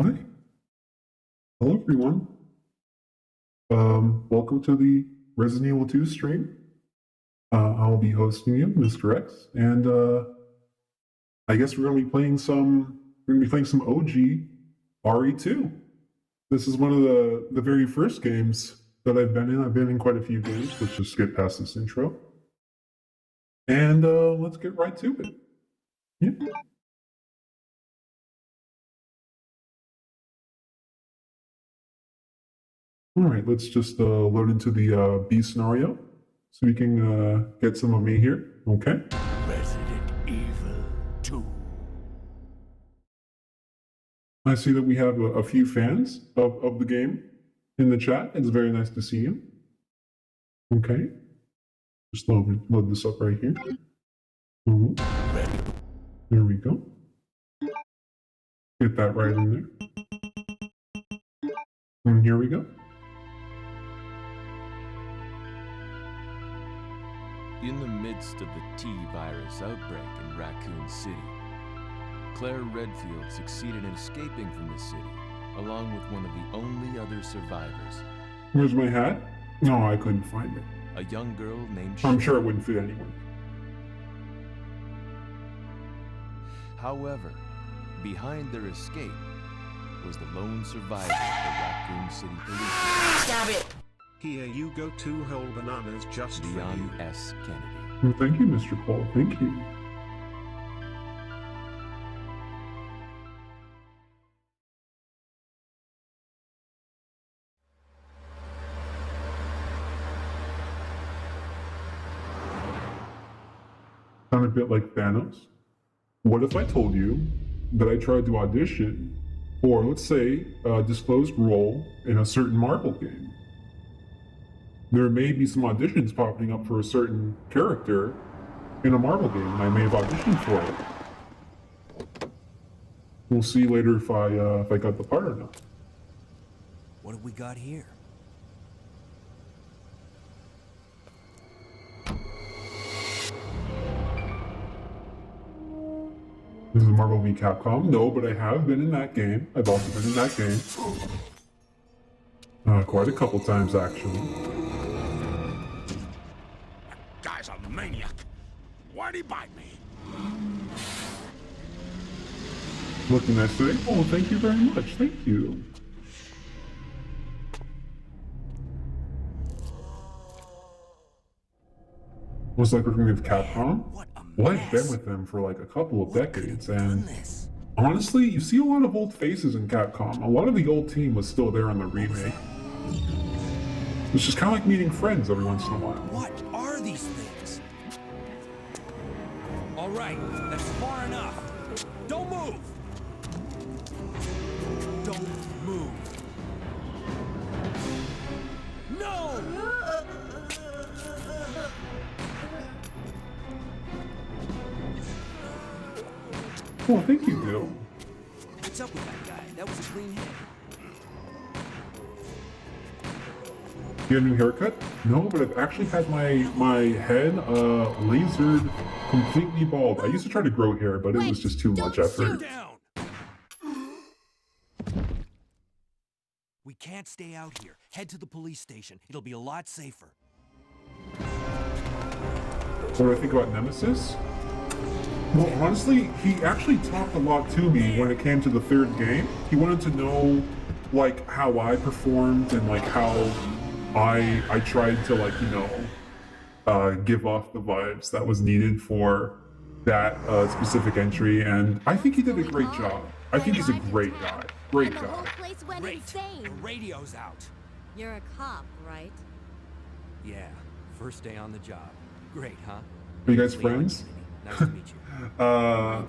Hi, hello everyone. Welcome to the Resident Evil 2 stream. I'll be hosting you, Mr. X, and I guess we're gonna be playing some. OG RE2. This is one of the very first games that I've been in. I've been in quite a few games. Let's just get past this intro, and let's get right to it. Yeah. All right, let's just load into the B scenario so we can get some of me here. Okay. Resident Evil 2. I see that we have a few fans of the game in the chat. It's very nice to see you. Okay. Just load this up right here. Mhm. There we go. Get that right in there. And here we go. In the midst of the T-virus outbreak in Raccoon City, Claire Redfield succeeded in escaping from the city, along with one of the only other survivors. Where's my hat? No, I couldn't find it. A young girl named I'm sure it wouldn't fit anyone. However, behind their escape was the lone survivor of the Raccoon City police. Stab it! Here you go, 2 whole bananas just for Leon you. S. Kennedy. Well, thank you, Mr. Paul. Thank you. Sound a bit like Thanos. What if I told you that I tried to audition, or let's say a disclosed role in a certain Marvel game? There may be some auditions popping up for a certain character in a Marvel game, and I may have auditioned for it. We'll see later if I got the part or not. What have we got here? This is Marvel v Capcom. No, but I have been in that game. I've also been in that game. Quite a couple times, actually. Guy's a maniac. Why'd he bite me? Looking nice today. Oh, thank you very much. Thank you. Was like working with Capcom. Well, I've been with them for like a couple of decades, and honestly, you see a lot of old faces in Capcom. A lot of the old team was still there on the remake. It's just kind of like meeting friends every once in a while. What are these things? All right, that's far enough. Don't move! Don't move. No! Oh, thank you, Dill. What's up with that guy? That was a clean hit. You got a new haircut? No, but I've actually had my head lasered completely bald. I used to try to grow hair, but it was just too much effort. Down! We can't stay out here. Head to the police station. It'll be a lot safer. What do I think about Nemesis? Well, honestly, he actually talked a lot to me when it came to the third game. He wanted to know, like, how I performed and, like, how I tried to, like, give off the vibes that was needed for that specific entry, and I think he did a great job. I think he's a great guy. Great The whole guy. place went Great. insane. The radio's out. You're a cop, right? Yeah, first day on the job. Great, huh? Are you guys friends? Nice to meet you. I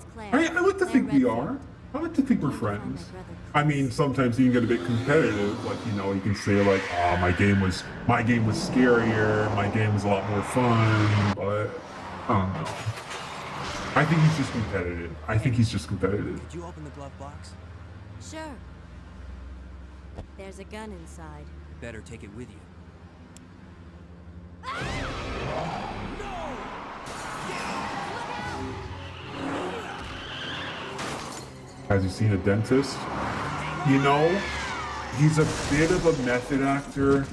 like to think we are. I like to think we're friends. I mean, sometimes you can get a bit competitive. Like, you can say like, "Oh, my game was scarier. My game was a lot more fun." But I don't know. I think he's just competitive. Did you open the glove box? Sure. There's a gun inside. Better take it with you. Has you seen a dentist? you know, he's a bit of a method actor,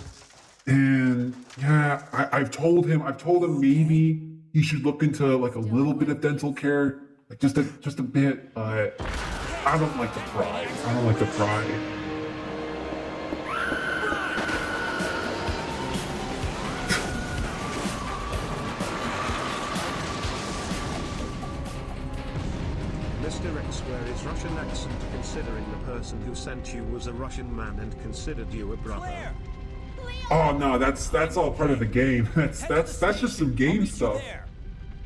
and yeah, I've told him maybe he should look into like a little bit of dental care, like just a bit, but I don't like to pry. I don't like to pry. Mr. X, where is Russian accent, considering the person who sent you was a Russian man and considered you a brother? Claire! Oh no, that's all part of the game. That's just some game stuff.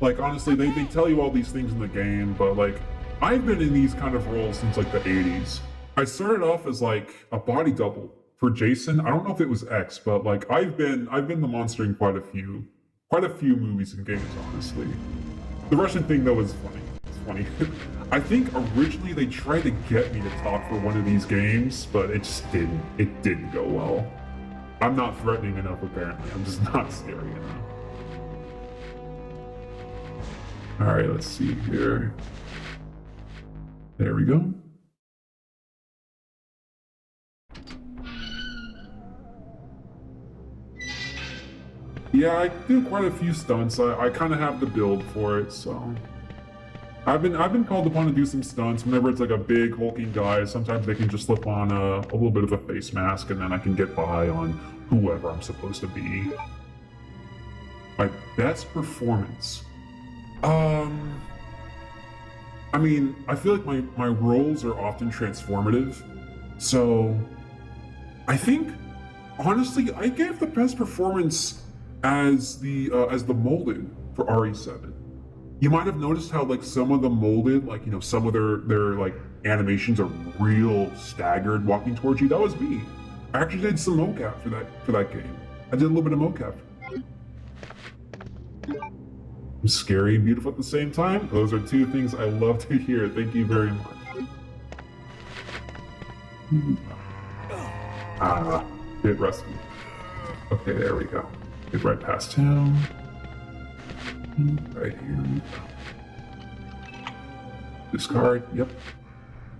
Like honestly, they tell you all these things in the game, but like I've been in these kind of roles since like the 80s. I started off as like a body double for Jason. I don't know if it was X, but like I've been the monster in quite a few movies and games, honestly. The Russian thing though is funny. It's funny. I think originally they tried to get me to talk for one of these games, but it just didn't. It didn't go well. I'm not threatening enough, apparently. I'm just not scary enough. Alright, let's see here. There we go. Yeah, I do quite a few stunts. I kind of have the build for it, so... I've been called upon to do some stunts whenever it's like a big hulking guy. Sometimes they can just slip on a little bit of a face mask, and then I can get by on whoever I'm supposed to be. My best performance. I mean, I feel like my roles are often transformative, so I think honestly I gave the best performance as the molded for RE7. You might have noticed how like some of the molded, like you know, some of their like animations are real staggered walking towards you. That was me. I actually did some mocap for that game. I did a little bit of mocap. Scary and beautiful at the same time. Those are two things I love to hear. Thank you very much. Bit rusty. Okay, there we go. Get right past him. Right here. Discard. Yep.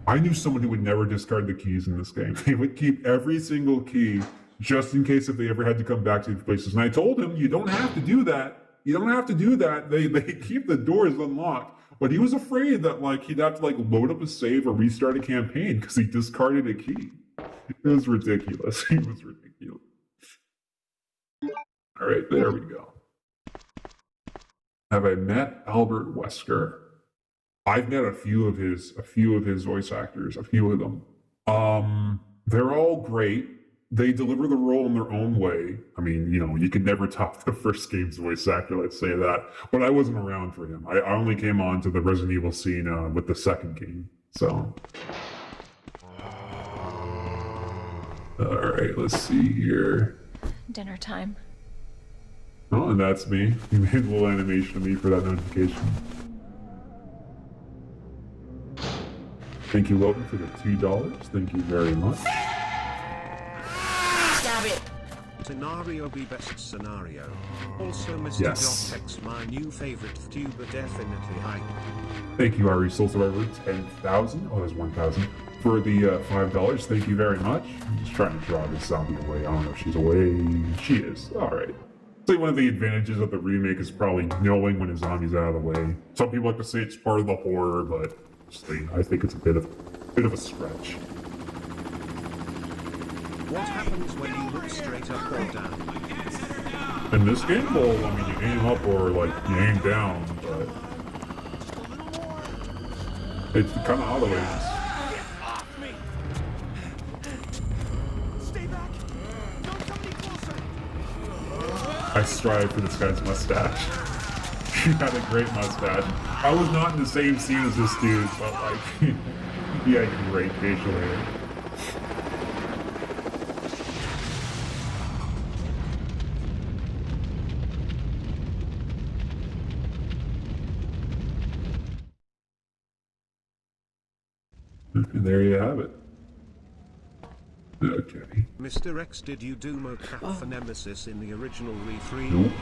I knew someone who would never discard the keys in this game. They would keep every single key just in case if they ever had to come back to these places. And I told him, you don't have to do that. You don't have to do that. They keep the doors unlocked. But he was afraid that like he'd have to like load up a save or restart a campaign because he discarded a key. It was ridiculous. He was ridiculous. All right, there we go. Have I met Albert Wesker? I've met a few of his voice actors, a few of them. They're all great. They deliver the role in their own way. I mean, you know, you could never top the first game's voice actor, let's say that. But I wasn't around for him. I only came on to the Resident Evil scene with the second game. So. All right, let's see here. Dinner time. Oh, and that's me. You made a little animation of me for that notification. Thank you, Logan, for the $2. Thank you very much. Stab it. Scenario be best scenario. Also, Mr. Yes. X, my new favorite tuber, definitely hype. Thank you, Ari Soul Survivor, 10,000. Oh, there's 1,000. For the $5, thank you very much. I'm just trying to draw this zombie away. I don't know if she's away. She is. All right. I think one of the advantages of the remake is probably knowing when a zombie's out of the way. Some people like to say it's part of the horror, but I think it's a bit of a stretch. What happens when you look straight up or down? In this game, well, I mean, you aim up or like you aim down, but it's kind of other ways. I strive for this guy's mustache. He had a great mustache. I was not in the same scene as this dude, but like, he had great facial hair. And there you have it. Okay. Mr. X, did you do mocap for Nemesis in the original RE3? Nope.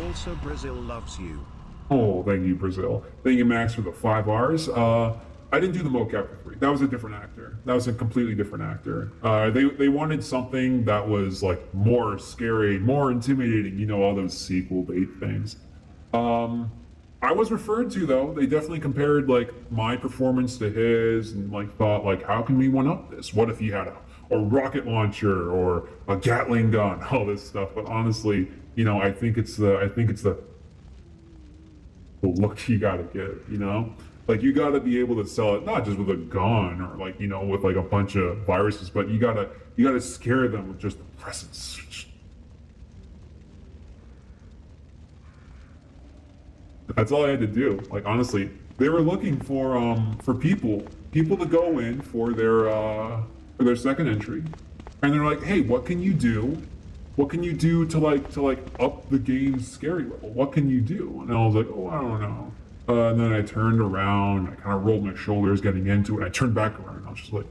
Also, Brazil loves you. Oh, thank you, Brazil. Thank you, Max, for the 5 Rs. I I didn't do the mocap for 3. That was a different actor. That was a completely different actor. They wanted something that was like more scary, more intimidating. You know, all those sequel bait things. I was referred to though. They definitely compared like my performance to his, and like thought like, how can we one up this? What if he had a rocket launcher or a Gatling gun, all this stuff. But honestly, you know, I think it's the look you gotta give, you know? Like you gotta be able to sell it not just with a gun or like, you know, with like a bunch of viruses, but you gotta scare them with just the presence. That's all I had to do. Like honestly, they were looking for people to go in for their second entry, and they're like, hey, what can you do? What can you do to up the game's scary level? What can you do? And I was like, oh, I don't know. And then I turned around, I kind of rolled my shoulders getting into it. I turned back around, and I was just like,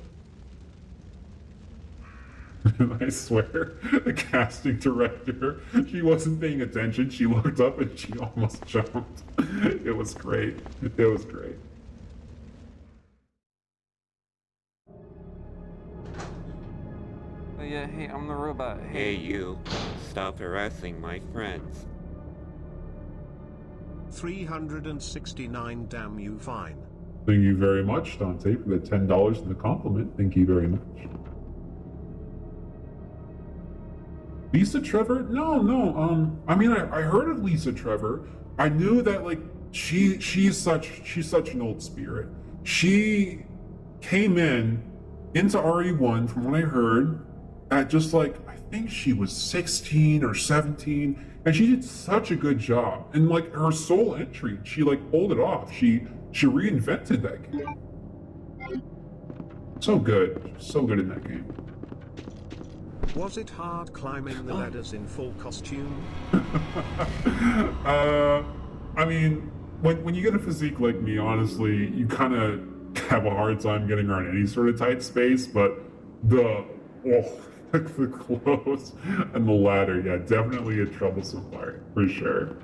I swear, the casting director, she wasn't paying attention. She looked up and she almost jumped. It was great. It was great. Oh yeah, hey, I'm the robot. Hey you, stop harassing my friends. 369, damn you, fine. Thank you very much, Dante, for the $10 and the compliment. Thank you very much. Lisa Trevor? No. I mean, I heard of Lisa Trevor. I knew that like she's such an old spirit. She came into RE1 from what I heard at just like, I think she was 16 or 17, and she did such a good job. And like her sole entry, she like pulled it off. She reinvented that game. So good in that game. Was it hard climbing the ladders in full costume? I mean, when you get a physique like me, honestly, you kind of have a hard time getting around any sort of tight space, but the clothes and the ladder, yeah, definitely a troublesome part, for sure.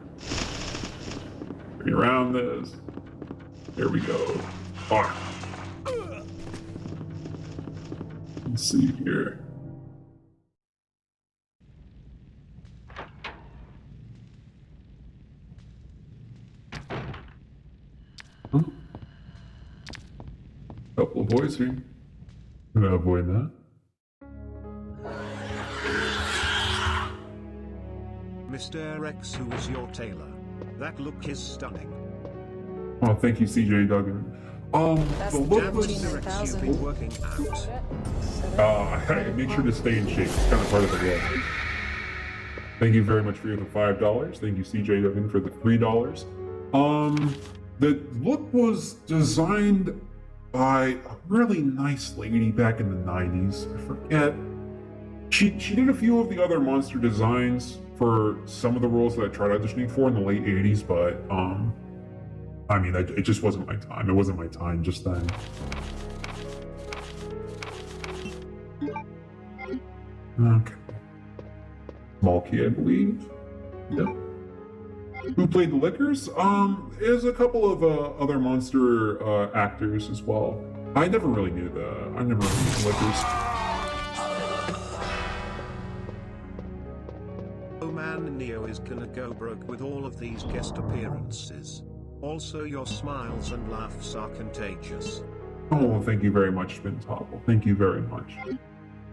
Get around this. Here we go. Let's see here. Couple of boys here. I'm gonna avoid that. Mr. X, who is your tailor? That look is stunning. Oh, thank you, CJ Duggan. That's the the look Damn, was. Mr. X, you've been working out. Hey, make sure to stay in shape. It's kind of part of the role. Thank you very much for the $5. Thank you, CJ Duggan, for the $3. The look was designed by a really nice lady back in the 90s. I forget. She did a few of the other monster designs for some of the roles that I tried auditioning for in the late 80s, but I mean, it just wasn't my time. It wasn't my time just then. Okay. Small key, I believe. Yep. Who played the Lickers? There's a couple of other monster actors as well. I never really knew the Lickers. Oh man, Neo is gonna go broke with all of these guest appearances. Also, your smiles and laughs are contagious. Oh, thank you very much, Spin Topple. Thank you very much.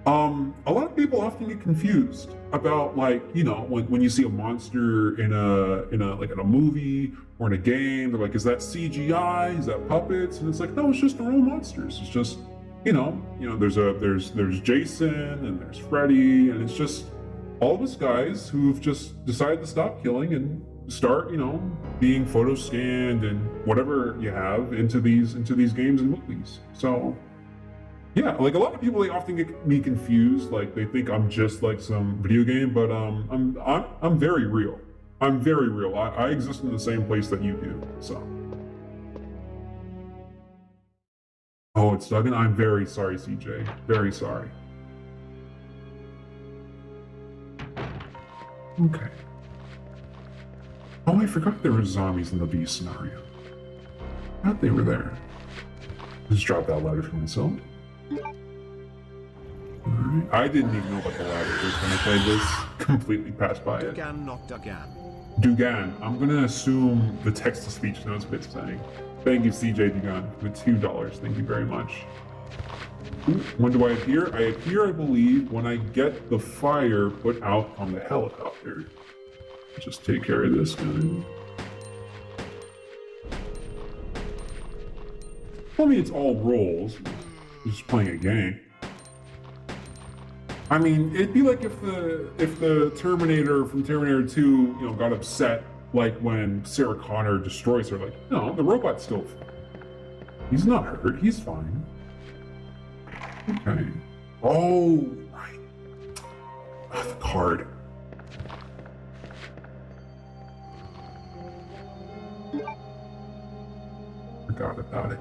A lot of people often get confused about, like, you know, when you see a monster in a movie or in a game, they're like, is that CGI? Is that puppets? And it's like, no, it's just real monsters. It's just, you know, there's Jason and there's Freddy, and it's just all of us guys who've just decided to stop killing and start, you know, being photo scanned and whatever you have into these games and movies. So yeah, like a lot of people, they often get me confused. Like they think I'm just like some video game, but I'm very real. I'm very real. I exist in the same place that you do. So. Oh, it's Duggan. I'm very sorry, CJ. Very sorry. Okay. Oh, I forgot there were zombies in the B scenario. I thought they were there. Just drop that ladder for myself. Alright. I didn't even know about the ladder first when I played this. Completely passed by it. Dugan, not Dugan. Dugan. I'm gonna assume the text-to-speech knows what it's saying. Thank you, CJ Dugan, with $2. Thank you very much. Ooh, when do I appear? I appear, I believe, when I get the fire put out on the helicopter. Just take care of this guy. I mean, it's all rolls. We're just playing a game. I mean, it'd be like if the Terminator from Terminator 2, you know, got upset, like when Sarah Connor destroys her. Like, no, the robot's still fine. He's not hurt. He's fine. Okay. Oh, right. Oh, the card. Forgot about it.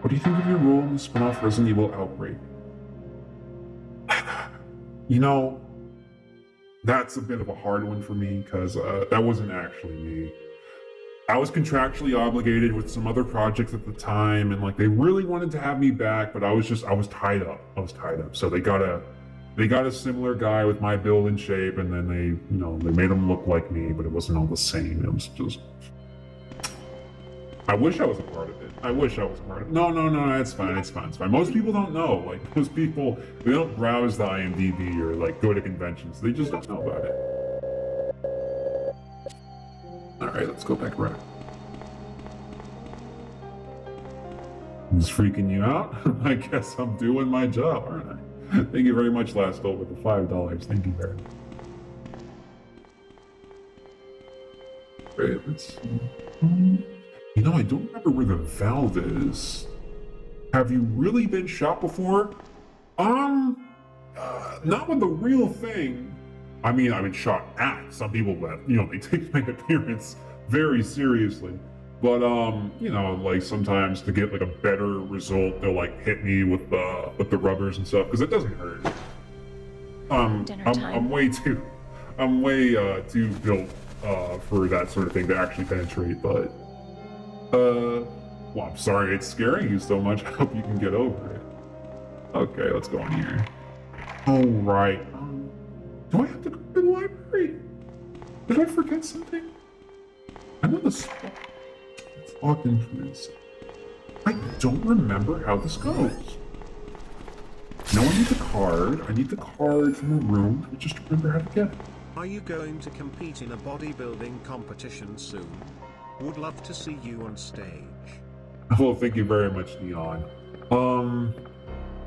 What do you think of your role in the spin-off Resident Evil Outbreak? You know, that's a bit of a hard one for me because that wasn't actually me. I was contractually obligated with some other projects at the time, and like they really wanted to have me back, but I was tied up. So they got a similar guy with my build and shape, and then they made him look like me, but it wasn't all the same. It was just. I wish I was a part of it. No, it's fine. Most people don't know. Like, most people, they don't browse the IMDb or, like, go to conventions. They just don't know about it. Alright, let's go back around. I'm just freaking you out? I guess I'm doing my job, aren't I? Thank you very much, Last Hope, with the $5. Thank you very much. Right, let's see. You know, I don't remember where the valve is. Have you really been shot before? Not with the real thing. I mean, I've been shot at. Some people that, you know, they take my appearance very seriously. But, you know, like sometimes to get like a better result, they'll like hit me with the rubbers and stuff, because it doesn't hurt. I'm way too built for that sort of thing to actually penetrate, but well, I'm sorry it's scaring you so much. I hope you can get over it. Okay, let's go in here. All right. Do I have to go to the library? Did I forget something? I know the spot. It's locked in from inside. I don't remember how this goes. No, I need the card. I need the card from the room. I just remember how to get it. Are you going to compete in a bodybuilding competition soon? Would love to see you on stage. Well, thank you very much, Neon.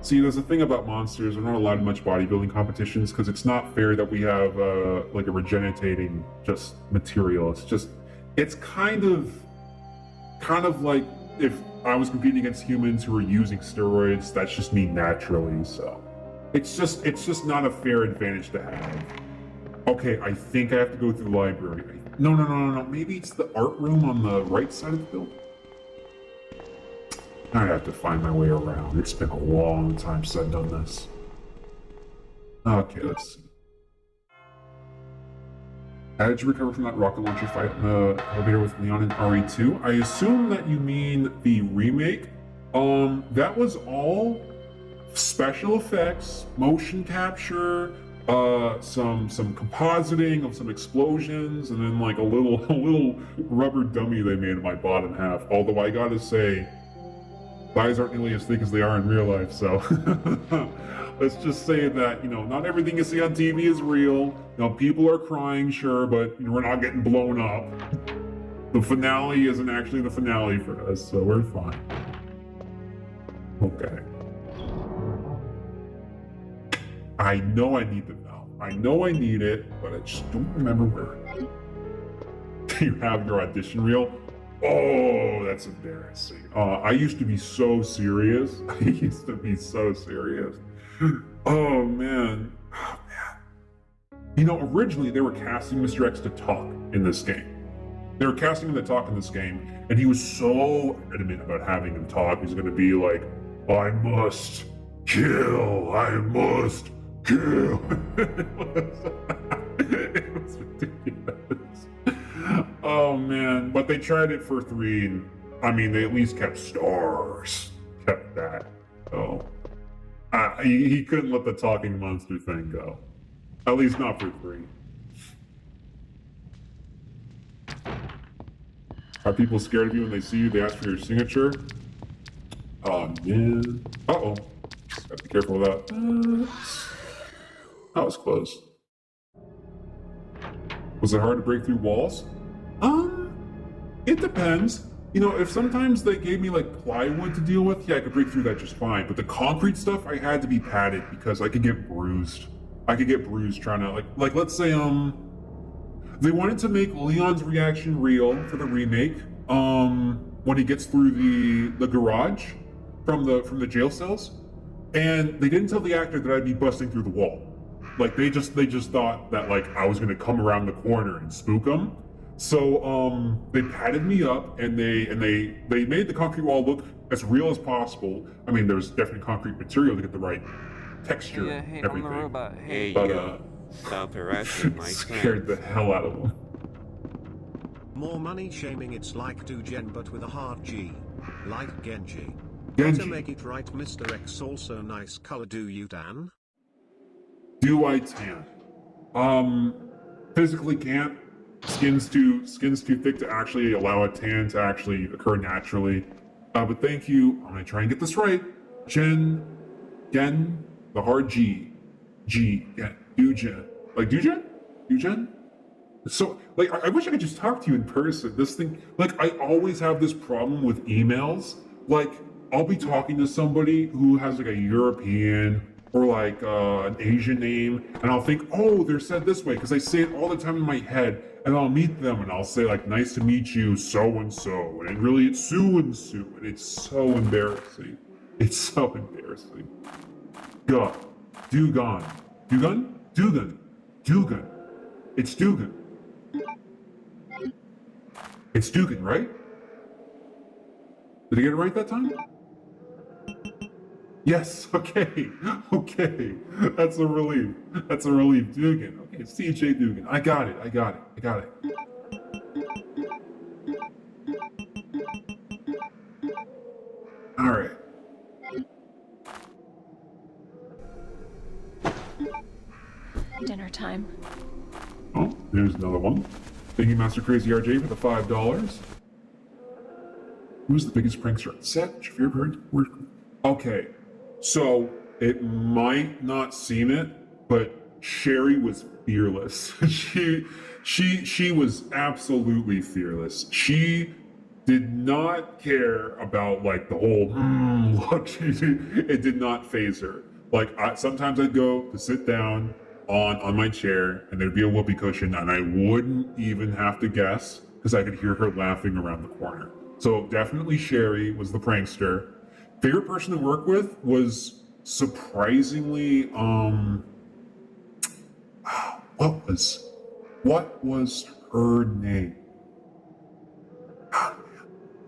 See, there's a thing about monsters. We're not allowed much bodybuilding competitions because it's not fair that we have like a regenerating just material. It's kind of like if I was competing against humans who are using steroids. That's just me naturally. So it's just not a fair advantage to have. Okay, I think I have to go through the library. No. Maybe it's the art room on the right side of the building. I'd have to find my way around. It's been a long time since I've done this. Okay, let's see. How did you recover from that rocket launcher fight in the elevator with Leon and RE2? I assume that you mean the remake. That was all special effects, motion capture, some compositing of some explosions, and then like a little rubber dummy they made in my bottom half. Although I gotta say, thighs aren't nearly as thick as they are in real life, so let's just say that, you know, not everything you see on TV is real. You know, people are crying, sure, but we're not getting blown up. The finale isn't actually the finale for us, so we're fine. Okay. I know I need the valve. I know I need it, but I just don't remember where. Do you have your audition reel? Oh, that's embarrassing. I used to be so serious. Oh, man. You know, originally they were casting Mr. X to talk in this game. And he was so adamant about having him talk. He's going to be like, I must kill. It was ridiculous. Oh man, but they tried it for 3 and I mean, they at least kept stars. Kept that. So, he couldn't let the talking monster thing go. At least not for free. Are people scared of you when they see you? They ask for your signature? Oh, man. Uh-oh. Gotta be careful with that. That was close. Was it hard to break through walls? It depends. You know, if sometimes they gave me like plywood to deal with, yeah, I could break through that just fine. But the concrete stuff, I had to be padded because I could get bruised. I could get bruised trying to like let's say they wanted to make Leon's reaction real for the remake. When he gets through the garage from the jail cells, and they didn't tell the actor that I'd be busting through the wall. Like they just thought that like I was gonna come around the corner and spook them. So they padded me up and they made the concrete wall look as real as possible. I mean, there's definitely concrete material to get the right texture and everything. I'm the robot. Hey, but stop harassing my scared the hell out of them. More money shaming, it's like Dugen but with a hard G. Like Genji. Genji. To make it right, Mr. X also nice color, do you, Dan? Do I tan? Physically can't. Skin's too thick to actually allow a tan to actually occur naturally. But thank you. I'm gonna try and get this right. Gen, the hard G, yeah, Dugen. Like Dugen? So, like, I wish I could just talk to you in person. This thing, like, I always have this problem with emails. Like, I'll be talking to somebody who has like a European or like an Asian name, and I'll think, oh, they're said this way because I say it all the time in my head. And I'll meet them and I'll say like, nice to meet you, so and so, and really it's Sue and Sue, and it's so embarrassing. It's so embarrassing. Dugan. It's Dugan. It's Dugan, right? Did I get it right that time? Yes, okay. That's a relief. Dugan. Okay, it's CJ Dugan. I got it. All right. Dinner time. Oh, there's another one. Thank you, Master Crazy RJ, for the $5. Who's the biggest prankster on set? What's your favorite bird? Okay. So it might not seem it, but Sherry was fearless. she was absolutely fearless. She did not care about like the whole look. It did not faze her. Like sometimes I'd go to sit down on my chair and there'd be a whoopee cushion and I wouldn't even have to guess because I could hear her laughing around the corner. So definitely Sherry was the prankster. Favorite person to work with was surprisingly, what was her name?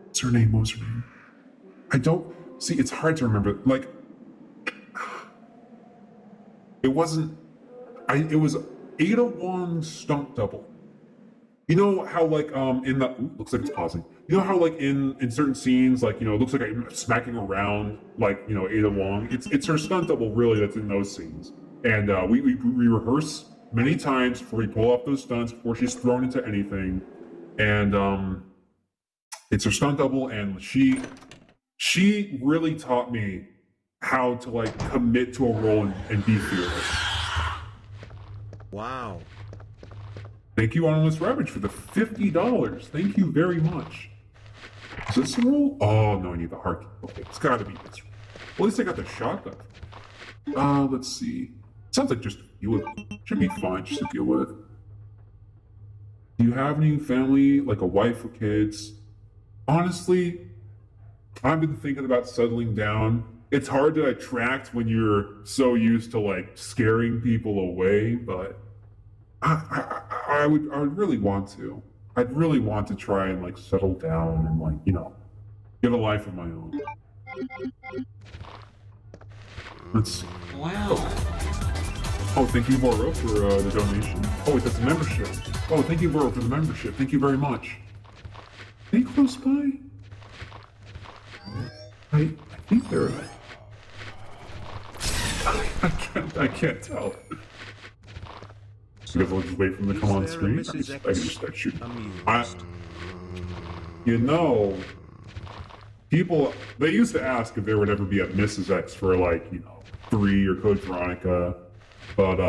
What's her name? What was her name? I don't, see, it's hard to remember. Like, it was Ada Wong's stunt double. You know how like in the looks like it's pausing. You know how like in certain scenes, like, you know, it looks like I'm smacking around like, you know, Ada Wong. It's her stunt double really that's in those scenes. And we rehearse many times before we pull off those stunts before she's thrown into anything. And it's her stunt double, and she really taught me how to like commit to a role and be fearless. Wow. Thank you, Anonymous Ravage, for the $50. Thank you very much. Is this the roll? Oh, no, I need the heart. Okay, it's gotta be this roll. Well, at least I got the shotgun. Let's see. Sounds like just a few of them. Should be fine just to deal with. Do you have any family, like a wife or kids? Honestly, I've been thinking about settling down. It's hard to attract when you're so used to like scaring people away, but I would really want to. I'd really want to try and like settle down and like, you know, get a life of my own. Let's see. Wow. Oh, thank you, Moro, for the donation. Oh, wait, that's a membership. Oh, thank you, Moro, for the membership. Thank you very much. Any close by? I think they're. I can't tell. Because I'll just wait for them to come on screen. I can just start shooting. You know, people, they used to ask if there would ever be a Mrs. X for, like, 3 or Code Veronica, but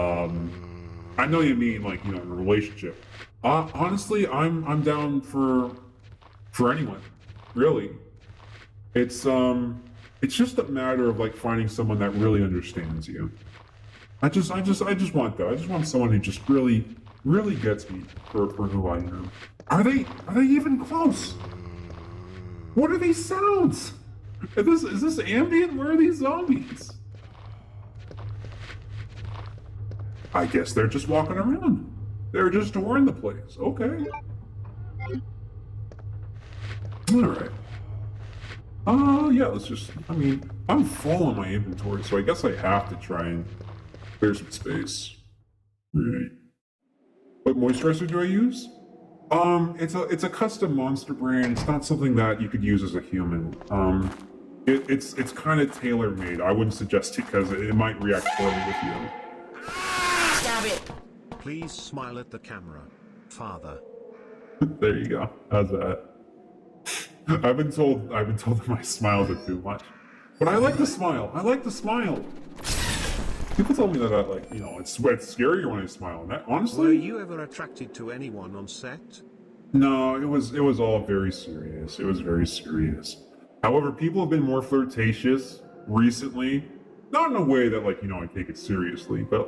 I know you mean, like, in a relationship. Honestly, I'm down for anyone, really. It's just a matter of, like, finding someone that really understands you. I just want that. I just want someone who just really gets me for who I am. Are they even close? What are these sounds? Is this ambient? Where are these zombies? I guess they're just walking around. They're just touring the place. Okay. Alright. Yeah, let's just, I'm full on my inventory, so I guess I have to try and clear some space. Alright. What moisturizer do I use? It's a custom Monster brand. It's not something that you could use as a human. It's kind of tailor-made. I wouldn't suggest it because it might react poorly with you. Stop it! Please smile at the camera, Father. There you go. How's that? I've been told that my smiles are too much. But I like to smile. I like to smile. People tell me that it's scarier when I smile. And that, honestly, were you ever attracted to anyone on set? No, it was all very serious. It was very serious. However, people have been more flirtatious recently. Not in a way that I take it seriously, but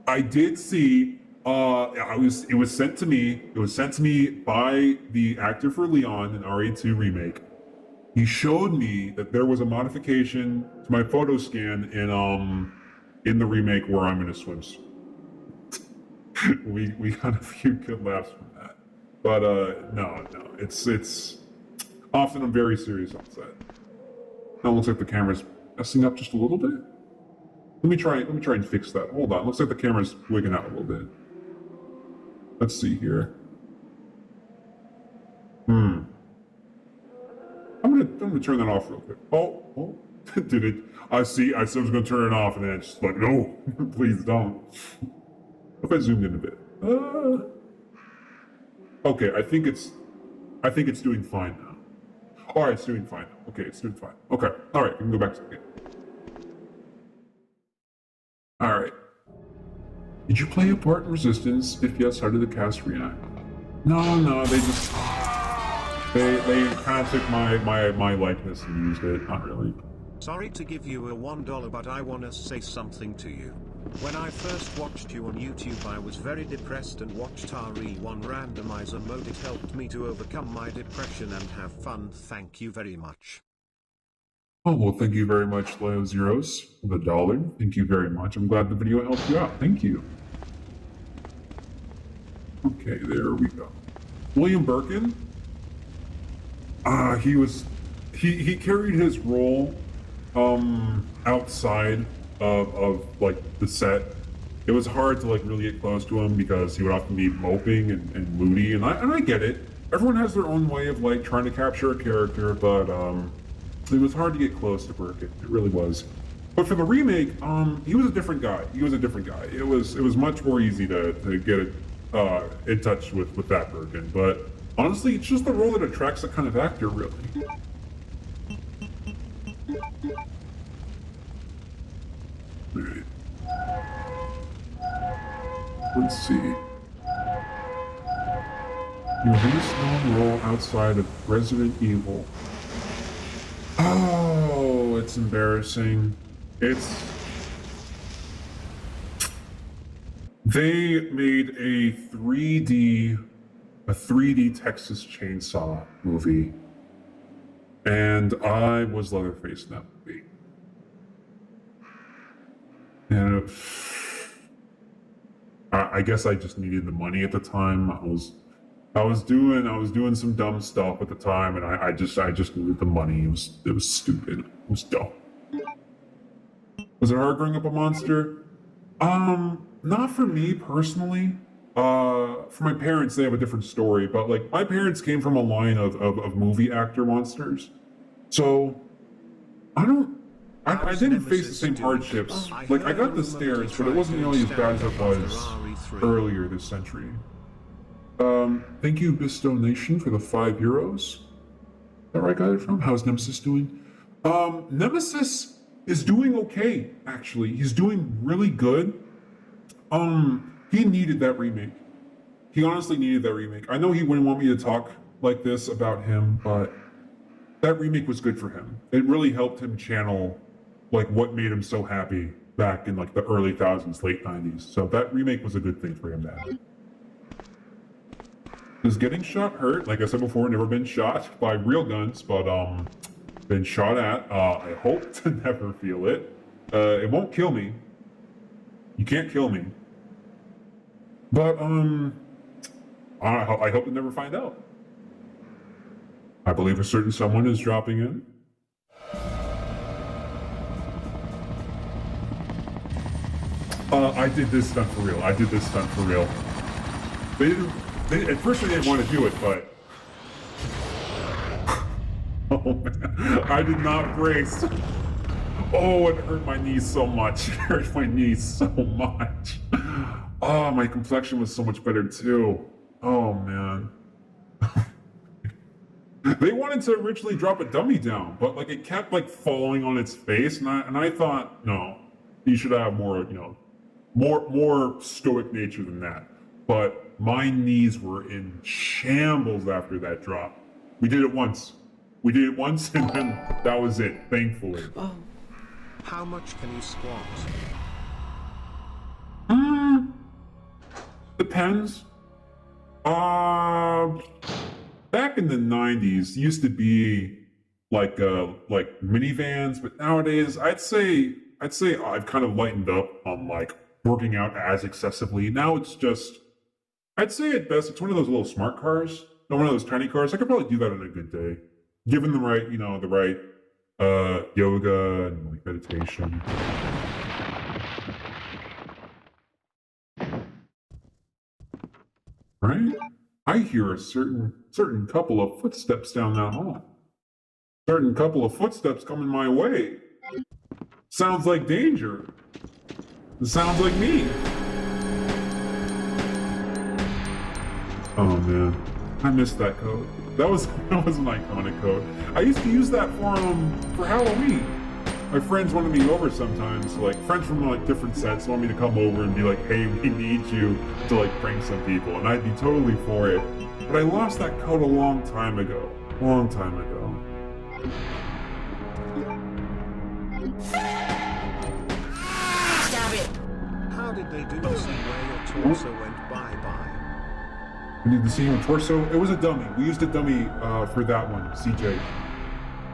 I did see it was sent to me by the actor for Leon in RE2 remake. He showed me that there was a modification to my photo scan in the remake where I'm in a swimsuit. we got a few good laughs from that. But no, it's often I'm very serious on set. Now it looks like the camera's messing up just a little bit. Let me try and fix that. Hold on. Looks like the camera's wigging out a little bit. Let's see here. I'm gonna turn that off real quick. Oh, did it? I said I was gonna turn it off, and then it's just like, no, please don't. If I zoomed in a bit. Okay, I think it's doing fine now. All right, it's doing fine. Okay, it's doing fine. Okay, all right, we can go back to the game. All right. Did you play a part in Resistance? If yes, how did the cast react? No, they just they kind of took my likeness and used it. Not really. Sorry to give you a $1, but I want to say something to you. When I first watched you on YouTube, I was very depressed and watched RE1 randomizer mode. It helped me to overcome my depression and have fun. Thank you very much. Oh, well, thank you very much, Leo Zeros, for the $1. Thank you very much. I'm glad the video helped you out. Thank you. Okay, there we go. William Birkin? He carried his role outside of the set. It was hard to really get close to him because he would often be moping and moody, and I get it. Everyone has their own way of trying to capture a character, but it was hard to get close to Birkin. It really was. But for the remake, he was a different guy. It was much more easy to get in touch with that Birkin. But honestly, it's just the role that attracts that kind of actor, really. Alright. Let's see. Your least known role outside of Resident Evil. Oh, it's embarrassing. They made a 3D Texas Chainsaw movie, and I was Leatherface in that movie. And I guess I just needed the money at the time. I was doing some dumb stuff at the time, and I just needed the money. It was stupid. It was dumb. Was it hard growing up a monster? Not for me personally. For my parents, they have a different story, but like my parents came from a line of movie actor monsters. So I didn't face the same hardships. Like I got the stares, but it wasn't nearly as bad as it was earlier this century. Thank you, Bisto Nation, for the €5. Is that where I got it from? How's Nemesis doing? Nemesis is doing okay, actually. He's doing really good. He needed that remake. He honestly needed that remake. I know he wouldn't want me to talk like this about him, but that remake was good for him. It really helped him channel like what made him so happy back in like the early thousands, late 90s. So that remake was a good thing for him to have. Does getting shot hurt? Like I said before, never been shot by real guns, but been shot at. I hope to never feel it. It won't kill me. You can't kill me. But I hope to never find out. I believe a certain someone is dropping in. I did this stunt for real. I did this stunt for real. At first they didn't want to do it, but oh man, I did not brace. Oh, it hurt my knees so much. It hurt my knees so much. Oh, my complexion was so much better too. Oh man. They wanted to originally drop a dummy down, but like it kept like falling on its face, and I thought, no, you should have more, more stoic nature than that. But my knees were in shambles after that drop. We did it once. We did it once, and then that was it, thankfully. Oh. How much can you squat? Depends. Back in the 90s, used to be like minivans, but nowadays I'd say I've kind of lightened up on like working out as excessively. Now it's just, I'd say at best it's one of those little smart cars, not one of those tiny cars. I could probably do that on a good day, given the right, the right yoga and like meditation. Right? I hear a certain couple of footsteps down that hall. Certain couple of footsteps coming my way. Sounds like danger. It sounds like me. Oh man, I missed that code. That was an iconic code. I used to use that for Halloween. My friends wanted me over sometimes, like friends from like different sets want me to come over and be like, hey, we need you to like prank some people, and I'd be totally for it. But I lost that code a long time ago. Long time ago. Stop it! How did they do the scene where your torso went bye-bye? We did the scene with torso. It was a dummy. We used a dummy for that one, CJ.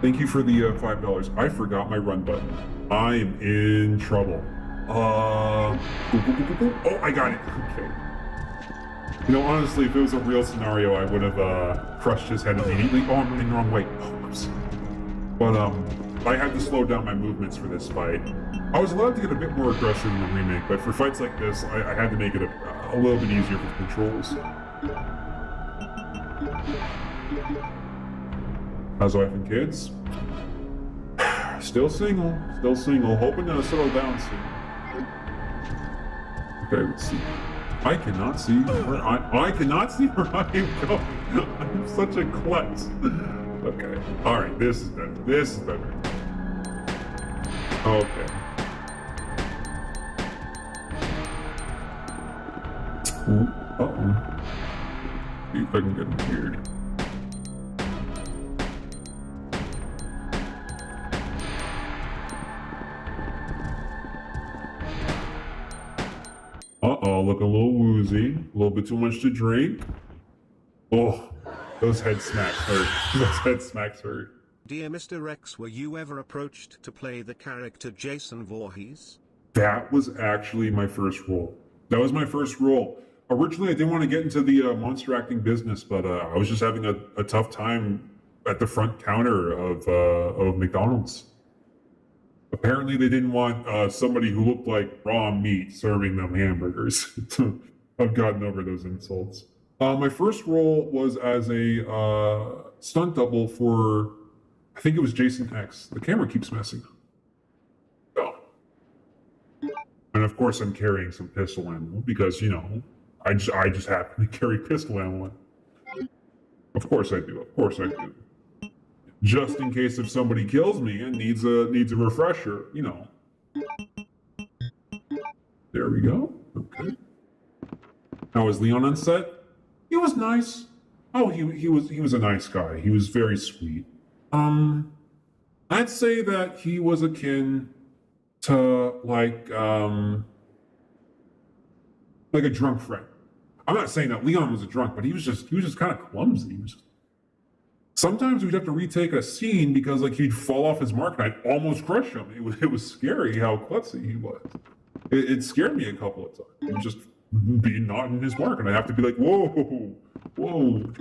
Thank you for the $5. I forgot my run button. I am in trouble. Oh, I got it. Okay. Honestly, if it was a real scenario, I would have crushed his head immediately. Oh, I'm running the wrong way. Oh, whoops. But I had to slow down my movements for this fight. I was allowed to get a bit more aggressive in the remake, but for fights like this, I had to make it a little bit easier with controls. How's wife and kids? Still single, hoping to settle down soon. Okay, let's see. I cannot see where I cannot see where I am going. I'm such a klutz. Okay, all right, this is better. This is better. Okay. Ooh, uh-oh. See if I can get him here. Uh-oh, looking a little woozy. A little bit too much to drink. Oh, those head smacks hurt. Those head smacks hurt. Dear Mr. Rex, were you ever approached to play the character Jason Voorhees? That was actually my first role. That was my first role. Originally, I didn't want to get into the monster acting business, but I was just having a tough time at the front counter of McDonald's. Apparently, they didn't want somebody who looked like raw meat serving them hamburgers. I've gotten over those insults. My first role was as a stunt double for, I think it was Jason X. The camera keeps messing up. Oh. And of course, I'm carrying some pistol ammo because, you know, I just happen to carry pistol ammo. Of course I do. Of course I do. Just in case if somebody kills me and needs a refresher, you know. There we go. Okay. How was Leon on set? He was nice. Oh, he was a nice guy. He was very sweet. I'd say that he was akin to like a drunk friend. I'm not saying that Leon was a drunk, but he was just kind of clumsy. Sometimes we'd have to retake a scene because like he'd fall off his mark and I'd almost crush him. It was scary how klutzy he was. It scared me a couple of times. He was just being not in his mark, and I'd have to be like, whoa, whoa.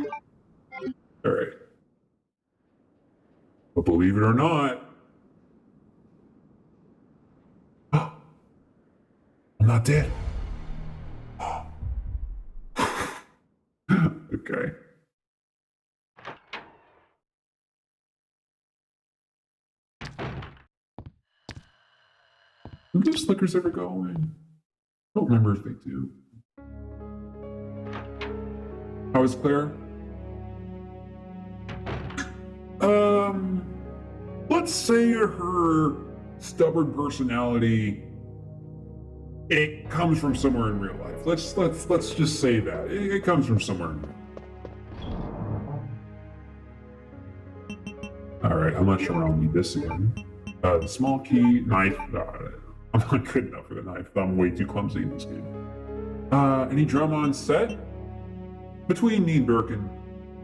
All right. But believe it or not, I'm not dead. Okay. Do those flickers ever go away? I don't remember if they do. How is Claire? Let's say her stubborn personality, it comes from somewhere in real life. Let's just say that. It comes from somewhere in real life. Alright, I'm not sure I'll need this again. The small key, knife, I'm not good enough for the knife. I'm way too clumsy in this game. Any drama on set? Between me and Birkin.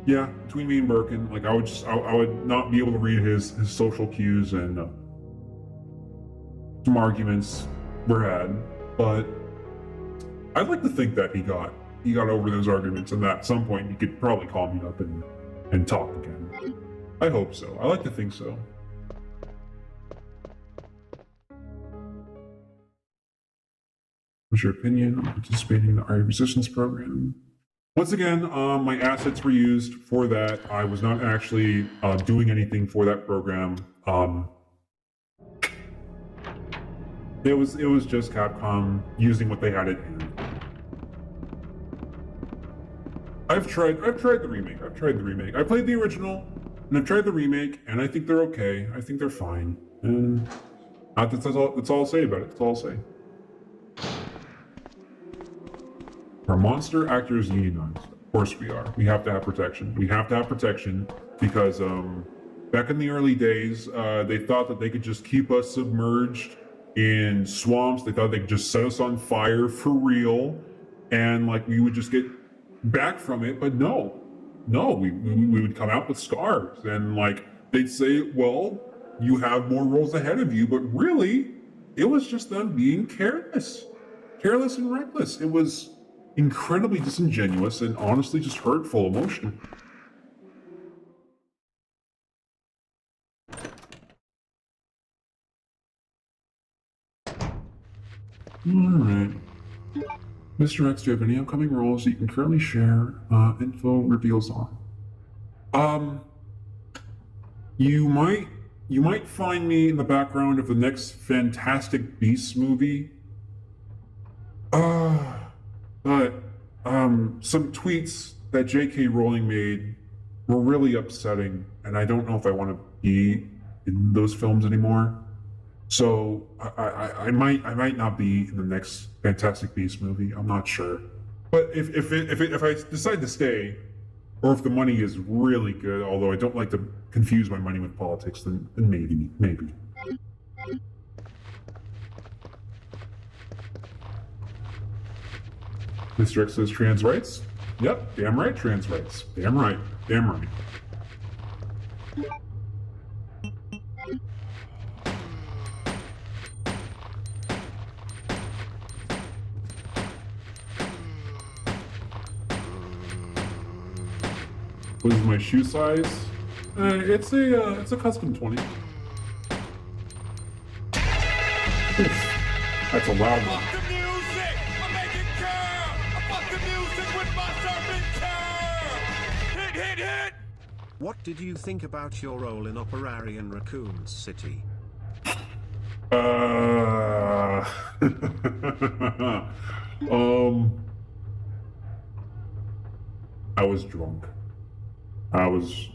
Yeah, between me and Birkin. Like I would not be able to read his social cues, and some arguments were had. But I'd like to think that he got over those arguments, and that at some point he could probably call me up and talk again. I hope so. I like to think so. What's your opinion on participating in the RE Resistance program? Once again, my assets were used for that. I was not actually doing anything for that program. It was just Capcom using what they had at hand. I've tried the remake. I played the original, and I've tried the remake, and I think they're okay. I think they're fine. And that's all I'll say about it. That's all I'll say. Are monster actors unionized? Of course we are. We have to have protection. Because back in the early days, they thought that they could just keep us submerged in swamps. They thought they could just set us on fire for real, and like we would just get back from it. But no, we would come out with scars, and like they'd say, well, you have more roles ahead of you, but really, it was just them being careless and reckless. It was incredibly disingenuous and honestly just hurtful emotion. Alright. Mr. X, do you have any upcoming roles that you can currently share info reveals on? You might find me in the background of the next Fantastic Beasts movie. But some tweets that J.K. Rowling made were really upsetting, and I don't know if I want to be in those films anymore. So I might not be in the next Fantastic Beasts movie. I'm not sure. But if I decide to stay, or if the money is really good, although I don't like to confuse my money with politics, then maybe. Mr. X says trans rights. Yep, damn right, trans rights. Damn right. What is my shoe size? It's a custom 20. Oof, that's a loud one. Fuck the music! I make it curl! I fucking Hit! What did you think about your role in Operarian Raccoon City? I was drunk. I was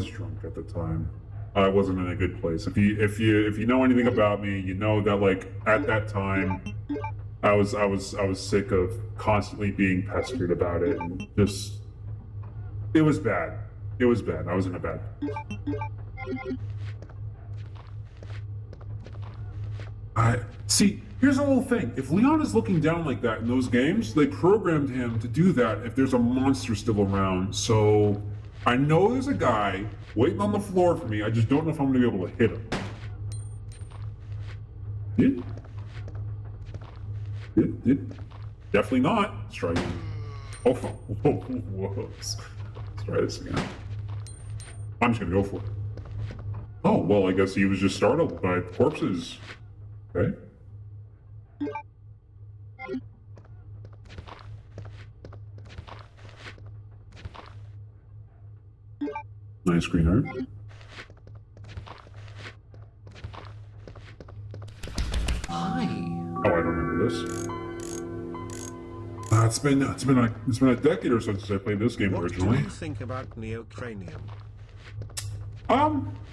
drunk at the time. I wasn't in a good place. If you know anything about me, you know that like at that time, I was sick of constantly being pestered about it, and just it was bad. It was bad. I was in a bad place. See, here's the whole thing. If Leon is looking down like that in those games, they programmed him to do that if there's a monster still around. So I know there's a guy waiting on the floor for me. I just don't know if I'm going to be able to hit him. Definitely not. Let's try again. Oh, whoops. Let's try this again. I'm just going to go for it. Oh, well, I guess he was just startled by corpses. Okay. Nice green heart. Hi. Oh, I don't remember this. It's been a decade or so since I played this game What originally. do you think about Neocranium?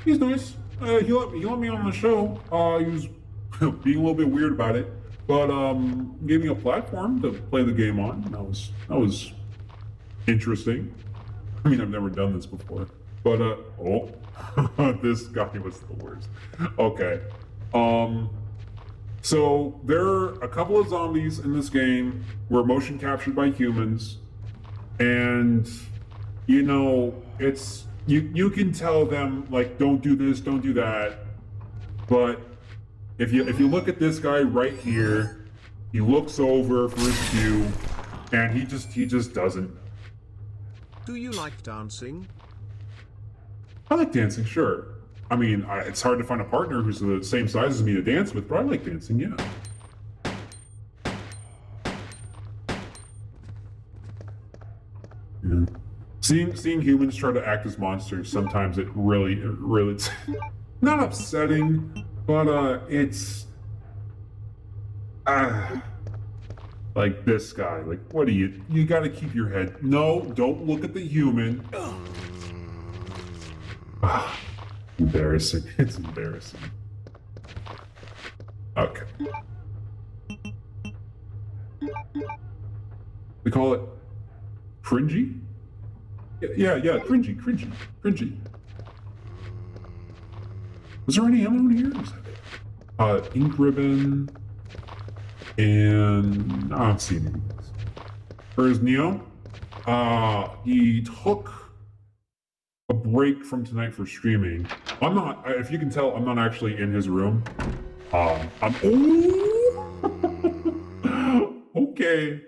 He's nice. He let me on the show. He was being a little bit weird about it, but gave me a platform to play the game on. That was interesting. I mean, I've never done this before, but oh, this guy was the worst. Okay, so there are a couple of zombies in this game were motion captured by humans, and you know it's you can tell them like don't do this, don't do that, but if you look at this guy right here, he looks over for his cue, and he just doesn't. Do you like dancing? I like dancing, sure. I mean, it's hard to find a partner who's the same size as me to dance with, but I like dancing, yeah. Yeah. Seeing humans try to act as monsters, sometimes it really it's not upsetting, but it's like this guy. Like, what are you got to keep your head. No, don't look at the human. Embarrassing. It's embarrassing. Okay. They call it cringy? Yeah, cringy. Was there any ammo in here? Is that it? Ink ribbon, and I don't see any. Where's Neo? He took a break from tonight for streaming. I'm not. If you can tell, I'm not actually in his room. I'm. Oh! Okay,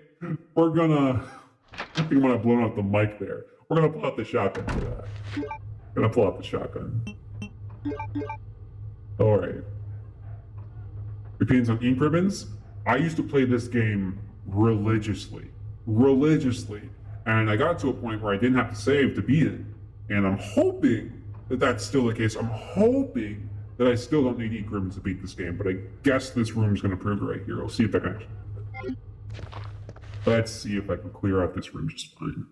we're gonna. I think I'm gonna blow out the mic there. We're gonna pull out the shotgun for that. We're gonna pull out the shotgun. All right. Opinions on ink ribbons? I used to play this game religiously, and I got to a point where I didn't have to save to beat it. And I'm hoping that that's still the case. I'm hoping that I still don't need ink ribbons to beat this game, but I guess this room's gonna prove it right here. I'll see if I can actually. Let's see if I can clear out this room just fine.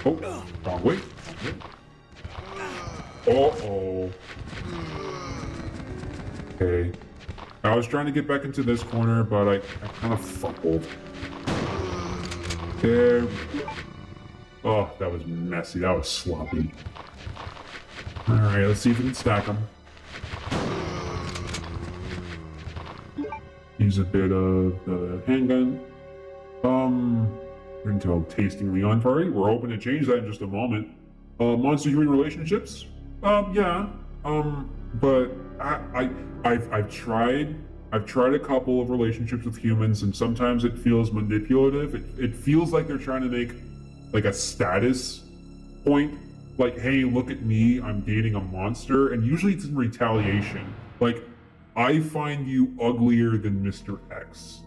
Oh, wrong way. Uh-oh. Okay. I was trying to get back into this corner, but I kind of fumbled. There. Oh, that was messy. That was sloppy. Alright, let's see if we can stack them. Use a bit of the handgun. We're into a tasting Leon party. We're hoping to change that in just a moment. Monster-human relationships? Yeah. But I've tried a couple of relationships with humans, and sometimes it feels manipulative. It feels like they're trying to make like a status point. Like, hey, look at me, I'm dating a monster, and usually it's in retaliation. Like, I find you uglier than Mr. X.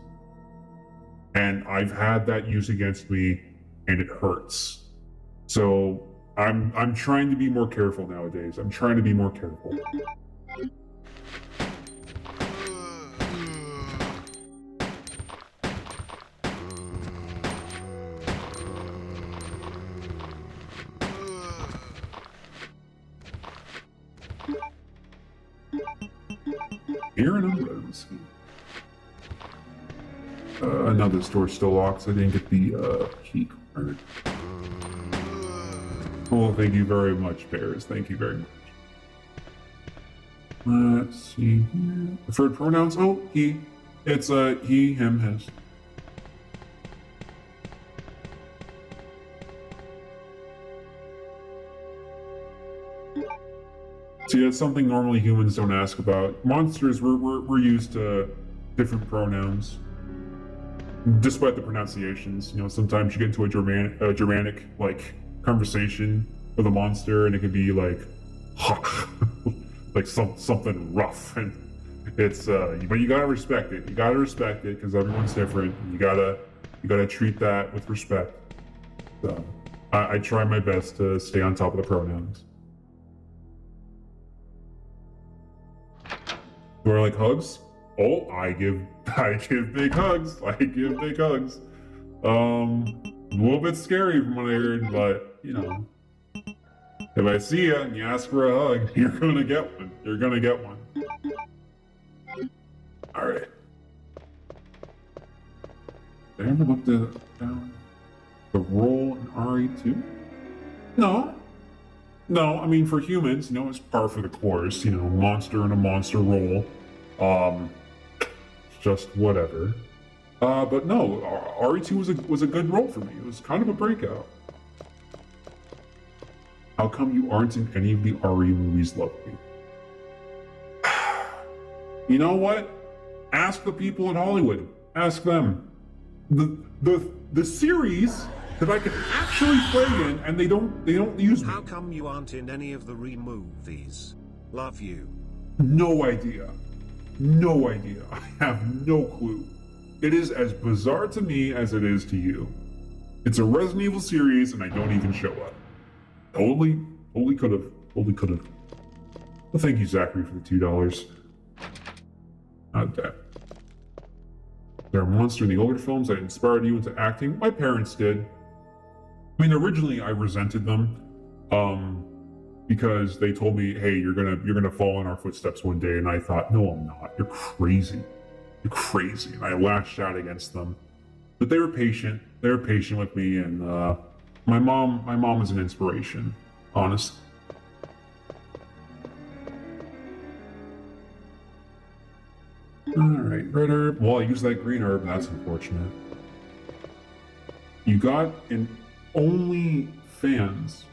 And I've had that used against me, and it hurts. So I'm trying to be more careful nowadays. I'm trying to be more careful. Here and let's see. Another store's still locked, so I didn't get the key card. Oh, thank you very much, Bears. Thank you very much. Let's see here. Preferred pronouns? Oh, he. It's he, him, his. See, that's something normally humans don't ask about. Monsters, we're used to different pronouns, despite the pronunciations. You know, sometimes you get into a Germanic like conversation with a monster, and it could be like, like something rough, and it's but you gotta respect it. You gotta respect it because everyone's different. You gotta treat that with respect. So I try my best to stay on top of the pronouns. Do I like hugs? Oh, I give big hugs. I give big hugs. A little bit scary from what I heard, but you know, if I see you and you ask for a hug, you're gonna get one. You're gonna get one. All right. Did I ever look down the role in RE2? No. No, I mean, for humans, you know, it's par for the course, you know, monster in a monster role. Just whatever. But no, RE2 was a good role for me. It was kind of a breakout. How come you aren't in any of the RE movies, Lovely? You know what? Ask the people in Hollywood. Ask them. The series that I can actually play in, and they don't use me. How come you aren't in any of the re-movies? Love you. No idea. No idea. I have no clue. It is as bizarre to me as it is to you. It's a Resident Evil series, and I don't even show up. Totally could have. Well, thank you, Zachary, for the $2. Not that. Is there a monster in the older films that inspired you into acting? My parents did. I mean, originally I resented them, because they told me, "Hey, you're gonna fall in our footsteps one day," and I thought, "No, I'm not. You're crazy. You're crazy." And I lashed out against them, but they were patient. They were patient with me, and my mom is an inspiration, honestly. All right, red herb. Well, I used that green herb. That's unfortunate. You got an OnlyFans.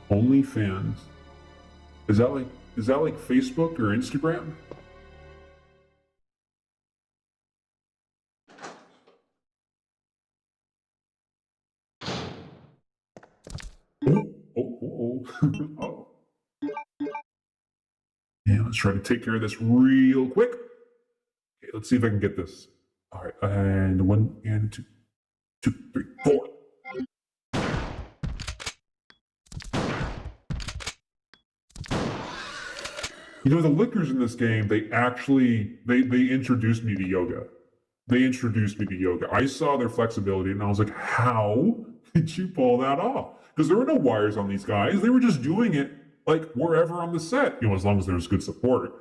OnlyFans. Is that like Facebook or Instagram? Oh. Oh. Yeah, let's try to take care of this real quick. Okay, let's see if I can get this. All right, and 1 and 2, 2, 3, 4. You know, the lickers in this game, they introduced me to yoga. They introduced me to yoga. I saw their flexibility and I was like, how did you pull that off? Because there were no wires on these guys. They were just doing it like wherever on the set, you know, as long as there was good support.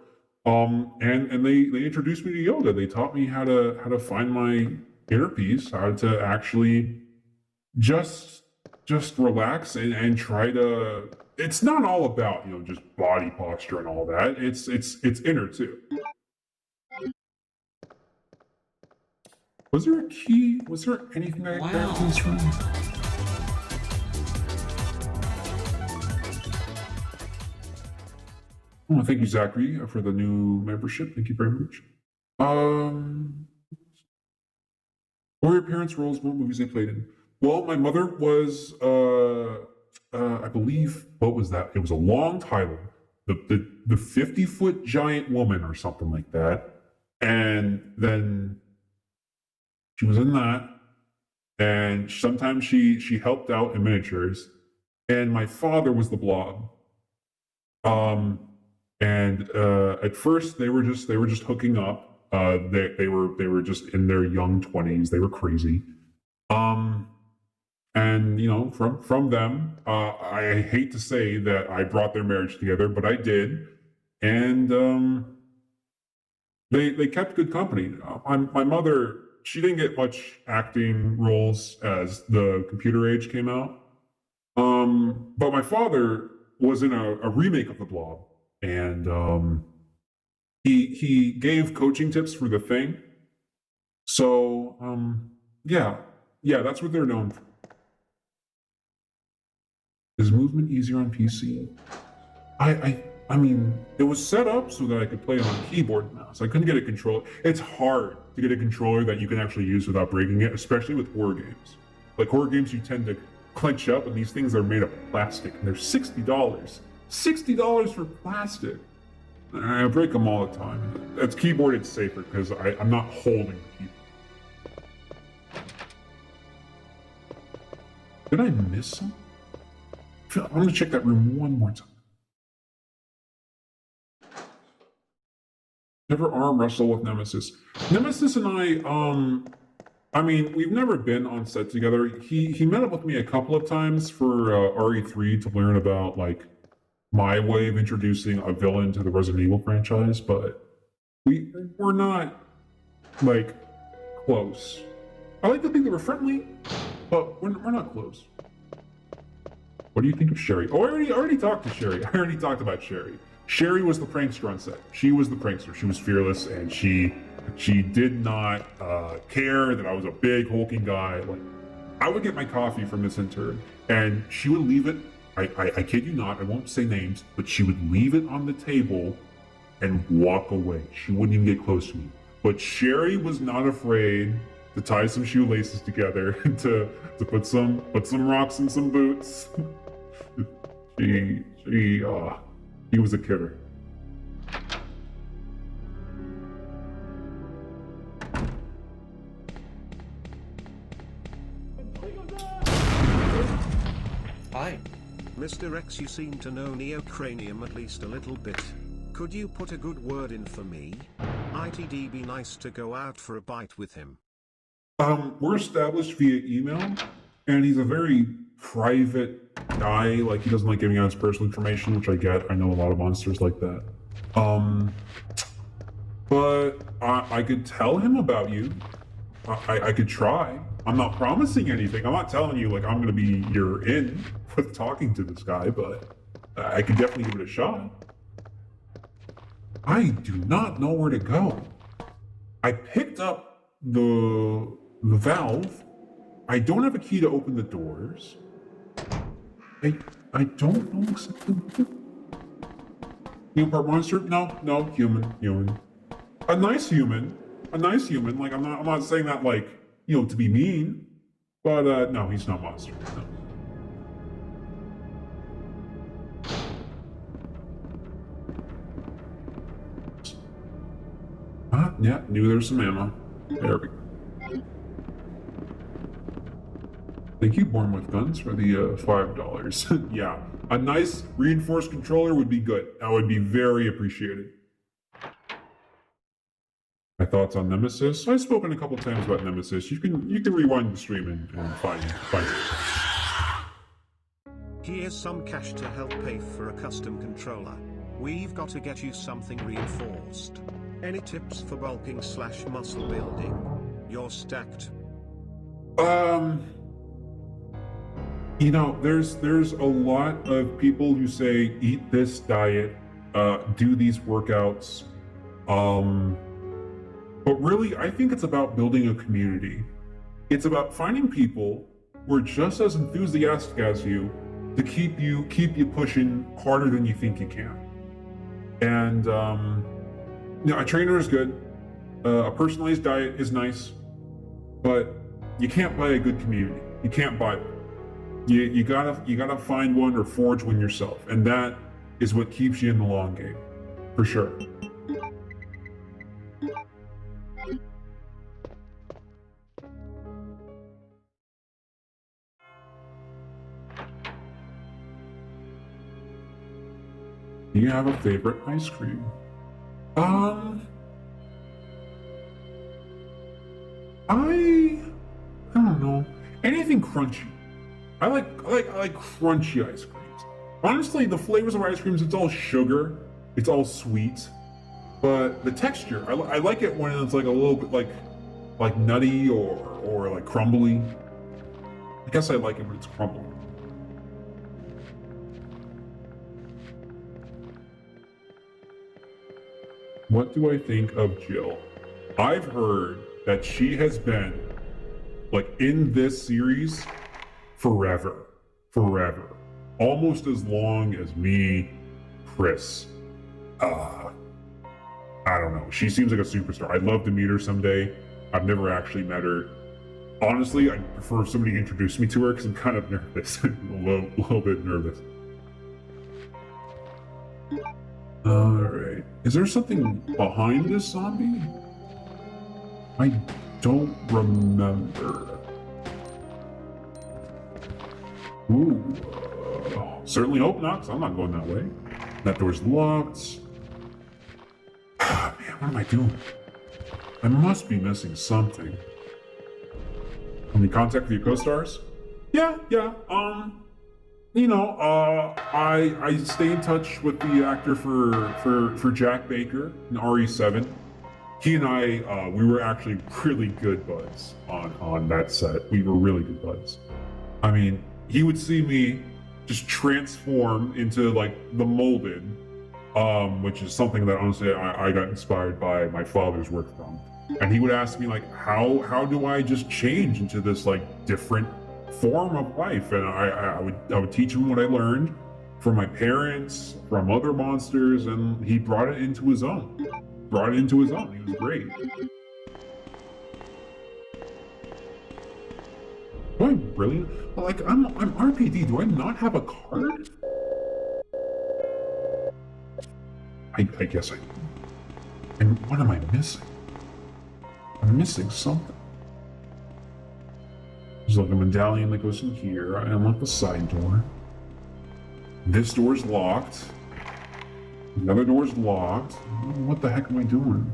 And they introduced me to yoga. They taught me how to find my inner peace, how to actually just relax and try to. It's not all about, you know, just body posture and all that. It's inner too. Was there a key? Was there anything I got in this room? Oh, thank you, Zachary, for the new membership. Thank you very much. What were your parents' roles? What movies they played in? Well, my mother was, I believe, what was that? It was a long title. the 50-foot giant woman or something like that. And then she was in that. And sometimes she helped out in miniatures. And my father was the blob. And at first they were just hooking up. They were just in their young 20s. They were crazy. And you know, from them, I hate to say that I brought their marriage together, but I did. And they kept good company. My mother, she didn't get much acting roles as the computer age came out. But my father was in a remake of The Blob, and he gave coaching tips for The Thing. So yeah, that's what they're known for. Is movement easier on PC? I mean, it was set up so that I could play it on keyboard and mouse. I couldn't get a controller. It's hard to get a controller that you can actually use without breaking it, especially with horror games. Like horror games, you tend to clench up, and these things are made of plastic, and they're $60. $60 for plastic. I break them all the time. That's keyboard, it's safer because I'm not holding the keyboard. Did I miss something? I'm gonna check that room one more time. Never arm wrestle with Nemesis. Nemesis and I mean, we've never been on set together. He met up with me a couple of times for RE3 to learn about like my way of introducing a villain to the Resident Evil franchise, but we're not like close. I like to think that we're friendly, but we're not close. What do you think of Sherry? Oh, I already talked to Sherry. I already talked about Sherry. Sherry was the prankster on set. She was the prankster. She was fearless, and she did not care that I was a big hulking guy. Like, I would get my coffee from this intern, and she would leave it. I kid you not. I won't say names, but she would leave it on the table and walk away. She wouldn't even get close to me. But Sherry was not afraid to tie some shoelaces together and to put some rocks in some boots. He was a killer. Hi. Mr. X, you seem to know Neocranium at least a little bit. Could you put a good word in for me? It'd be nice to go out for a bite with him. We're established via email, and he's a very private guy. Like, he doesn't like giving out his personal information, which I get. I know a lot of monsters like that. But I could tell him about you. I could try. I'm not promising anything. I'm not telling you, like, I'm gonna be your in with talking to this guy, but I could definitely give it a shot. I do not know where to go. I picked up the valve. I don't have a key to open the doors. I don't know exactly what to do. Part monster? No, human. A nice human. Like, I'm not saying that, like, you know, to be mean, but no, he's not monster. No. Yeah, knew there was some ammo. There we go. Thank you, Born with Guns, for the $5. Yeah, a nice reinforced controller would be good. That would be very appreciated. My thoughts on Nemesis? I've spoken a couple times about Nemesis. You can rewind the stream and find it. Here's some cash to help pay for a custom controller. We've got to get you something reinforced. Any tips for bulking / muscle building? You're stacked. You know, there's a lot of people who say eat this diet, do these workouts. But really, I think it's about building a community. It's about finding people who are just as enthusiastic as you to keep you pushing harder than you think you can. And you know, a trainer is good. A personalized diet is nice, but you can't buy a good community. You can't buy one. You gotta find one or forge one yourself, and that is what keeps you in the long game. for sure. Do you have a favorite ice cream? I don't know. Anything crunchy. I like crunchy ice creams. Honestly, the flavors of ice creams, it's all sugar, it's all sweet, but the texture, I like it when it's like a little bit like nutty or like crumbly. I guess I like it when it's crumbly. What do I think of Jill? I've heard that she has been like in this series forever. Almost as long as me, Chris. I don't know. She seems like a superstar. I'd love to meet her someday. I've never actually met her. Honestly, I'd prefer if somebody introduced me to her because I'm kind of nervous. a little bit nervous. Alright. Is there something behind this zombie? I don't remember. Ooh. Certainly hope not, because I'm not going that way. That door's locked. Man, what am I doing? I must be missing something. Any contact with your co-stars? Yeah. I stay in touch with the actor for Jack Baker in RE7. He and I, we were actually really good buds on that set. We were really good buds. I mean, he would see me just transform into like the molded, which is something that honestly I got inspired by my father's work from. And he would ask me like, how do I just change into this like different form of life? And I would teach him what I learned from my parents, from other monsters, and he brought it into his own. He was great. Do I really? Like, I'm RPD. Do I not have a card? I guess I do. And what am I missing? I'm missing something. There's like a medallion that goes in here. I unlock the side door. This door's locked. Another door's locked. What the heck am I doing?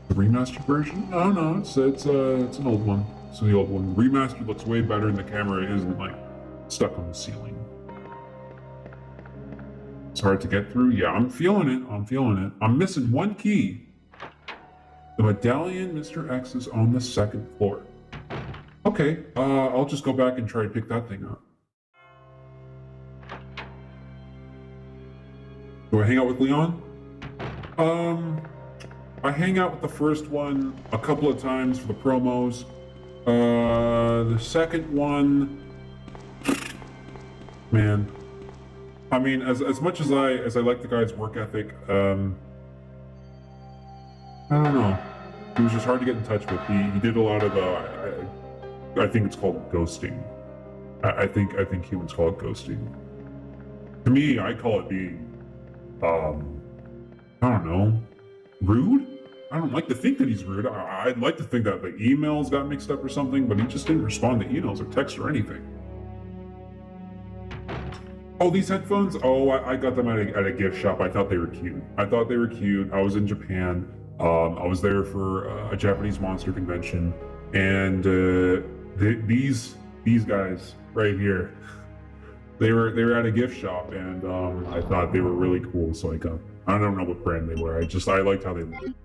The remastered version? No, it's an old one. It's the old one. Remastered looks way better, and the camera isn't like stuck on the ceiling. It's hard to get through. Yeah, I'm feeling it. I'm missing one key. The medallion, Mr. X, is on the second floor. Okay, I'll just go back and try to pick that thing up. Do I hang out with Leon? I hang out with the first one a couple of times for the promos. The second one, man. I mean, as much as I like the guy's work ethic, I don't know. He was just hard to get in touch with. He did a lot of I think it's called ghosting. I think humans call it ghosting. To me, I call it being, I don't know, rude? I don't like to think that he's rude. I'd like to think that the emails got mixed up or something, but he just didn't respond to emails or texts or anything. Oh, these headphones? Oh, I got them at a gift shop. I thought they were cute. I was in Japan. I was there for a Japanese monster convention, and these guys right here, they were at a gift shop, and I thought they were really cool, so I got them. I don't know what brand they were. I liked how they looked.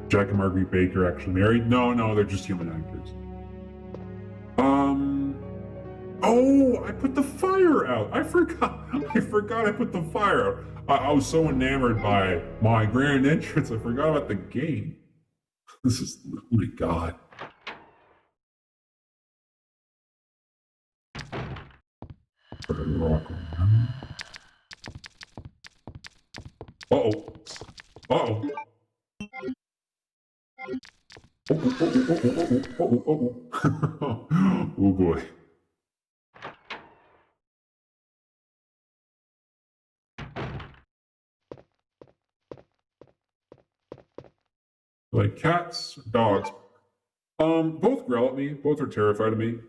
Jack and Marguerite Baker actually married? No, they're just human actors. Oh, I put the fire out. I forgot I put the fire out. I was so enamored by my grand entrance, I forgot about the game. This is, oh my god. Uh-oh. Uh-oh. Oh boy. Like cats, dogs. Both growl at me. Both are terrified of me.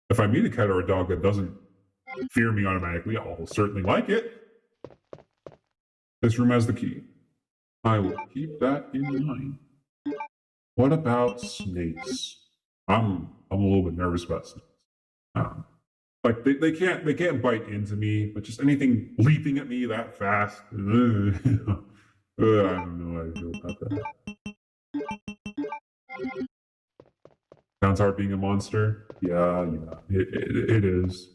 If I meet a cat or a dog that doesn't fear me automatically, I'll certainly like it. This room has the key. I will keep that in mind. What about snakes? I'm a little bit nervous about snakes. Like they can't bite into me, but just anything leaping at me that fast. I don't know how I feel about that. Sounds hard being a monster. Yeah, it is.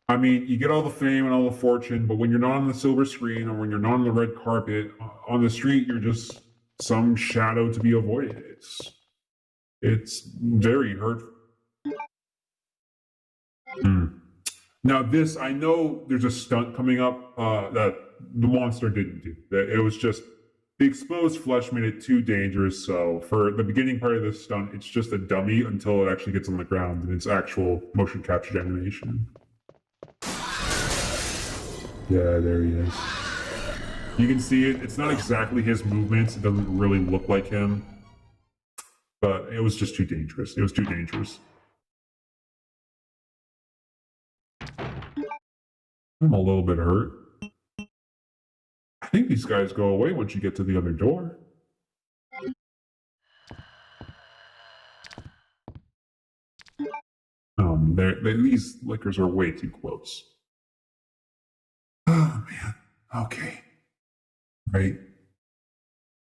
I mean, you get all the fame and all the fortune, but when you're not on the silver screen or when you're not on the red carpet on the street, you're just some shadow to be avoided. It's very hurtful. Now, this, I know there's a stunt coming up that the monster didn't do. That it was just the exposed flesh made it too dangerous. So for the beginning part of this stunt, it's just a dummy until it actually gets on the ground and it's actual motion captured animation. Yeah, there he is. You can see it. It's not exactly his movements. It doesn't really look like him. But it was just too dangerous. It was too dangerous. I'm a little bit hurt. I think these guys go away once you get to the other door. These liquors are way too close. Oh, man. Okay. Right.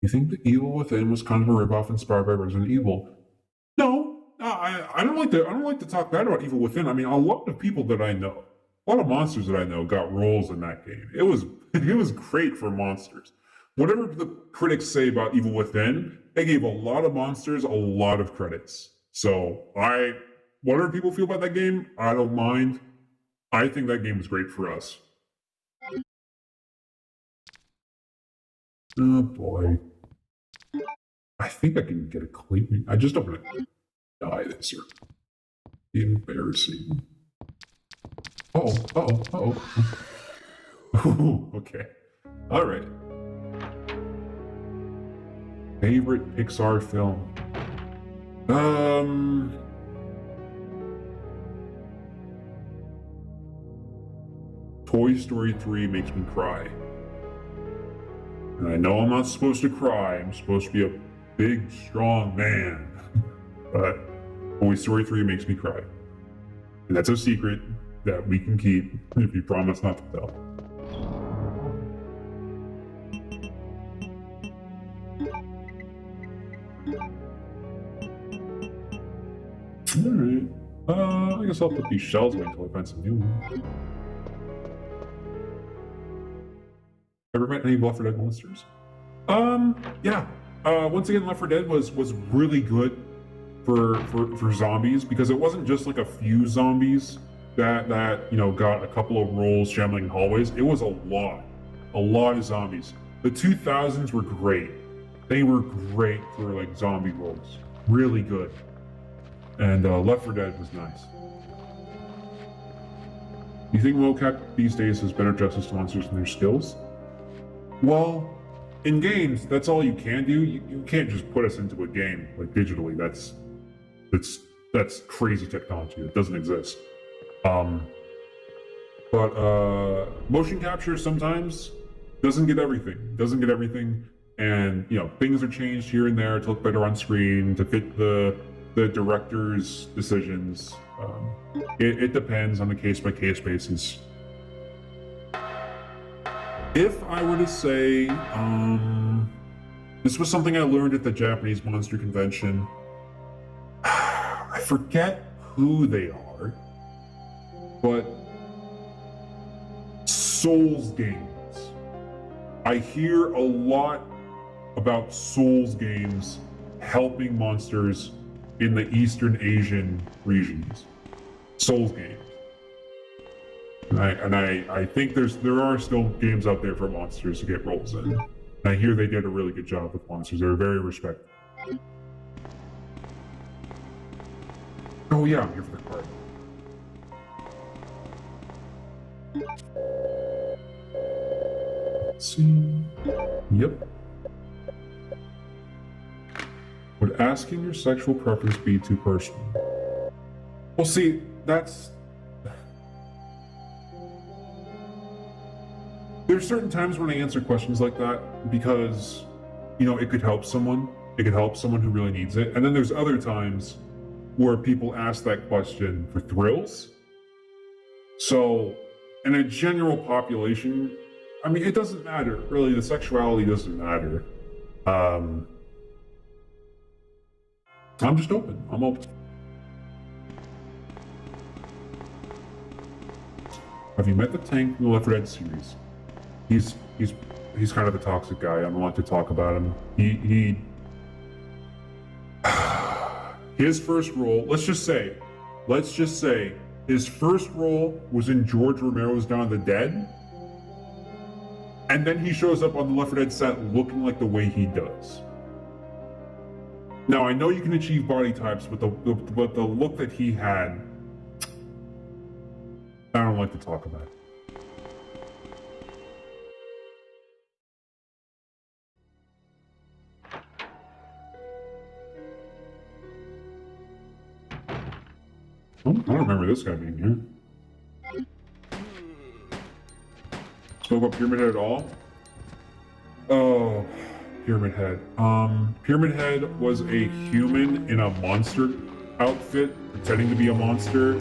You think The Evil Within was kind of a ripoff inspired by Resident Evil? No, I don't like to talk bad about Evil Within. I mean, a lot of people that I know, a lot of monsters that I know got roles in that game. It was great for monsters. Whatever the critics say about Evil Within, they gave a lot of monsters a lot of credits. So whatever people feel about that game, I don't mind. I think that game was great for us. Oh boy. I think I can get a clean. I just don't want to die this or be embarrassing. Oh. Okay. All right. Favorite Pixar film? Toy Story 3 makes me cry. And I know I'm not supposed to cry. I'm supposed to be a big, strong man. But Toy Story 3 makes me cry. And that's a secret that we can keep if you promise not to tell. Alright. I guess I'll put these shells away until I find some new ones. Ever met any Left 4 Dead monsters? Yeah. Once again, Left 4 Dead was really good for zombies because it wasn't just like a few zombies that got a couple of rolls shambling in hallways. It was a lot of zombies. The 2000s were great. They were great for like zombie rolls. Really good. And Left 4 Dead was nice. Do you think mocap these days does better justice to monsters and their skills? Well, in games, that's all you can do. You can't just put us into a game like digitally. That's crazy technology. It doesn't exist. But motion capture sometimes doesn't get everything. And things are changed here and there to look better on screen to fit the director's decisions. It depends on a case-by-case basis. If I were to say, this was something I learned at the Japanese Monster Convention. I forget who they are, but Souls games. I hear a lot about Souls games helping monsters in the Eastern Asian regions. Souls games. And I think there are still games out there for monsters to get roles in. And I hear they did a really good job with monsters. They're very respected. Oh yeah, I'm here for the card. Let's see. Yep. Could asking your sexual preference be too personal? Well, see, that's... There's certain times when I answer questions like that because, you know, it could help someone. It could help someone who really needs it. And then there's other times where people ask that question for thrills. So, in a general population, I mean, it doesn't matter. Really, the sexuality doesn't matter. I'm just open. I'm open. Have you met the Tank from the Left 4 Dead series? He's kind of a toxic guy. I don't want to talk about him. His first role, let's just say, his first role was in George Romero's Dawn of the Dead, and then he shows up on the Left 4 Dead set looking like the way he does. Now, I know you can achieve body types, but the look that he had, I don't like to talk about it. Oh, I don't remember this guy being here. Spoke about Pyramid Head at all? Oh, Pyramid Head. Pyramid Head was a human in a monster outfit, pretending to be a monster.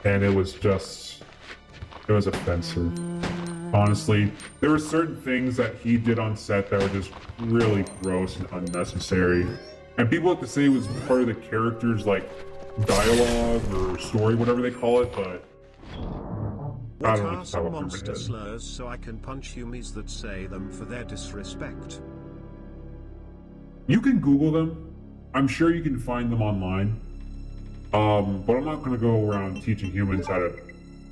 And it was offensive. Honestly, there were certain things that he did on set that were just really gross and unnecessary. And people like to say it was part of the character's, like, dialogue or story, whatever they call it, but I don't What are some monster slurs so I can punch humies that say them for their disrespect? You can Google them. I'm sure you can find them online. But I'm not going to go around teaching humans how to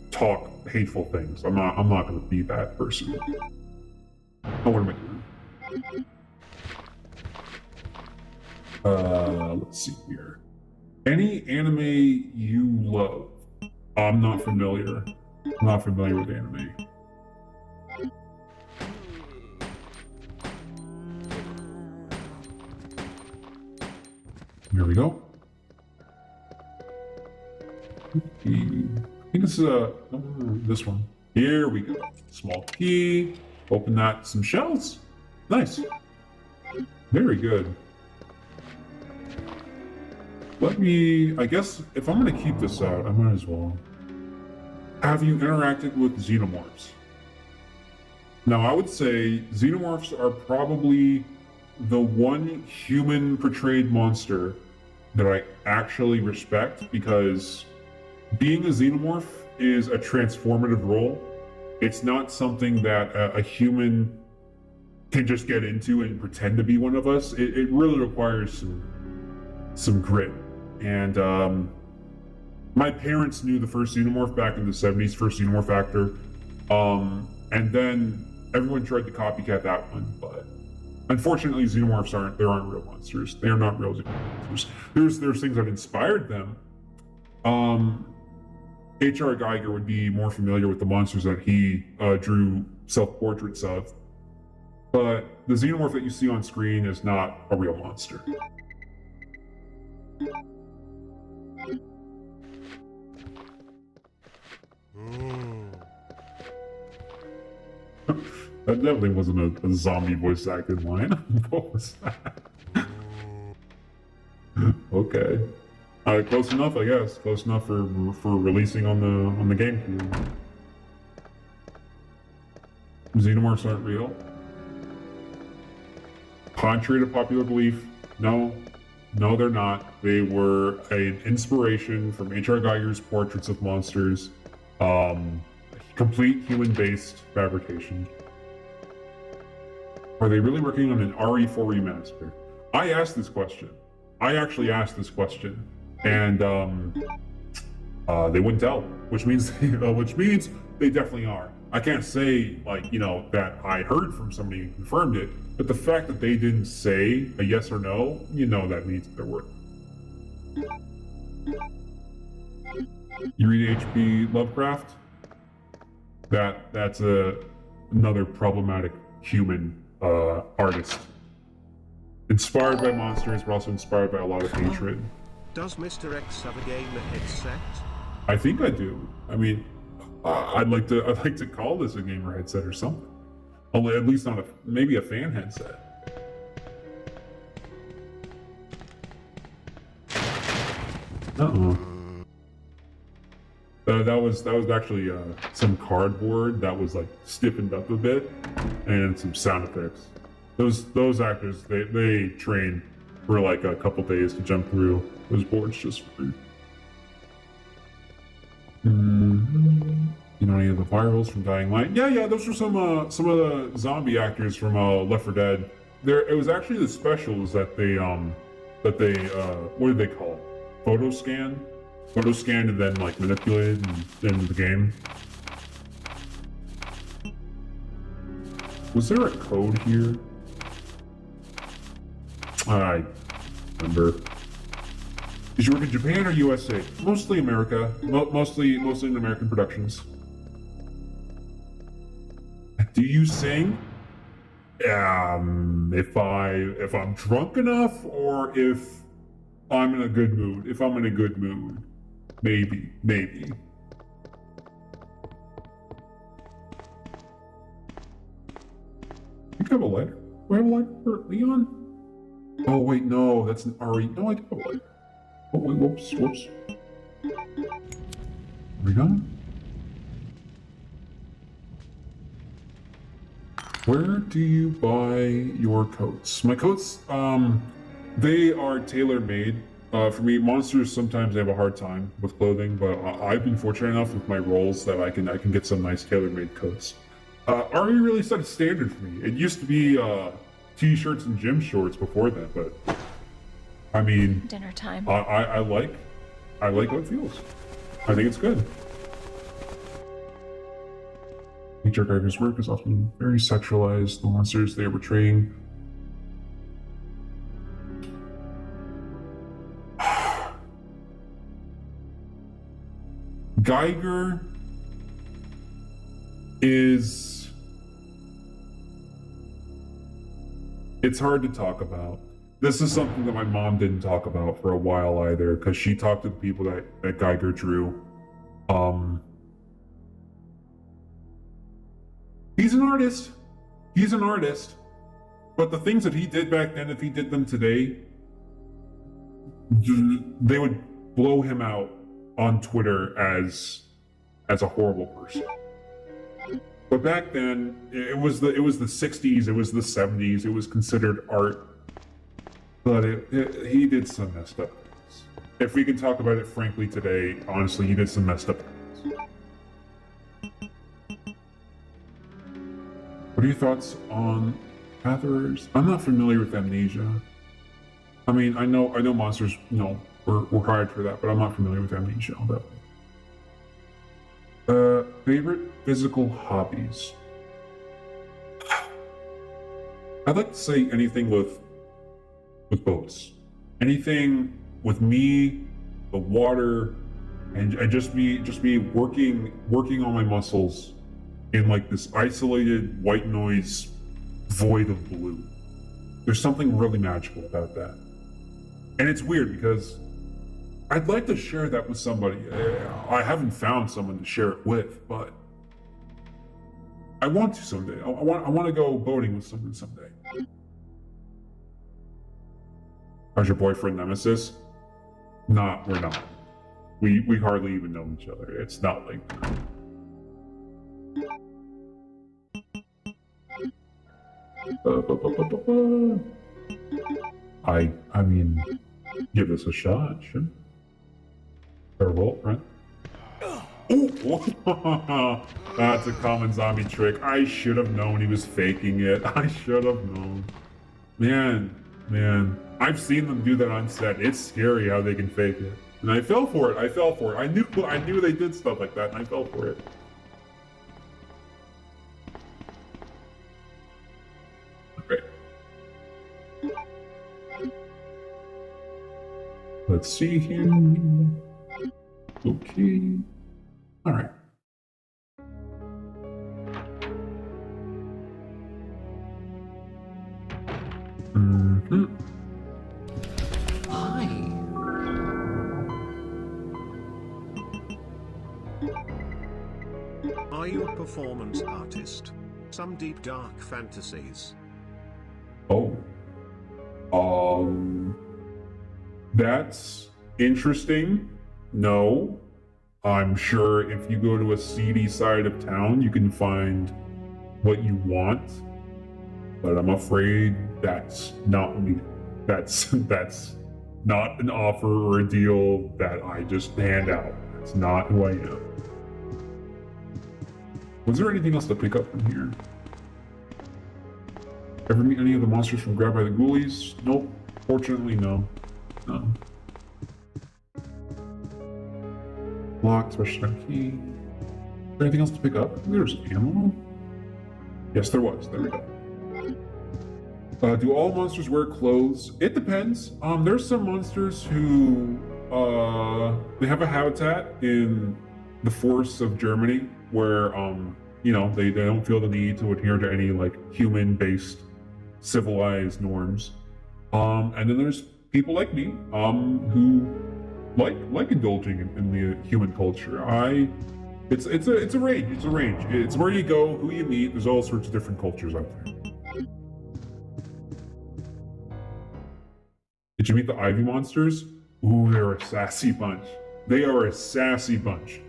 talk hateful things. I'm not going to be that person. Oh, what am I doing? Let's see here. Any anime you love? I'm not familiar. I'm not familiar with anime. Here we go. I think this is this one. Here we go. Small key. Open that. Some shells. Nice. Very good. I guess if I'm going to keep this out, I might as well. Have you interacted with xenomorphs? Now, I would say xenomorphs are probably the one human portrayed monster that I actually respect, because being a xenomorph is a transformative role. It's not something that a human can just get into and pretend to be one of us. It really requires some grit. And my parents knew the first xenomorph back in the 70s, first xenomorph actor. And then everyone tried to copycat that one, but unfortunately xenomorphs aren't real monsters. They are not real monsters. There's things that inspired them. H.R. Geiger would be more familiar with the monsters that he drew self-portraits of. But the xenomorph that you see on screen is not a real monster. That definitely wasn't a zombie voice acted line. What was that? Okay. Close enough, I guess. Close enough for releasing on the GameCube. Xenomorphs aren't real. Contrary to popular belief, no, they're not. They were an inspiration from H.R. Geiger's portraits of monsters. Complete human-based fabrication. Are they really working on an RE4 remaster? I asked this question. I actually asked this question, and they wouldn't tell, which means they definitely are. I can't say, like, you know, that I heard from somebody who confirmed it, but the fact that they didn't say a yes or no, you know that means they're working. You read H.P. Lovecraft? That's another problematic human artist. Inspired by monsters, but also inspired by a lot of hatred. Does Mr. X have a gamer headset? I think I do. I mean, I'd like to call this a gamer headset or something. Only at least not maybe a fan headset. Uh-oh. That was actually some cardboard that was like stiffened up a bit, and some sound effects. Those actors they train for like a couple days to jump through those boards just for free. You know any of the virals from Dying Light? Yeah, those were some of the zombie actors from Left 4 Dead. It was actually the specials that they what did they call it? Photo scanned and then like manipulated in the game. Was there a code here? I remember. Did you work in Japan or USA? Mostly America. Mostly in American productions. Do you sing? If I'm drunk enough, or if I'm in a good mood. If I'm in a good mood, maybe. You have a lighter? Do I have a lighter for Leon? Oh wait, no, that's an RE. No, I do have a lighter. Oh wait, whoops. We going? Where do you buy your coats? My coats, they are tailor-made. For me, monsters sometimes have a hard time with clothing, but I've been fortunate enough with my roles that I can get some nice tailor-made coats. RE really set a standard for me. It used to be t-shirts and gym shorts before that, but I mean, Dinner time. I like how it feels. I think it's good. Nature characters' work is often very sexualized. The monsters they are portraying. Geiger is... It's hard to talk about. This is something that my mom didn't talk about for a while either, because she talked to the people that Geiger drew. He's an artist. But the things that he did back then, if he did them today, they would blow him out on Twitter as a horrible person. But back then, it was the 60s, it was the 70s, it was considered art. But he did some messed up things. If we can talk about it frankly today, honestly, he did some messed up things. What are your thoughts on Catherers? I'm not familiar with Amnesia. I mean, I know monsters, were hired for that, but I'm not familiar with Amnesia all that way. Favorite physical hobbies? I'd like to say anything with boats. Anything with me, the water, and just be working on my muscles in like this isolated white noise void of blue. There's something really magical about that. And it's weird because I'd like to share that with somebody. I haven't found someone to share it with, but I want to someday. I want to go boating with someone someday. How's your boyfriend Nemesis? Nah, we're not. We hardly even know each other. It's not like that. I mean, give this a shot, sure. Farewell, friend. Oh, that's a common zombie trick. I should have known he was faking it. I should have known. Man, I've seen them do that on set. It's scary how they can fake it. And I fell for it. I knew they did stuff like that, and I fell for it. Okay. Let's see here. Okay. All right. Mm-hmm. performance artist. Some deep dark fantasies. Oh. That's interesting. No. I'm sure if you go to a seedy side of town, you can find what you want. But I'm afraid that's not me. That's not an offer or a deal that I just hand out. That's not who I am. Was there anything else to pick up from here? Ever meet any of the monsters from Grabbed by the Ghoulies? Nope. Fortunately, no. No. Locked, special key. Is there anything else to pick up? There's ammo? Yes, there was. There we go. Do all monsters wear clothes? It depends. There's some monsters who they have a habitat in the forests of Germany where they don't feel the need to adhere to any like human-based civilized norms. And then there's people like me who like indulging in the human culture. It's a range. It's a range. It's where you go, who you meet. There's all sorts of different cultures out there. Did you meet the Ivy monsters? Ooh, they're a sassy bunch. They are a sassy bunch.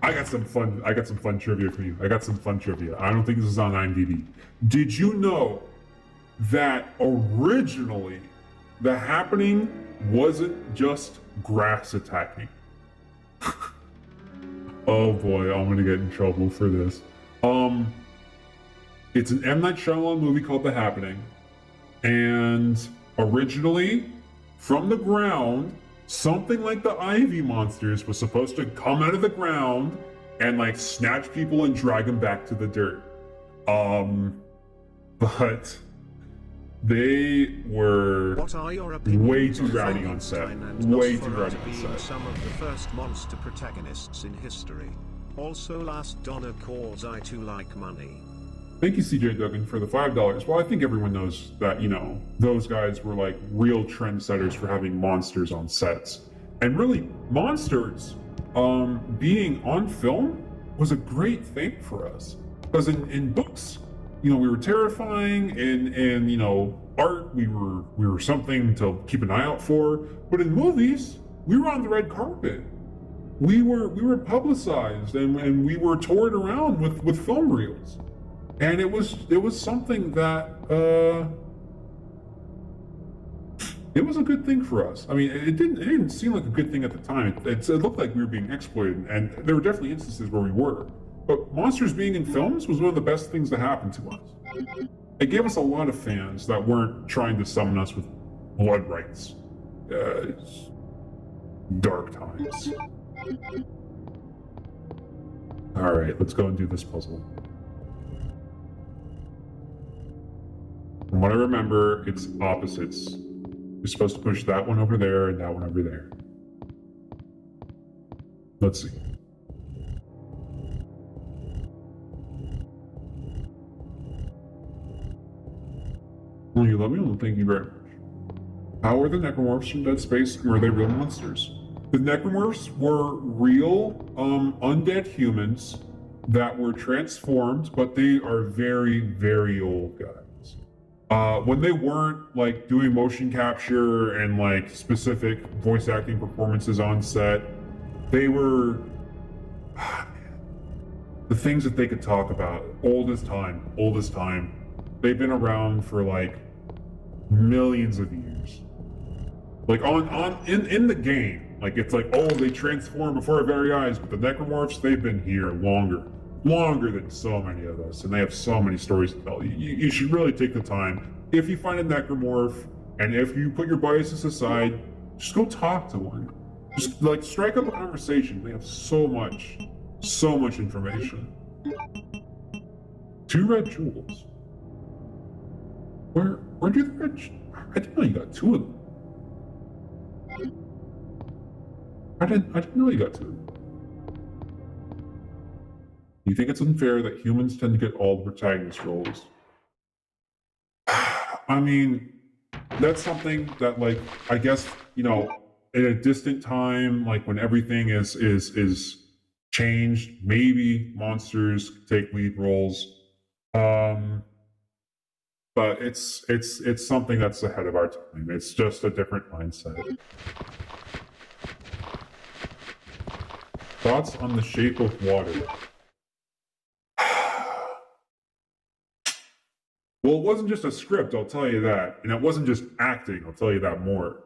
I got some fun trivia for you. I don't think this is on IMDb. Did you know that originally the happening wasn't just grass attacking? Oh boy, I'm gonna get in trouble for this. It's an M. Night Shyamalan movie called The Happening, and originally, from the ground, something like the Ivy monsters was supposed to come out of the ground and like snatch people and drag them back to the dirt. But they were way too rowdy on set. Way too rowdy on set. Some of the first monster protagonists in history. Also, last Donna calls I too like money. Thank you, CJ Duggan, for the $5. Well, I think everyone knows that, those guys were like real trendsetters for having monsters on sets. And really, monsters being on film was a great thing for us. Because in books, we were terrifying, and art, we were something to keep an eye out for. But in movies, we were on the red carpet. We were publicized, and we were toured around with film reels. And it was something that it was a good thing for us. I mean, it didn't seem like a good thing at the time. It looked like we were being exploited, and there were definitely instances where we were. But monsters being in films was one of the best things that happened to us. It gave us a lot of fans that weren't trying to summon us with blood rights. It's dark times. All right, let's go and do this puzzle. From what I remember, it's opposites. You're supposed to push that one over there and that one over there. Let's see. Well, you love me? Well, thank you very much. How are the necromorphs from Dead Space, and were they real monsters? The necromorphs were real, undead humans that were transformed, but they are very, very old guys. When they weren't like doing motion capture and like specific voice acting performances on set, they were the things that they could talk about. Old as time. They've been around for like millions of years. Like in the game, like it's like, oh, they transform before our very eyes, but the necromorphs, they've been here longer than so many of us, and they have so many stories to tell. You should really take the time. If you find a necromorph, and if you put your biases aside, just go talk to one. Just like strike up a conversation. They have so much information. 2 red jewels. Where do the red? I didn't know you got 2 of them. I didn't know you got 2. You think it's unfair that humans tend to get all the protagonist roles? I mean, that's something that, like, I guess, in a distant time, like when everything is changed. Maybe monsters take lead roles. But it's something that's ahead of our time. It's just a different mindset. Thoughts on The Shape of Water? Well, it wasn't just a script, I'll tell you that. And it wasn't just acting, I'll tell you that more.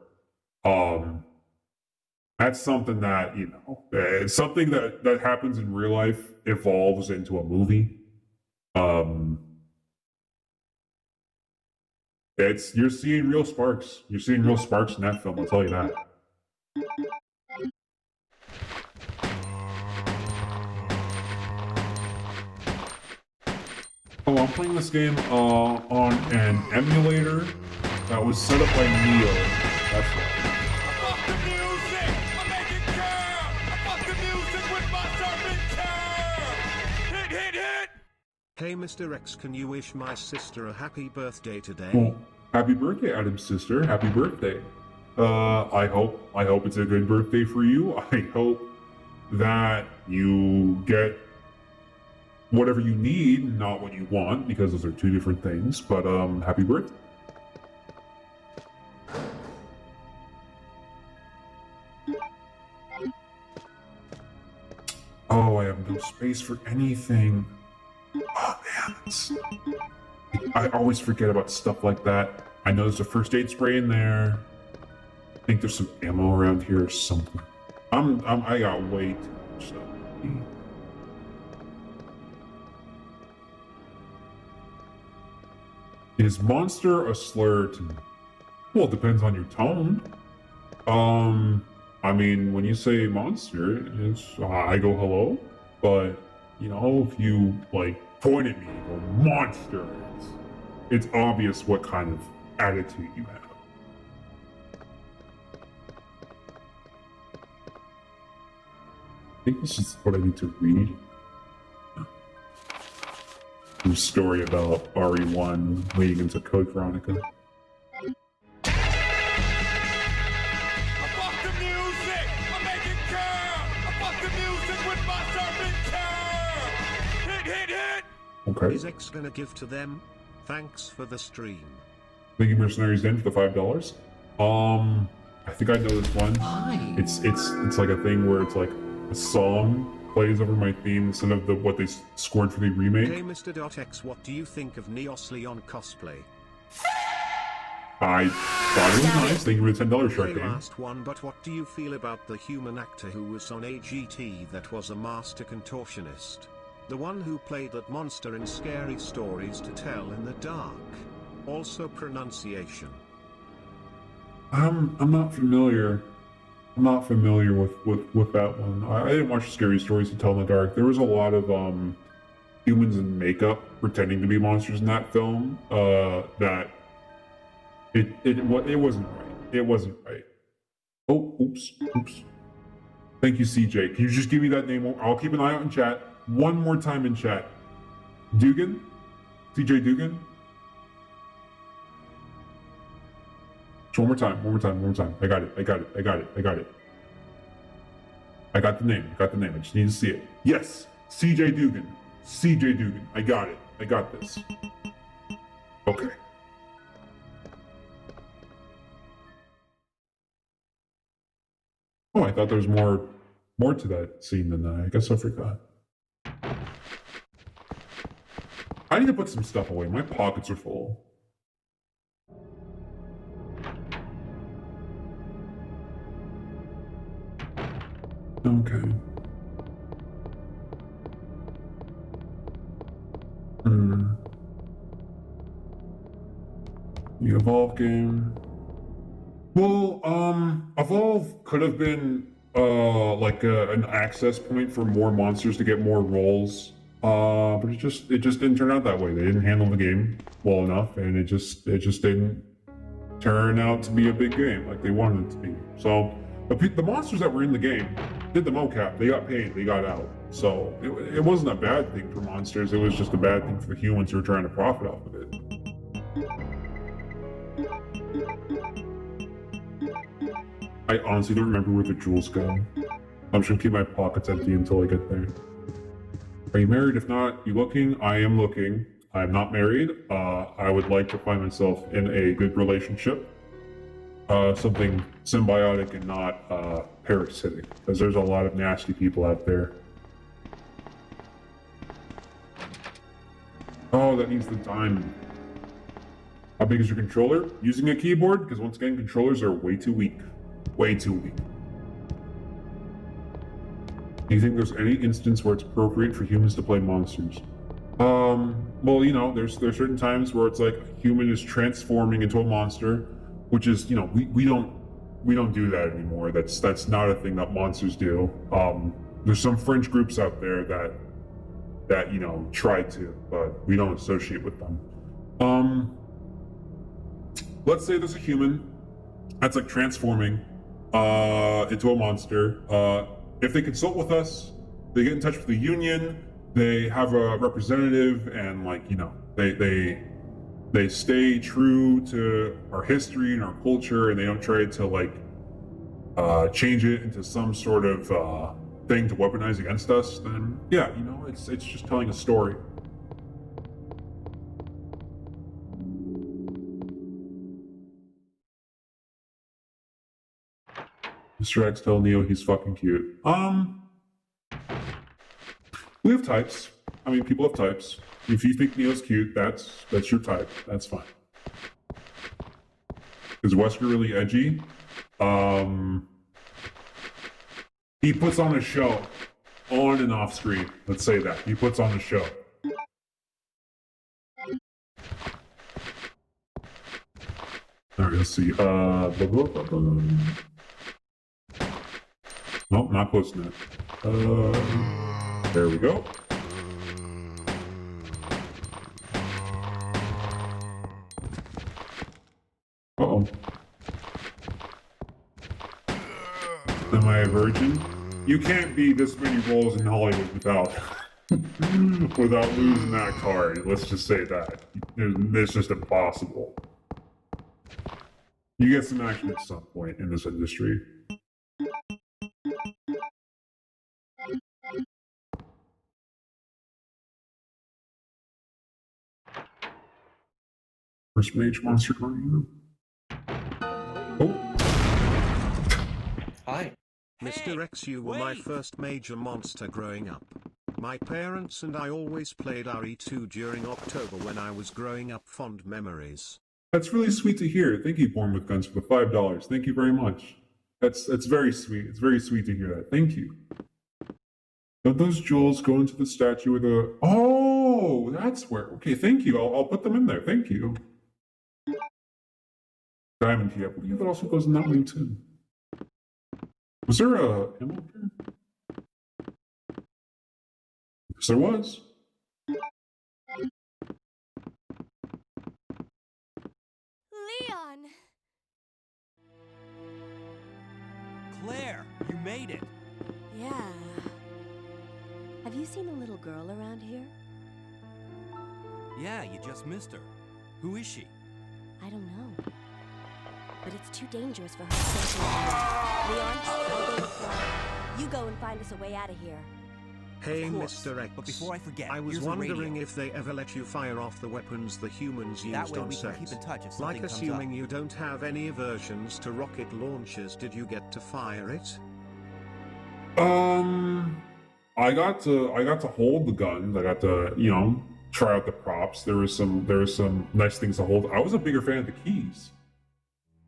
That's something that, you know, it's something that happens in real life, evolves into a movie. You're seeing real sparks. You're seeing real sparks in that film, I'll tell you that. Oh, I'm playing this game on an emulator that was set up by Neo. That's right. Fuck the music! I'm making curl! I fuck the music with my serpent curl! Hit! Hey Mr. X, can you wish my sister a happy birthday today? Well, happy birthday, Adam's sister. Happy birthday. I hope it's a good birthday for you. I hope that you get whatever you need, not what you want, because those are two different things. But happy birthday. Oh, I have no space for anything. Oh man, I always forget about stuff like that. I know there's a first aid spray in there. I think there's some ammo around here or something. I got way too much stuff. Is monster a slur to me? Well, it depends on your tone. I mean, when you say monster, I go hello. But, you know, if you, like, point at me and go monster, it's obvious what kind of attitude you have. I think this is what I need to read. Some story about RE1 leading into Code Veronica. I fuck the music! I'm making curl! I fuck the music with my serpent curl! Hit! Okay. Is X gonna give to them? Thanks for the stream. Thank you, Mercenaries Den, for the $5. I think I know this one. Hi. It's like a thing where it's like a song plays over my theme instead of what they scored for the remake. Hey Mr. X, what do you think of Neos Leon cosplay? I thought it was nice. Thank you for the $10 shark Hey, game. last one, but what do you feel about the human actor who was on AGT that was a master contortionist? The one who played that monster in Scary Stories to Tell in the Dark. Also pronunciation. I'm not familiar. I'm not familiar with that one. I didn't watch Scary Stories to Tell in the Dark. There was a lot of humans in makeup pretending to be monsters in that film. That it wasn't right. It wasn't right. Oh, oops. Thank you, CJ. Can you just give me that name? I'll keep an eye out in chat. One more time in chat. Dugan? CJ Dugan? Just one more time. I got it. I got the name. I just need to see it. Yes! CJ Dugan. I got it. I got this. Okay. Oh, I thought there was more to that scene than that. I guess I forgot. I need to put some stuff away. My pockets are full. Okay. The Evolve game. Well, Evolve could have been like an access point for more monsters to get more roles. But it just didn't turn out that way. They didn't handle the game well enough, and it just didn't turn out to be a big game like they wanted it to be. So the monsters that were in the game did the mocap. They got paid. They got out. So it wasn't a bad thing for monsters. It was just a bad thing for the humans who were trying to profit off of it. I honestly don't remember where the jewels go. I'm just gonna keep my pockets empty until I get there. Are you married? If not, you looking? I am looking. I'm not married. I would like to find myself in a good relationship. Something symbiotic and not parasitic, because there's a lot of nasty people out there. Oh, that needs the diamond. How big is your controller? Using a keyboard? Because once again, controllers are way too weak. Way too weak. Do you think there's any instance where it's appropriate for humans to play monsters? Well, you know, there's certain times where it's like a human is transforming into a monster, which is, you know, we don't do that anymore. That's not a thing that monsters do. There's some French groups out there that you know try to, but we don't associate with them. Let's say there's a human that's like transforming into a monster. If they consult with us, they get in touch with the union, they have a representative, and like, you know, they stay true to our history and our culture, and they don't try to like change it into some sort of thing to weaponize against us, then yeah, you know, it's just telling a story. Mr. X, tell Neo he's fucking cute. We have types. I mean, people have types. If you think Neo's cute, that's your type. That's fine. Is Wesker really edgy? He puts on a show, on and off screen. Let's say that. He puts on a show. All right, let's see. Nope, not posting it. There we go. Uh-oh. Am I a virgin? You can't be this many roles in Hollywood without losing that card. Let's just say that. It's just impossible. You get some action at some point in this industry. First mage monster going in. Oh. Hi. Mr. X, you were my first major monster growing up. My parents and I always played RE2 during October when I was growing up. Fond memories. That's really sweet to hear. Thank you, Born with Guns, for the $5. Thank you very much. That's very sweet. It's very sweet to hear that. Thank you. Don't those jewels go into the statue with a... Oh, that's where... Okay, thank you. I'll put them in there. Thank you. Diamond key. I believe it also goes in that one, too. Was there a ammo here? Yes, there was. Leon! Claire, you made it. Yeah. Have you seen a little girl around here? Yeah, you just missed her. Who is she? I don't know. But it's too dangerous for her to stay here. Leon, I'll go look for her. You go and find us a way out of here. Hey, Of course, Mr. X. but before I forget, I was here's a wondering radio. if they ever let you fire off the weapons the humans That used way on we can set. keep in touch if something Like comes assuming up. you don't have any aversions to rocket launchers, did you get to fire it? I got to hold the guns. I got to, you know, try out the props. There was some nice things to hold. I was a bigger fan of the keys.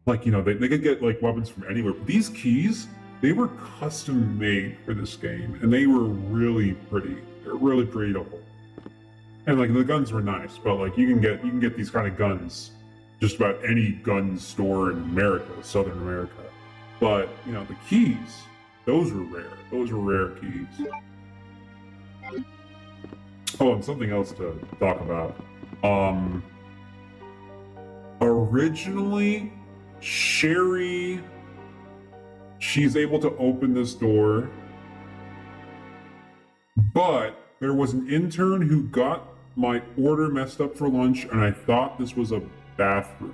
Like, you know, they could get like weapons from anywhere. But these keys, they were custom made for this game, and they were really pretty. They're really pretty to hold. And like the guns were nice, but like you can get these kind of guns just about any gun store in America, Southern America. But you know, the keys, those were rare. Those were rare keys. Oh, and something else to talk about. Originally, Sherry, she's able to open this door, but there was an intern who got my order messed up for lunch, and I thought this was a bathroom.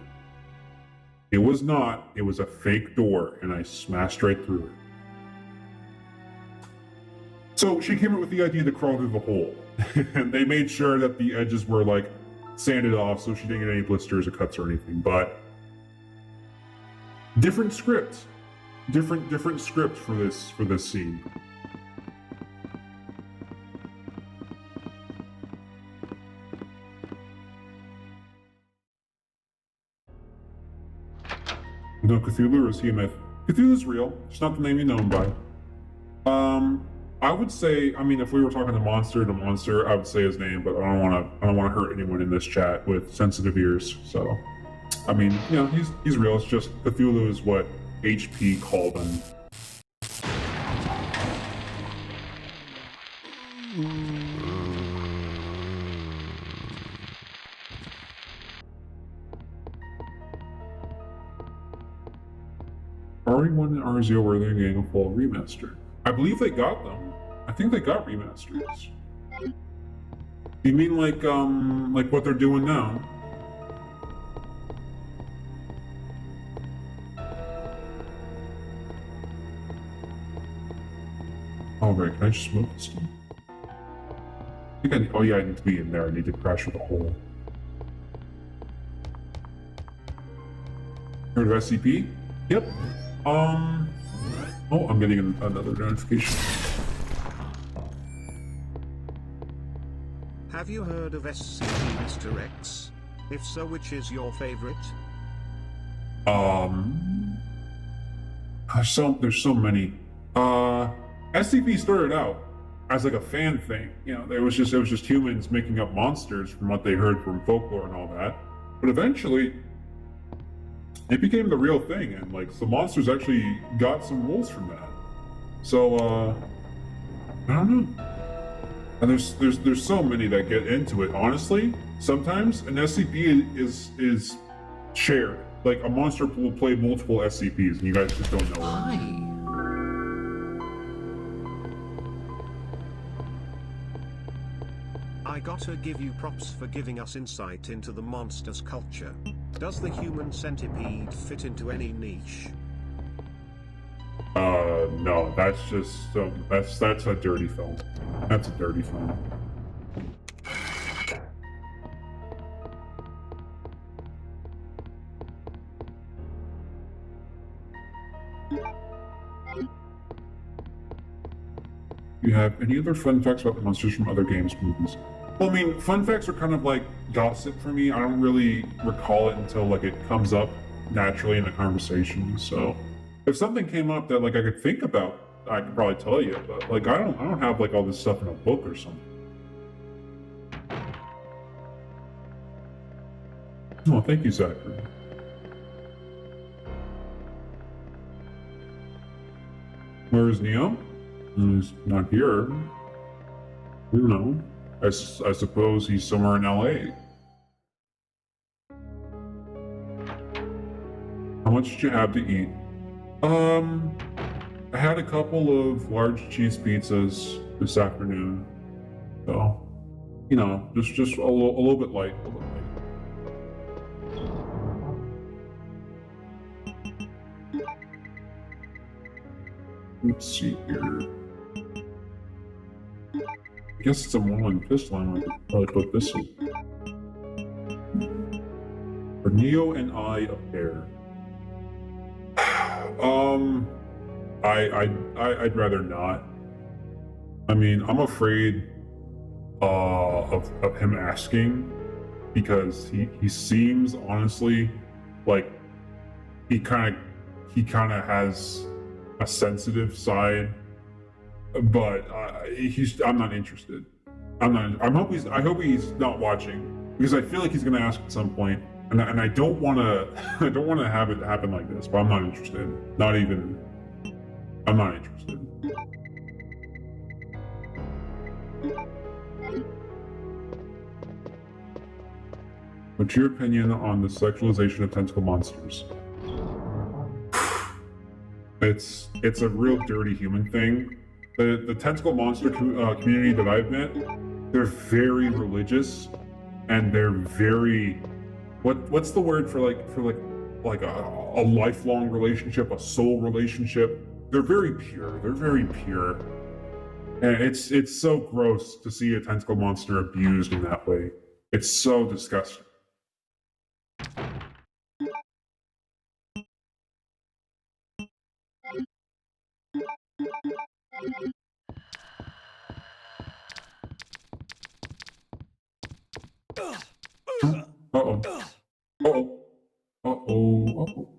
It was not. It was a fake door, and I smashed right through it. So she came up with the idea to crawl through the hole, and they made sure that the edges were like sanded off so she didn't get any blisters or cuts or anything. But different script for this scene. No, Cthulhu, or is he a myth? Cthulhu's real. It's not the name you know him by. I would say, I mean, if we were talking to monster, I would say his name, but I don't wanna hurt anyone in this chat with sensitive ears. So, I mean, you know, he's real. It's just Cthulhu is what HP called him. RE1 and RE0 were their game a full remaster. I believe they got them. I think they got remasters. You mean like what they're doing now? Oh right, can I just move this thing? I think oh yeah, I need to be in there. I need to crash with a hole. Heard of SCP? Yep. Oh, I'm getting another notification. Have you heard of SCP, Mr. X? If so, which is your favorite? There's so many. SCP started out as like a fan thing. You know, it was just humans making up monsters from what they heard from folklore and all that. But eventually, it became the real thing, and like the monsters actually got some rules from that. So I don't know. And there's so many that get into it. Honestly, sometimes an SCP is shared. Like a monster will play multiple SCPs, and you guys just don't know. Why? I gotta give you props for giving us insight into the monster's culture. Does the human centipede fit into any niche? No, that's just that's a dirty film. That's a dirty film. You have any other fun facts about the monsters from other games, movies? Well, I mean, fun facts are kind of like gossip for me. I don't really recall it until like it comes up naturally in the conversation. So, if something came up that like I could think about, I could probably tell you. But like I don't have like all this stuff in a book or something. Oh, thank you, Zachary. Where is Neo? He's not here. I don't know. I suppose he's somewhere in LA. How much did you have to eat? I had a couple of large cheese pizzas this afternoon. So, you know, just a little bit light. A little bit light. Let's see here. I guess it's a one pistol. I could probably put this in. Are Neo and I a pair? I'd rather not. I mean, I'm afraid of him asking, because he seems honestly like he kind of has a sensitive side. But I'm not interested. I hope he's not watching, because I feel like he's gonna ask at some point, and I don't want to have it happen like this. But I'm not interested. I'm not interested. What's your opinion on the sexualization of tentacle monsters? It's a real dirty human thing. The tentacle monster community that I've met, they're very religious, and they're very what's the word for like a lifelong relationship, a soul relationship. They're very pure. And it's so gross to see a tentacle monster abused in that way. It's so disgusting. Uh-oh. Uh-oh. Uh-oh. Uh-oh.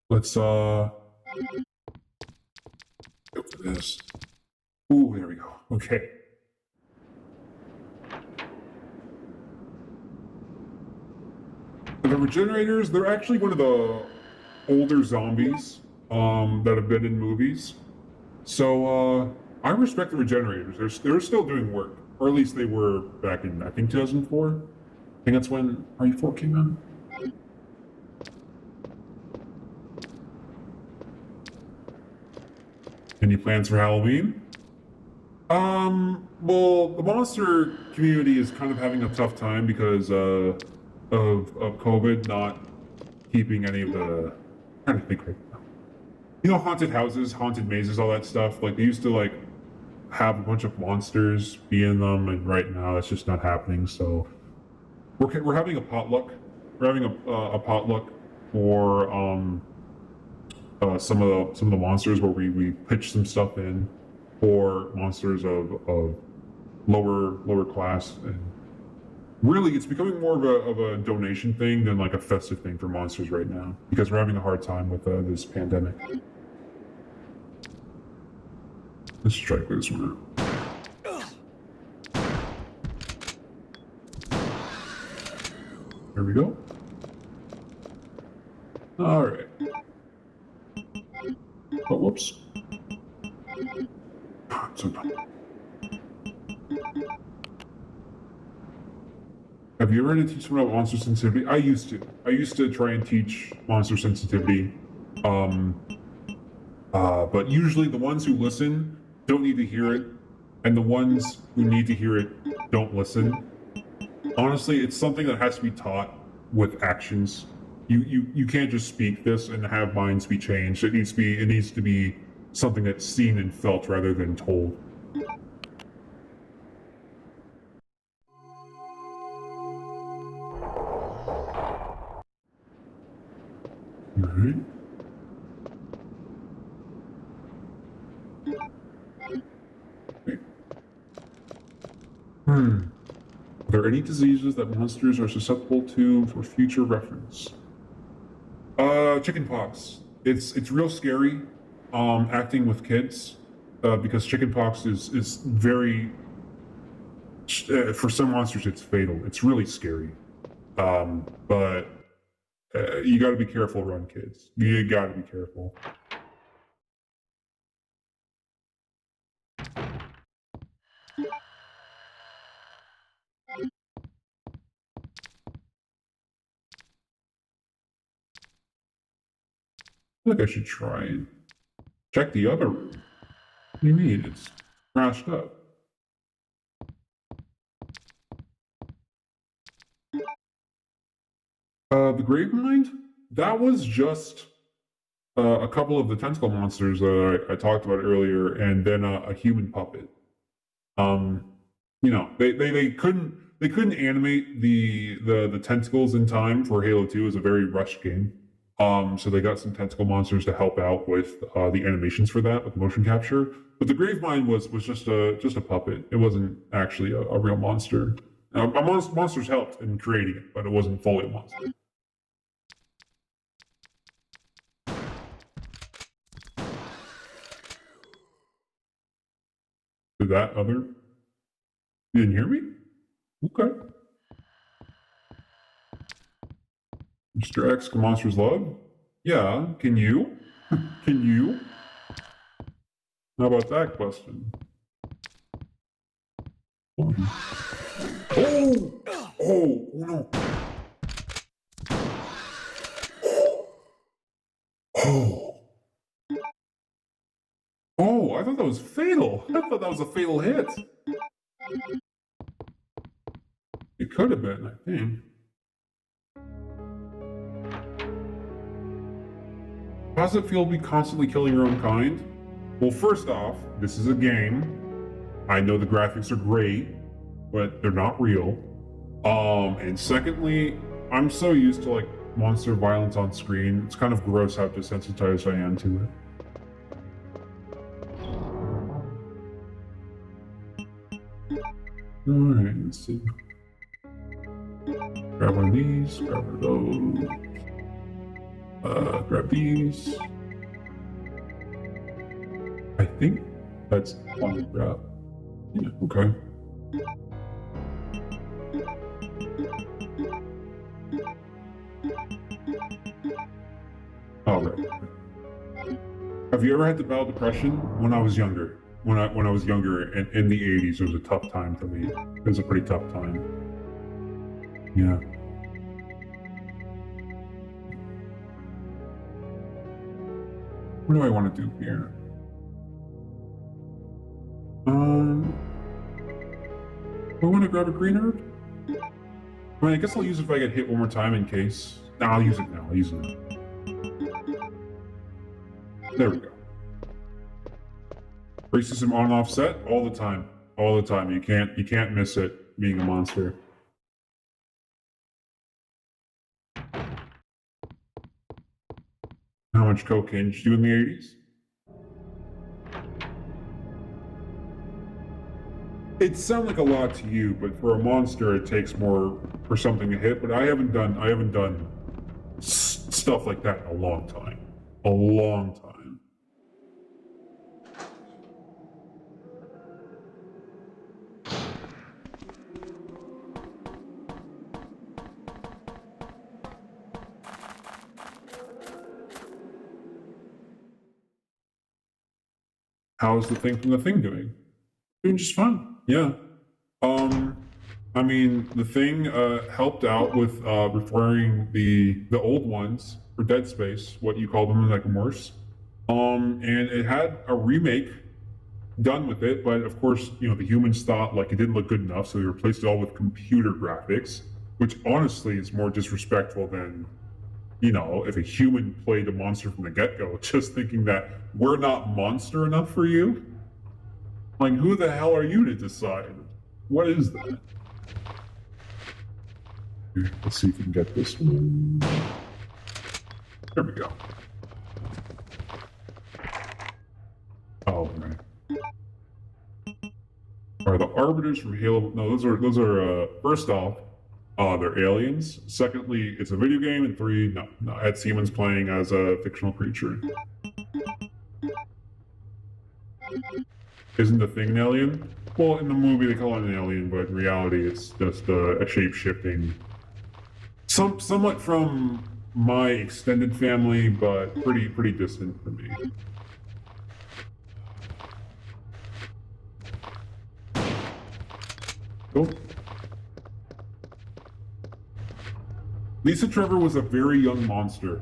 Let's go for this. Ooh, there we go. Okay. The regenerators, they're actually one of the older zombies that have been in movies. So I respect the regenerators. They're still doing work. Or at least they were back in, I think, 2004. I think that's when RE4 came out. Any plans for Halloween? Well, the monster community is kind of having a tough time because of COVID not keeping any of the. I'm trying to think right now. You know, haunted houses, haunted mazes, all that stuff. Like they used to like have a bunch of monsters be in them, and right now that's just not happening. So we're having a potluck. We're having a potluck for some of the monsters where we pitch some stuff in for monsters of lower class, and really it's becoming more of a donation thing than like a festive thing for monsters right now because we're having a hard time with this pandemic. Let's try to clear this one out. There we go. All right. Oh, whoops. So dumb. Have you ever had to teach someone about monster sensitivity? I used to. I used to try and teach monster sensitivity. But usually the ones who listen don't need to hear it, and the ones who need to hear it don't listen. Honestly, it's something that has to be taught with actions. You can't just speak this and have minds be changed. It needs to be something that's seen and felt rather than told. Alright. Are there any diseases that monsters are susceptible to for future reference? Chickenpox. It's real scary, acting with kids, because chickenpox is very, for some monsters it's fatal. It's really scary. But you gotta be careful around kids. You gotta be careful. I feel like I should try and check the other room. What do you mean? It's trashed up. The Grave Mind? That was just a couple of the tentacle monsters that I talked about earlier, and then a human puppet. You know, they couldn't animate the tentacles in time for Halo 2. It was a very rushed game. So they got some tentacle monsters to help out with the animations for that with motion capture. But the Gravemind was just a puppet. It wasn't actually a real monster. Monsters helped in creating it, but it wasn't fully a monster. Did that other? You didn't hear me? Okay. Mr. X, can monsters love? Yeah, can you? Can you? How about that question? Oh! Oh, no. Oh. Oh, I thought that was fatal. I thought that was a fatal hit. It could have been, I think. How does it feel to be constantly killing your own kind? Well, first off, this is a game. I know the graphics are great, but they're not real. And secondly, I'm so used to like monster violence on screen. It's kind of gross how desensitized I am to it. Alright, let's see. Grab one of these, grab one of those. Grab these. I think that's one to grab. Yeah, okay. All right. Have you ever had to battle depression? When I was younger. When I was younger in the 80s, it was a tough time for me. It was a pretty tough time. Yeah. What do I want to do here? Do I want to grab a green herb? I mean, I guess I'll use it if I get hit one more time in case. No, I'll use it now. I'll use it now. There we go. Racism on and offset all the time. All the time. You can't miss it being a monster. How much cocaine did you do in the 80s? It sounds like a lot to you, but for a monster, it takes more for something to hit. But I haven't done stuff like that in a long time. A long time. How's the thing from the thing doing? Doing just fine. Yeah. I mean, the thing helped out with referring the old ones for Dead Space, what you call them in like remorse. And it had a remake done with it, but of course, you know, the humans thought like it didn't look good enough, so they replaced it all with computer graphics, which honestly is more disrespectful than, you know, if a human played a monster from the get-go, just thinking that we're not monster enough for you. Like, who the hell are you to decide? What is that? Here, let's see if we can get this one. There we go. Oh, right. Are the Arbiters from Halo? No, those are first off, they're aliens. Secondly, it's a video game. And three, no, Ed Siemens playing as a fictional creature. Isn't the Thing an alien? Well, in the movie they call it an alien, but in reality it's just a shape-shifting. Somewhat from my extended family, but pretty distant from me. Cool. Lisa Trevor was a very young monster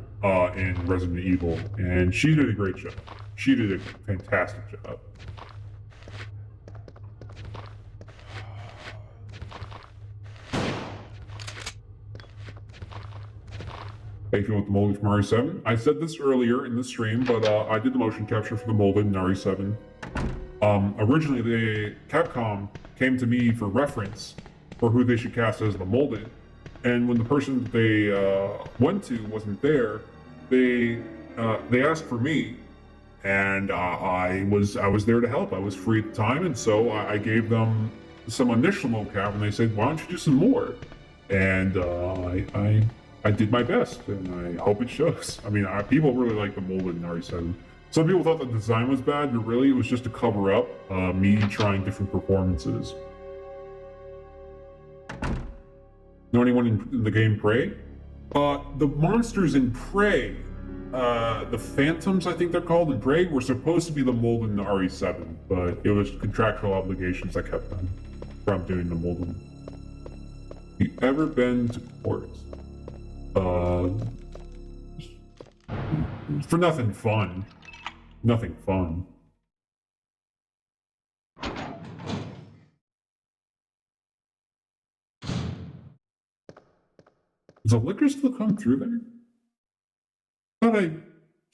in Resident Evil, and she did a great job. She did a fantastic job. How you feel with the Molden from RE7? I said this earlier in the stream, but I did the motion capture for the Molden in RE7. Originally, Capcom came to me for reference for who they should cast as the Molden, and when the person that they went to wasn't there, they asked for me, and I was there to help. I was free at the time, and so I gave them some initial mocap, and they said, "Why don't you do some more?" And I did my best, and I hope it shows. I mean, people really like the Molden in RE7. Some people thought the design was bad, but really it was just to cover up me trying different performances. Know anyone in the game Prey? The monsters in Prey, the Phantoms, I think they're called, in Prey, were supposed to be the Molden in RE7, but it was contractual obligations that kept them from doing the Molden. You ever been to court? For nothing fun. Nothing fun. Does the liquor still come through there?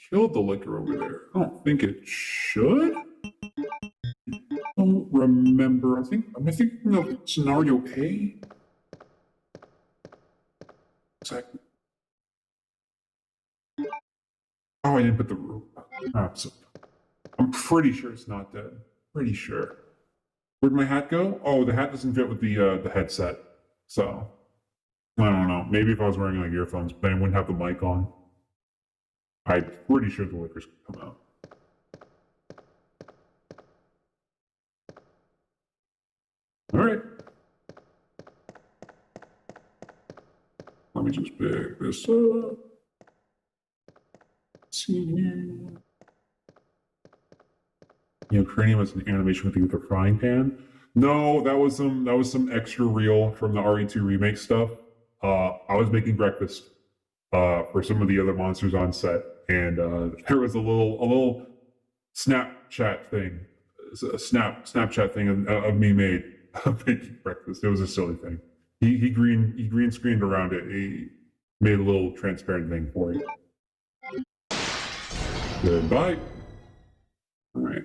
killed the licker over there. I don't think it should. I don't remember. Am I thinking of scenario A? Exactly. Oh, I didn't put the rope. I'm pretty sure it's not dead. Pretty sure. Where'd my hat go? Oh, the hat doesn't fit with the headset. So I don't know. Maybe if I was wearing like earphones, then I wouldn't have the mic on. I'm pretty sure the liquor's gonna come out. All right. Let me just pick this up. Let's see here. Cranium was an animation with a frying pan. No, that was some extra reel from the RE2 remake stuff. I was making breakfast for some of the other monsters on set, and there was a little Snapchat thing, Snapchat thing of me making breakfast. It was a silly thing. He green screened around it. He made a little transparent thing for it. Goodbye. All right.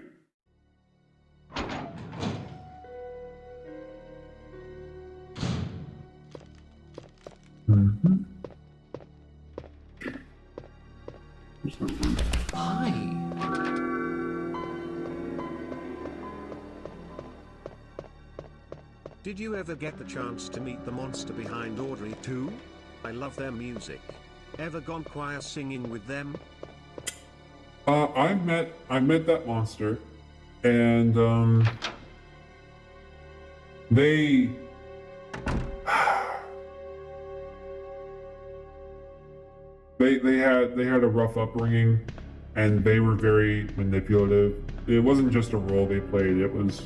Mm-hmm. Hi. Did you ever get the chance to meet the monster behind RE2? I love their music. Ever gone choir singing with them? I met that monster, and they had a rough upbringing, and they were very manipulative. It wasn't just a role they played. It was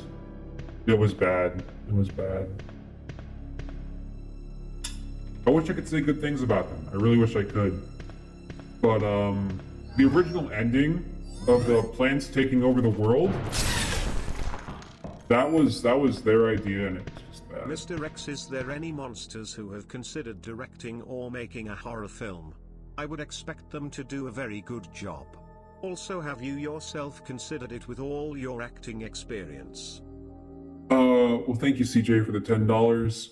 bad. It was bad. I wish I could say good things about them. I really wish I could. But the original ending of the plants taking over the world, that was their idea, and it was just bad. Mr. X, is there any monsters who have considered directing or making a horror film? I would expect them to do a very good job. Also, have you yourself considered it with all your acting experience? Well, thank you, CJ, for the $10.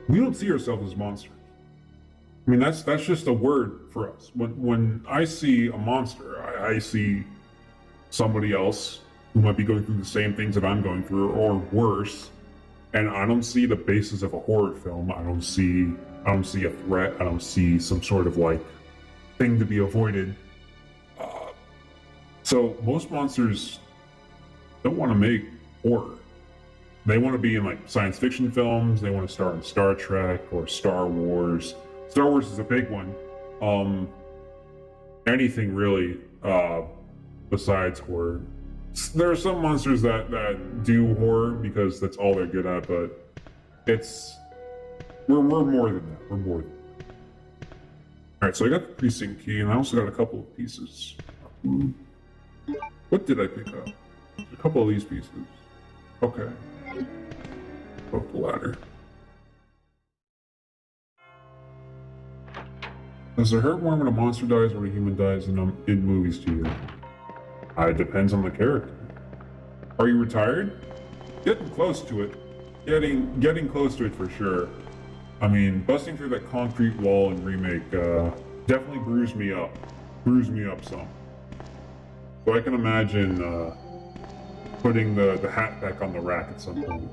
We don't see ourselves as monsters. I mean, that's just a word for us. When I see a monster, I see somebody else who might be going through the same things that I'm going through, or worse. And I don't see the basis of a horror film. I don't see a threat. I don't see some sort of like thing to be avoided. So most monsters don't want to make horror. They want to be in like science fiction films. They want to star in Star Trek or Star Wars. Star Wars is a big one. Anything really besides horror. There are some monsters that do horror because that's all they're good at, but we're more than that. We're more than that. All right, so I got the precinct key, and I also got a couple of pieces. What did I pick up? A couple of these pieces. Okay. Up the ladder. Does it hurt more when a monster dies or when a human dies in movies to you? It depends on the character. Are you retired? Getting close to it. Getting close to it for sure. I mean, busting through that concrete wall in Remake definitely bruised me up. Bruised me up some. So I can imagine putting the hat back on the rack at some point.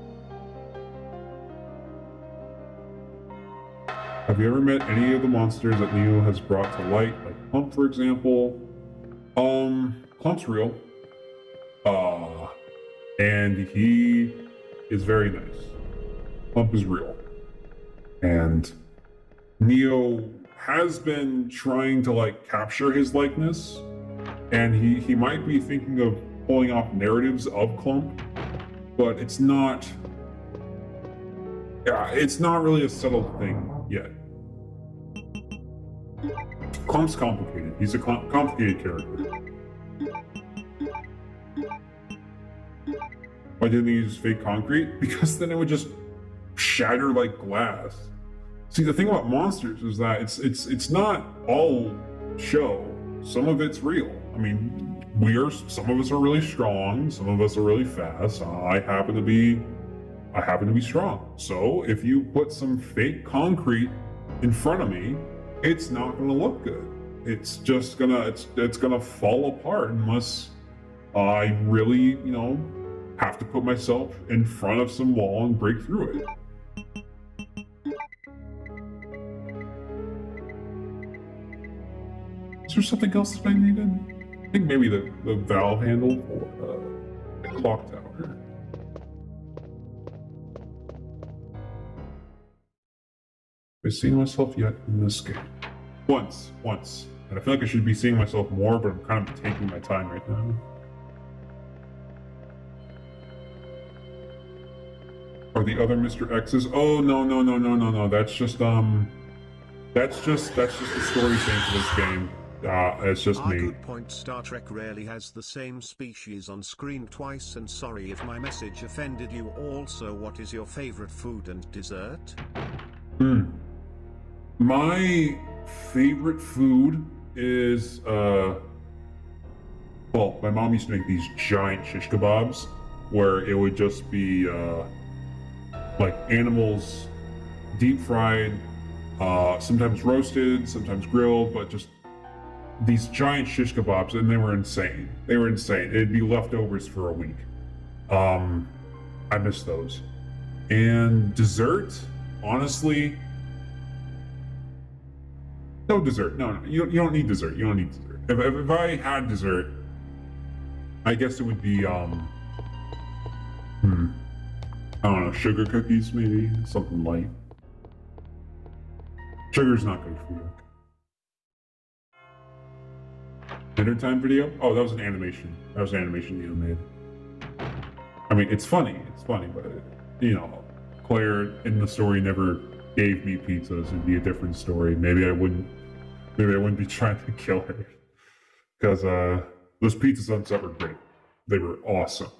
Have you ever met any of the monsters that Neo has brought to light, like Clump, for example? Clump's real. And he is very nice. Clump is real. And Neo has been trying to like capture his likeness, and he might be thinking of pulling off narratives of Clump, but it's not really a settled thing yet. Clump's complicated. He's a complicated character. Why didn't they use fake concrete? Because then it would just shatter like glass. See, the thing about monsters is that it's not all show. Some of it's real. I mean, some of us are really strong, some of us are really fast. I happen to be strong. So if you put some fake concrete in front of me, it's not going to look good. It's just it's gonna fall apart unless I really, have to put myself in front of some wall and break through it. Is there something else that I needed? I think maybe the valve handle for the clock tower. Have I seen myself yet in this game? Once. And I feel like I should be seeing myself more, but I'm kind of taking my time right now. Are the other Mr. X's? Oh, no. That's just the story change for this game. It's just me. Good point. Star Trek rarely has the same species on screen twice, and sorry if my message offended you. Also, what is your favorite food and dessert? My favorite food is, well, my mom used to make these giant shish kebabs where it would just be, like animals deep fried, sometimes roasted, sometimes grilled, but just these giant shish kebabs, and they were insane. It'd be leftovers for a week. I miss those. And dessert, honestly, no dessert. No, you don't need dessert. If I had dessert, I guess it would be, I don't know, sugar cookies maybe? Something light. Sugar's not good for you. Dinner time video? Oh, that was an animation. Neil made. I mean, it's funny, but, Claire in the story never gave me pizzas. It'd be a different story. Maybe I wouldn't be trying to kill her. Because, those pizzas on set were great. They were awesome.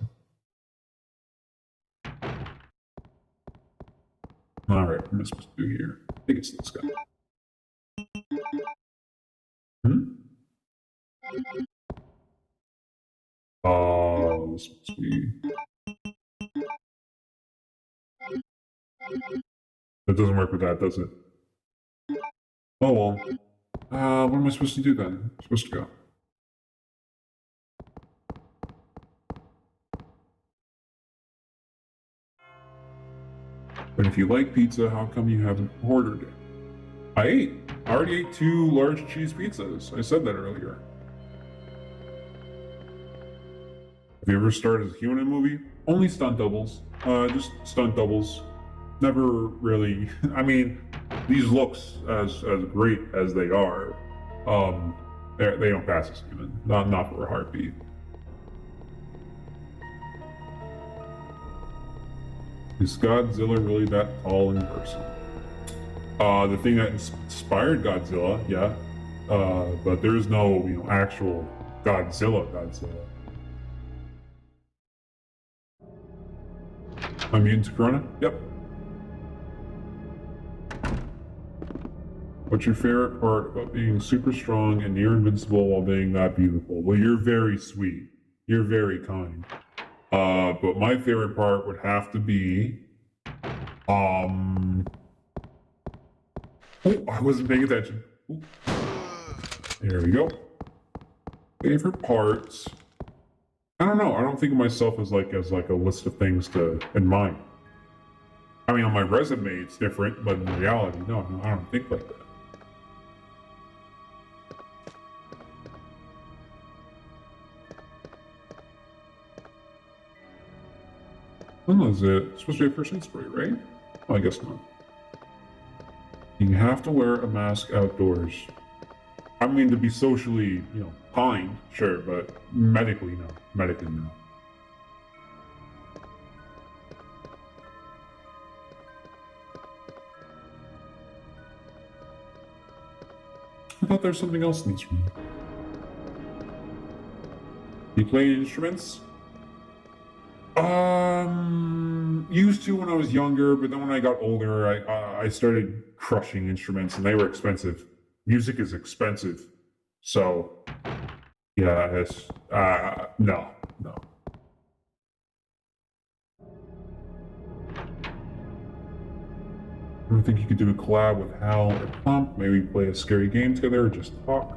Alright, what am I supposed to do here? I think it's this guy. This must be... That doesn't work with that, does it? Oh well. What am I supposed to do then? I'm supposed to go. But if you like pizza, how come you haven't ordered it? I already ate 2 large cheese pizzas. I said that earlier. Have you ever started a human in a movie? Only stunt doubles. Just stunt doubles. Never really. I mean, these looks as great as they are, they don't pass as human. Not for a heartbeat. Is Godzilla really that tall in person? The thing that inspired Godzilla, yeah. But there is no, actual Godzilla. I'm immune to Corona? Yep. What's your favorite part about being super strong and near invincible while being that beautiful? Well, you're very sweet. You're very kind. But my favorite part would have to be, oh, I wasn't paying attention. Ooh. There we go. Favorite parts. I don't know. I don't think of myself as like a list of things to admire. I mean, on my resume it's different, but in reality, no, I don't think like that. Well, is it supposed to be a first aid spray, right? Oh, I guess not. You have to wear a mask outdoors. I mean, to be socially, kind, sure, but medically, no. Medically, no. I thought there was something else in this room. You play instruments? Used to when I was younger, but then when I got older, I started crushing instruments, and they were expensive. Music is expensive. So, yeah, it's, no. I think you could do a collab with Hal or Plump, maybe play a scary game together or just talk.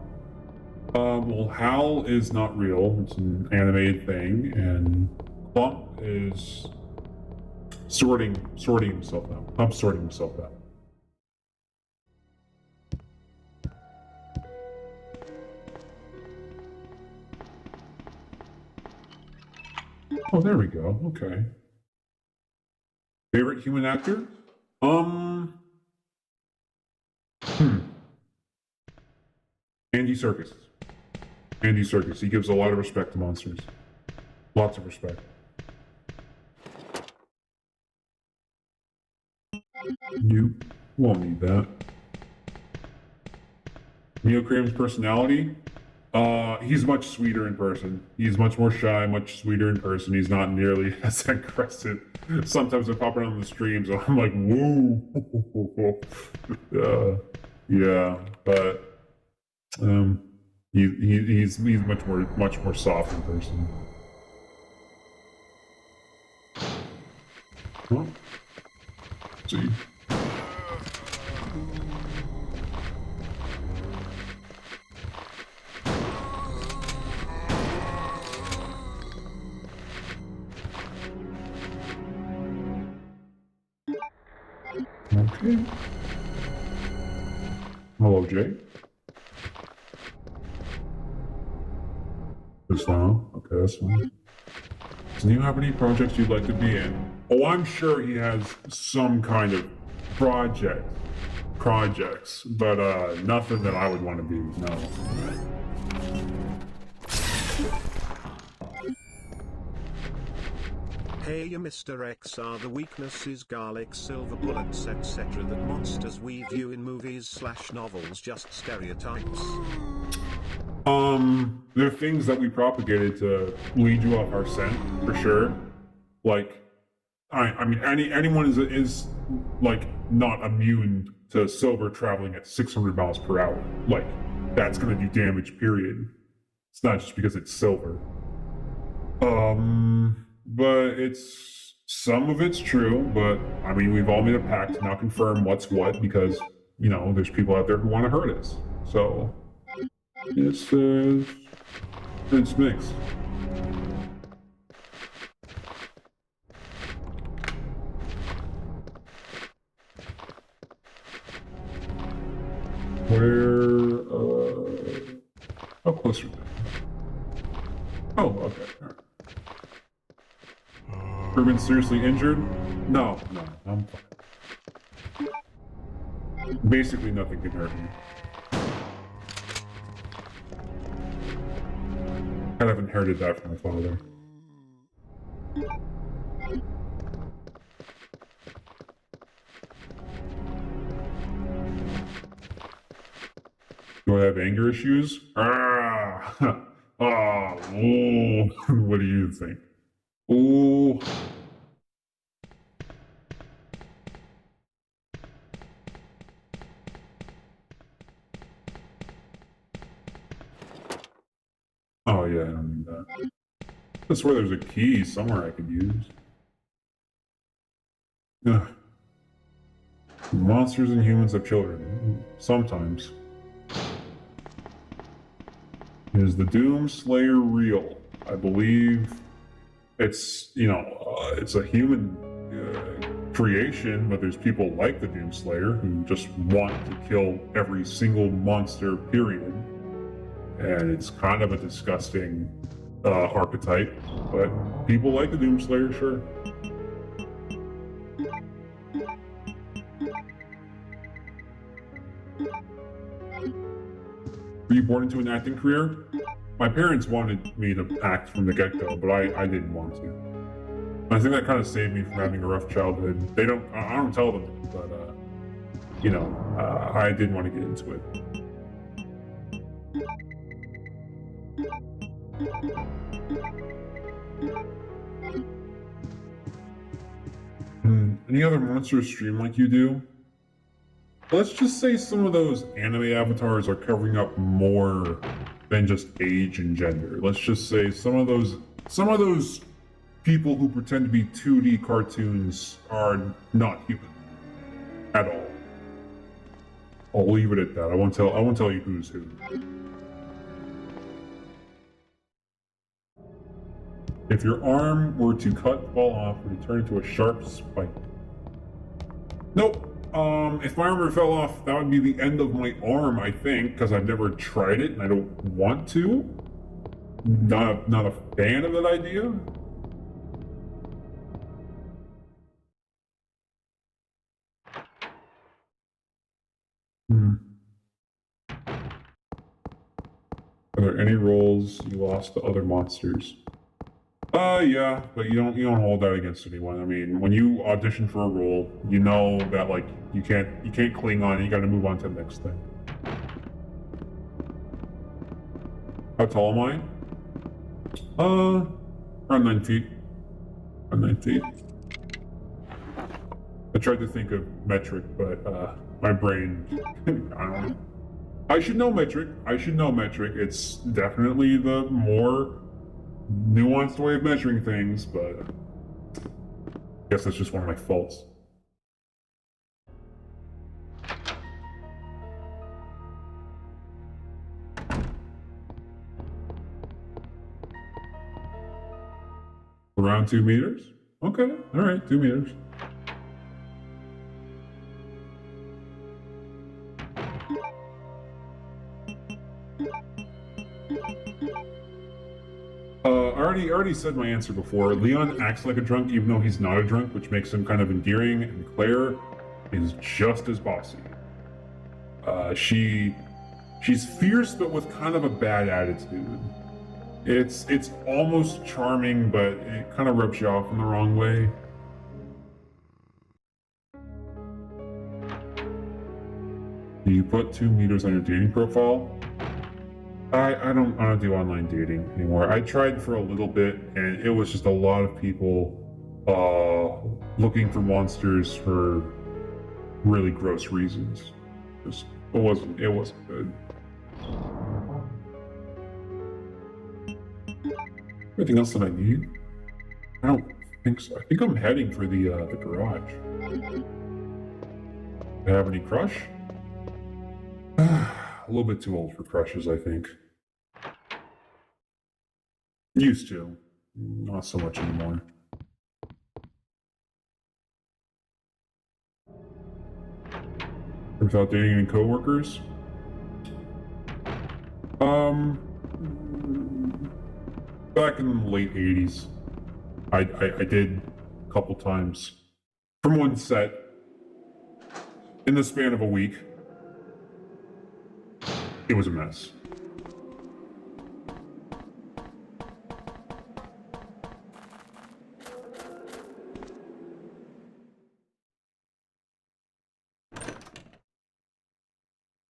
Well, Hal is not real, it's an animated thing, and Plump is sorting himself out. Plump's sorting himself out. Oh, there we go. Okay. Favorite human actor? Andy Serkis. Andy Serkis. He gives a lot of respect to monsters. Lots of respect. You won't need that. Neo Kramer's personality? He's much sweeter in person. He's much more shy, much sweeter in person. He's not nearly as aggressive. Sometimes I pop around on the streams and I'm like, whoa. Yeah, but he's much more soft in person. Well, let's see. Okay. Hello, Jay. This one. Okay, that's fine. Do you have any projects you'd like to be in? Oh, I'm sure he has some kind of projects, but nothing that I would want to be. No. Hey Mr. X, are the weaknesses garlic, silver bullets, etc. that monsters we view in movies/novels just stereotypes? They're things that we propagated to lead you off our scent, for sure. Like, I mean, anyone is like not immune to silver traveling at 600 miles per hour. Like, that's gonna do damage, period. It's not just because it's silver. But some of it's true, but I mean, we've all made a pact to not confirm what's what because, you know, there's people out there who want to hurt us. So, it's mixed. How close are they? Oh, okay. All right. Ever been seriously injured? No, I'm fine. Basically, nothing can hurt me. Kind of inherited that from my father. Do I have anger issues? What do you think? Oh. Oh yeah, I don't need that. I swear there's a key somewhere I could use. Ugh. Monsters and humans have children. Sometimes. Is the Doom Slayer real? I believe it's, you know, it's a human creation, but there's people like the Doom Slayer who just want to kill every single monster, period. And it's kind of a disgusting archetype, but people like the Doom Slayer, sure. Were you born into an acting career? My parents wanted me to act from the get-go, but I didn't want to. I think that kind of saved me from having a rough childhood. I don't tell them, but, you know, I did want to get into it. Any other monster stream like you do? let's just say some of those anime avatars are covering up more than just age and gender. Let's just say some of those people who pretend to be 2D cartoons are not human at all. I'll leave it at that. I won't tell you who's who. If your arm were to cut, fall off, or to turn into a sharp spike. Nope. If my arm fell off, that would be the end of my arm, I think, because I've never tried it and I don't want to. Not a fan of that idea. Are there any roles you lost to other monsters? Yeah, but you don't hold that against anyone. I mean, when you audition for a role, you know that like you can't cling on. You got to move on to the next thing. How tall am I? Around 9 feet. Around 9 feet. I tried to think of metric, but my brain, I don't know. I should know metric. It's definitely the more nuanced way of measuring things, but I guess that's just one of my faults. Around 2 meters? Okay, all right, 2 meters. I already said my answer before. Leon acts like a drunk even though he's not a drunk, which makes him kind of endearing, and Claire is just as bossy. She's fierce but with kind of a bad attitude. It's almost charming, but it kind of rubs you off in the wrong way. Do you put 2 meters on your dating profile? I don't do online dating anymore. I tried for a little bit, and it was just a lot of people looking for monsters for really gross reasons. It wasn't good. Anything else that I need? I don't think so. I think I'm heading for the garage. Do I have any crush? A little bit too old for crushes, I think. Used to. Not so much anymore. Without dating any coworkers? Back in the late 80s, I did a couple times. From one set, in the span of a week. It was a mess.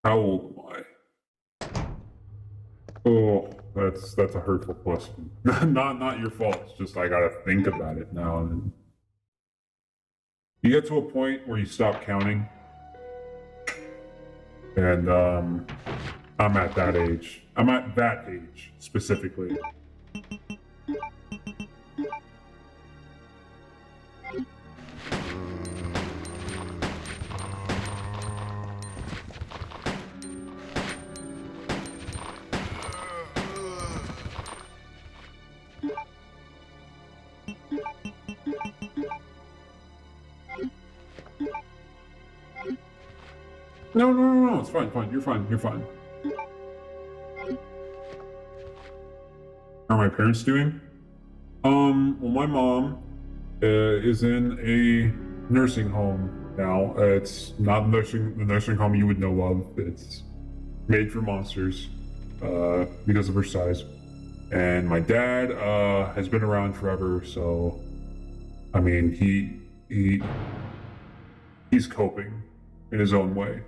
How old am I? Oh, that's a hurtful question. not your fault. It's just I gotta think about it now and then. You get to a point where you stop counting, and I'm at that age. I'm at that age, specifically. No, it's fine, you're fine. How are my parents doing? Well, my mom is in a nursing home now. It's not the nursing home you would know of. It's made for monsters, because of her size. And my dad, has been around forever, so, I mean, he's coping in his own way.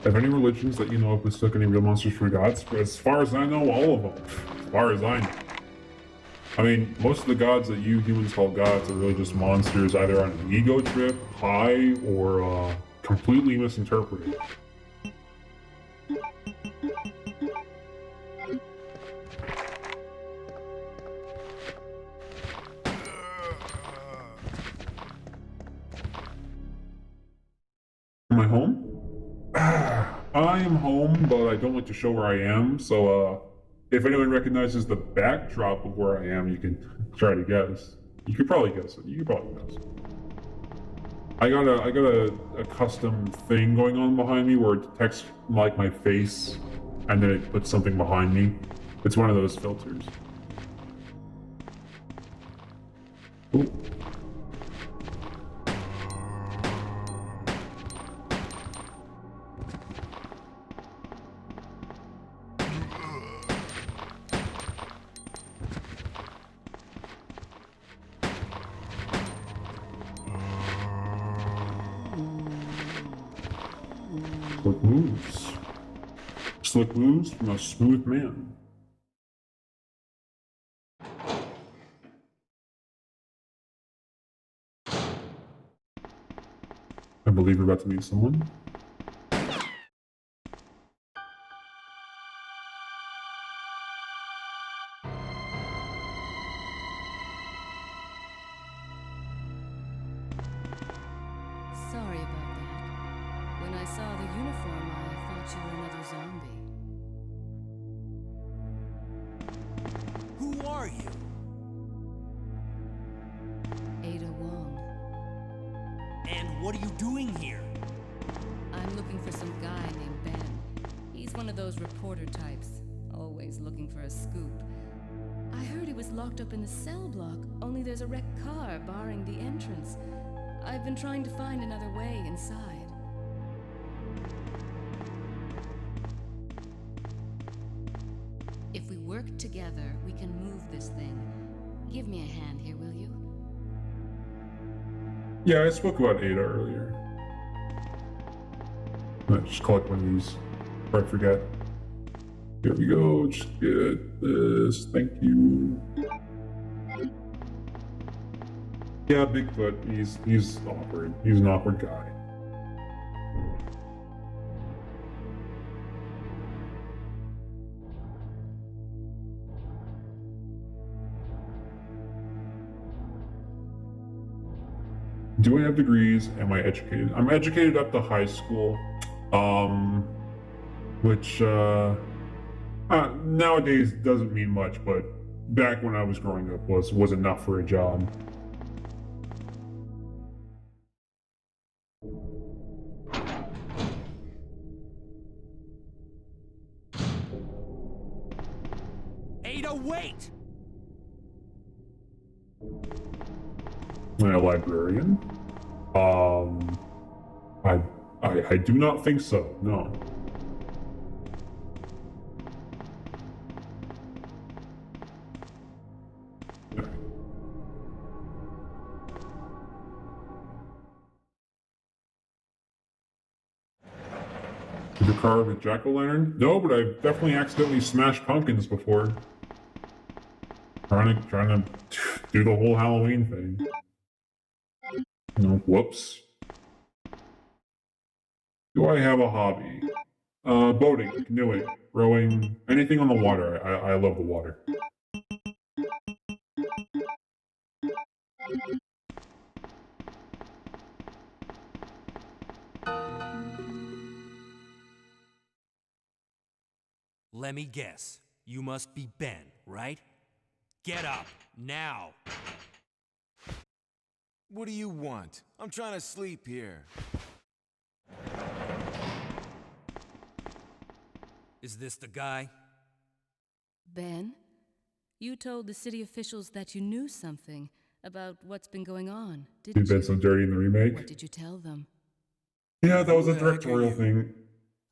Have any religions that you know of mistook any real monsters for gods? As far as I know, all of them. As far as I know. I mean, most of the gods that you humans call gods are really just monsters, either on an ego trip, high, or completely misinterpreted. Am I home? I am home, but I don't like to show where I am, so if anyone recognizes the backdrop of where I am, you can try to guess. You could probably guess it. You could probably guess. I got a custom thing going on behind me where it detects like my face, and then it puts something behind me. It's one of those filters. Ooh. Slick moves. Slick moves from a smooth man. I believe we're about to meet someone. Sorry about that. When I saw the uniform, I thought you were another zombie. Who are you? Ada Wong. And what are you doing here? I'm looking for some guy named Ben. He's one of those reporter types, always looking for a scoop. I heard he was locked up in the cell block, only there's a wrecked car barring the entrance. I've been trying to find another way inside. If we work together, we can move this thing. Give me a hand here, will you? Yeah, I spoke about Ada earlier. Let's just collect one of these before I forget. Here we go. Just get this. Thank you. Yeah, Bigfoot. He's awkward. He's an awkward guy. Do I have degrees? Am I educated? I'm educated up to high school, which nowadays doesn't mean much, but back when I was growing up was enough for a job. Ada, wait! Am I a librarian? I do not think so. No. Did you carve a jack-o'-lantern? No, but I've definitely accidentally smashed pumpkins before. Trying to do the whole Halloween thing. No, whoops. Do I have a hobby? Boating, canoeing, rowing, anything on the water. I love the water. Let me guess. You must be Ben, right? Get up, now! What do you want? I'm trying to sleep here. Is this the guy? Ben, you told the city officials that you knew something about what's been going on, didn't You've been so dirty in the remake. What did you tell them? Yeah, that was a Who the heck are directorial you? thing.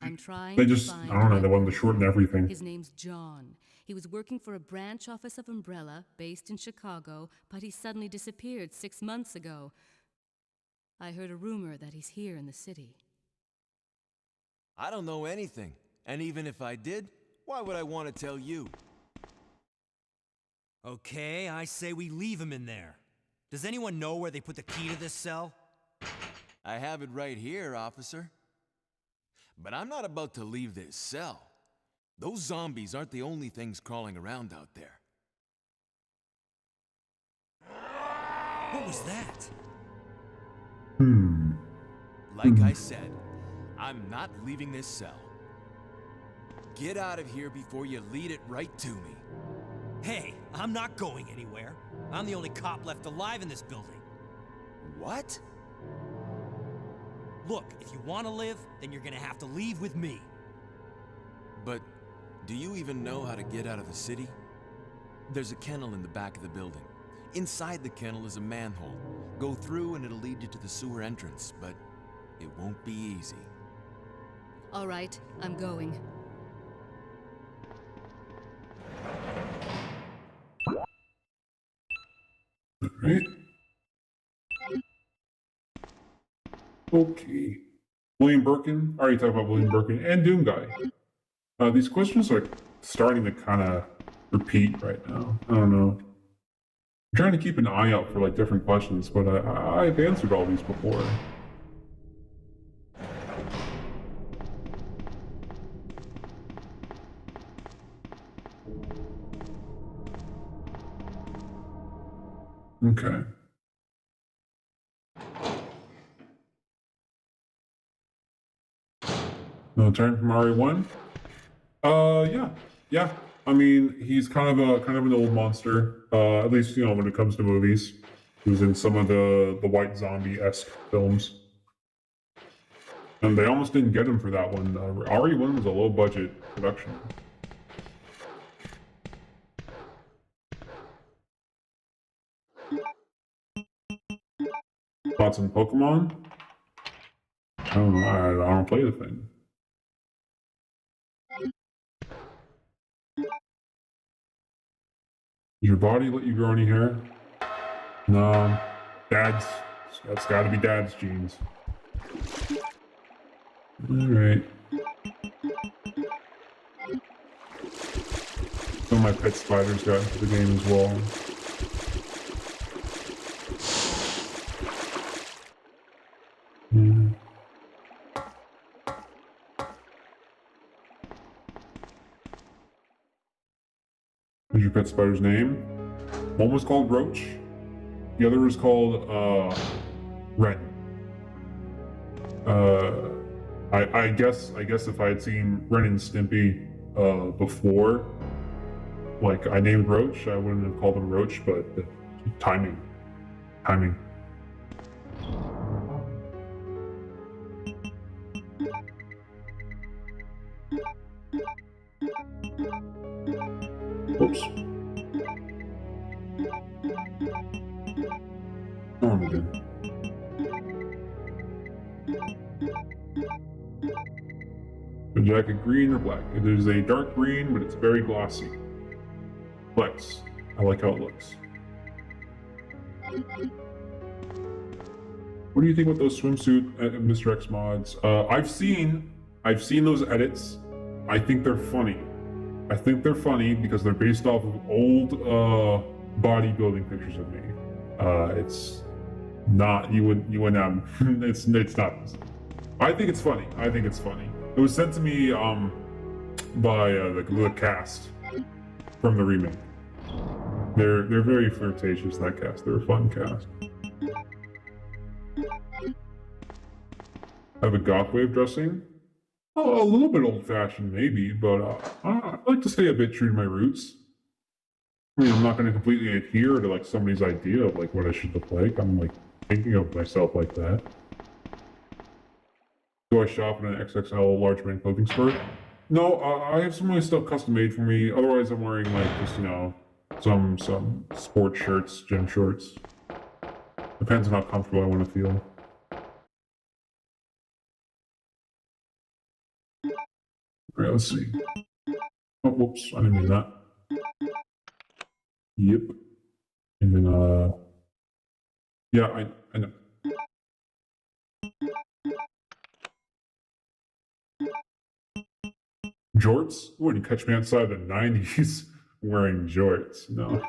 I'm trying They to just, find I don't know, they my wanted to shorten boyfriend. everything. His name's John. He was working for a branch office of Umbrella based in Chicago, but he suddenly disappeared 6 months ago. I heard a rumor that he's here in the city. I don't know anything. And even if I did, why would I want to tell you? Okay, I say we leave him in there. Does anyone know where they put the key to this cell? I have it right here, officer. But I'm not about to leave this cell. Those zombies aren't the only things crawling around out there. What was that? Like I said, I'm not leaving this cell. Get out of here before you lead it right to me. Hey, I'm not going anywhere. I'm the only cop left alive in this building. What? Look, if you want to live, then you're gonna have to leave with me. But do you even know how to get out of the city? There's a kennel in the back of the building. Inside the kennel is a manhole. Go through and it'll lead you to the sewer entrance, but it won't be easy. All right, I'm going. Right. Okay. William Birkin. I already talked about William Birkin and Doom Guy. These questions are starting to kind of repeat right now. I don't know. I'm trying to keep an eye out for like different questions, but I've answered all these before. Okay. No turn from RE1? Yeah. I mean, he's kind of an old monster. At least when it comes to movies. He was in some of the white zombie-esque films, and they almost didn't get him for that one. RE1 was a low-budget production. Thoughts on Pokemon? I don't know. I don't play the thing. Does your body let you grow any hair? No. That's gotta be Dad's genes. Alright. Some of my pet spiders got into the game as well. What's your pet spider's name? One was called Roach. The other was called, Ren. I guess if I had seen Ren and Stimpy, before, like, I named Roach, I wouldn't have called him Roach, but timing. Oops. On again. A jacket green or black? It is a dark green, but it's very glossy. Flex. I like how it looks. What do you think about those swimsuit Mr. X mods? I've seen those edits. I think they're funny. Because they're based off of old bodybuilding pictures of me. It's not you wouldn't have it's not. I think it's funny. It was sent to me by the cast from the remake. They're very flirtatious, that cast. They're a fun cast. I have a goth way of dressing. Oh, a little bit old-fashioned, maybe, but I like to stay a bit true to my roots. I mean, I'm not going to completely adhere to like somebody's idea of like what I should look like. I'm like thinking of myself like that. Do I shop in an XXL large man clothing store? No, I have some of my stuff custom made for me. Otherwise, I'm wearing like just some sport shirts, gym shorts. Depends on how comfortable I want to feel. Alright, let's see. Oh, whoops, I didn't mean that. Yep. And then, yeah, I know. Jorts? Wouldn't catch me outside the 90s wearing jorts. No.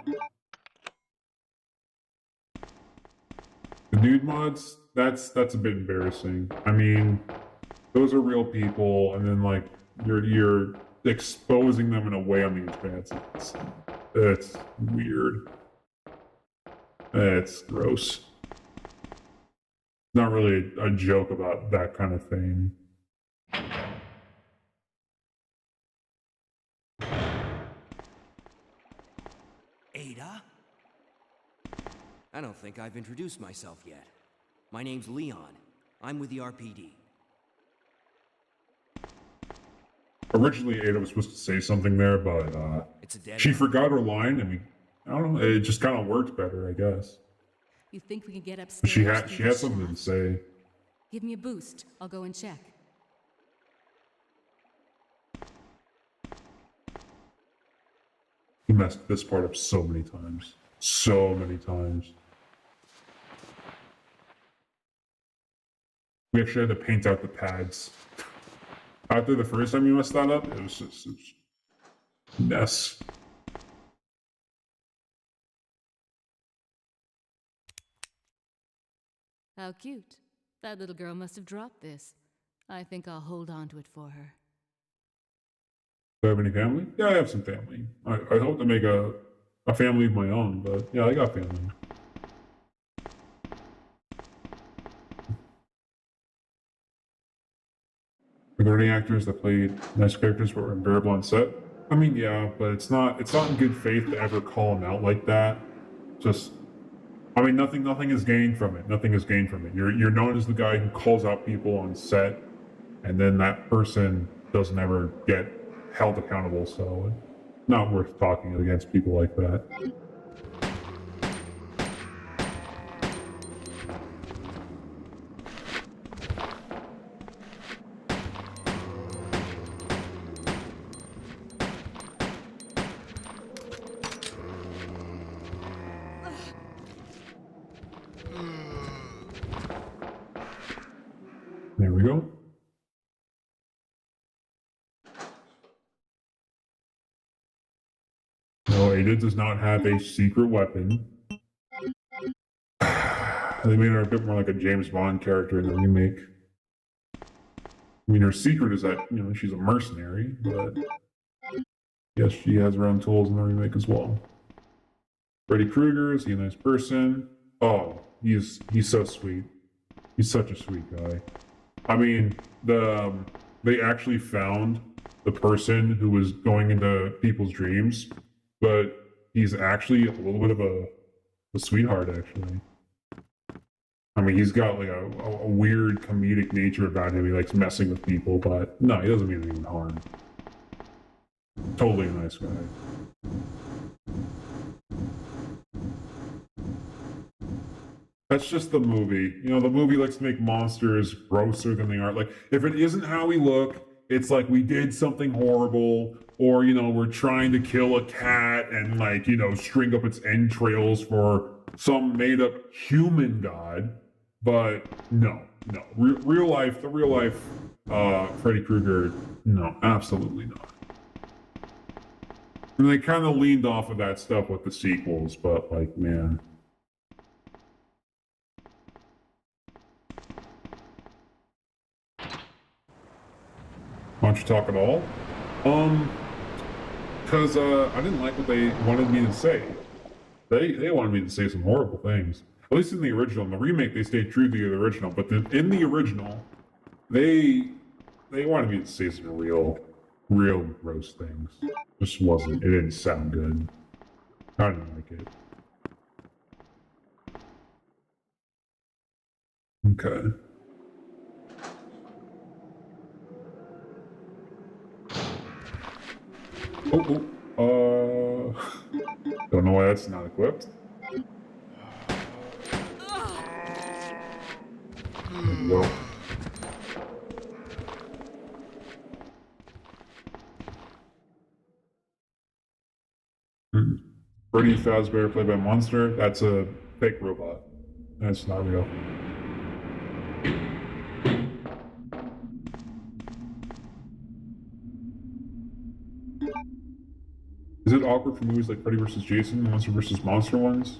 The nude mods, that's a bit embarrassing. I mean, those are real people, and then like you're exposing them in a way on the internet. It's weird. It's gross. Not really a joke about that kind of thing. Ada? I don't think I've introduced myself yet. My name's Leon. I'm with the RPD. Originally, Ada was supposed to say something there, but It's a dead she end. forgot her line, and I don't know, it just kind of worked better, I guess. You think we can get upstairs? She had through the something to shaft? say. Give me a boost. I'll go and check. He messed this part up so many times. So many times. We actually had to paint out the pads. After the first time you messed that up, it was just a mess. How cute. That little girl must have dropped this. I think I'll hold on to it for her. Do I have any family? Yeah, I have some family. I hope to make a family of my own, but yeah, I got family. Are there any actors that played nice characters but were unbearable on set? I mean, yeah, but it's not in good faith to ever call them out like that. Just, I mean, nothing is gained from it. Nothing is gained from it. You're known as the guy who calls out people on set, and then that person doesn't ever get held accountable. So, not worth talking against people like that. There we go. No, Ada does not have a secret weapon. They made her a bit more like a James Bond character in the remake. I mean, her secret is that, you know, she's a mercenary, but yes, she has her own tools in the remake as well. Freddy Krueger, is he a nice person? Oh, he's so sweet. He's such a sweet guy. I mean, they actually found the person who was going into people's dreams, but he's actually a little bit of a sweetheart, actually. I mean, he's got like a weird comedic nature about him. He likes messing with people, but no, he doesn't mean anyone harm. Totally a nice guy. That's just the movie. You know, the movie likes to make monsters grosser than they are. Like, if it isn't how we look, it's like we did something horrible, or, you know, we're trying to kill a cat and, like, you know, string up its entrails for some made up human god. But no. The real life Freddy Krueger, no, absolutely not. And they kind of leaned off of that stuff with the sequels, but, like, man. Why don't you talk at all? Because I didn't like what they wanted me to say. They wanted me to say some horrible things. At least in the original. In the remake, they stayed true to the original. But in the original, they wanted me to say some real gross things. Just wasn't. It didn't sound good. I didn't like it. Okay. Don't know why that's not equipped. No. Freddy Fazbear played by Monster. That's a fake robot. That's not real. Is it awkward for movies like Freddy vs. Jason, Monster vs. Monster ones?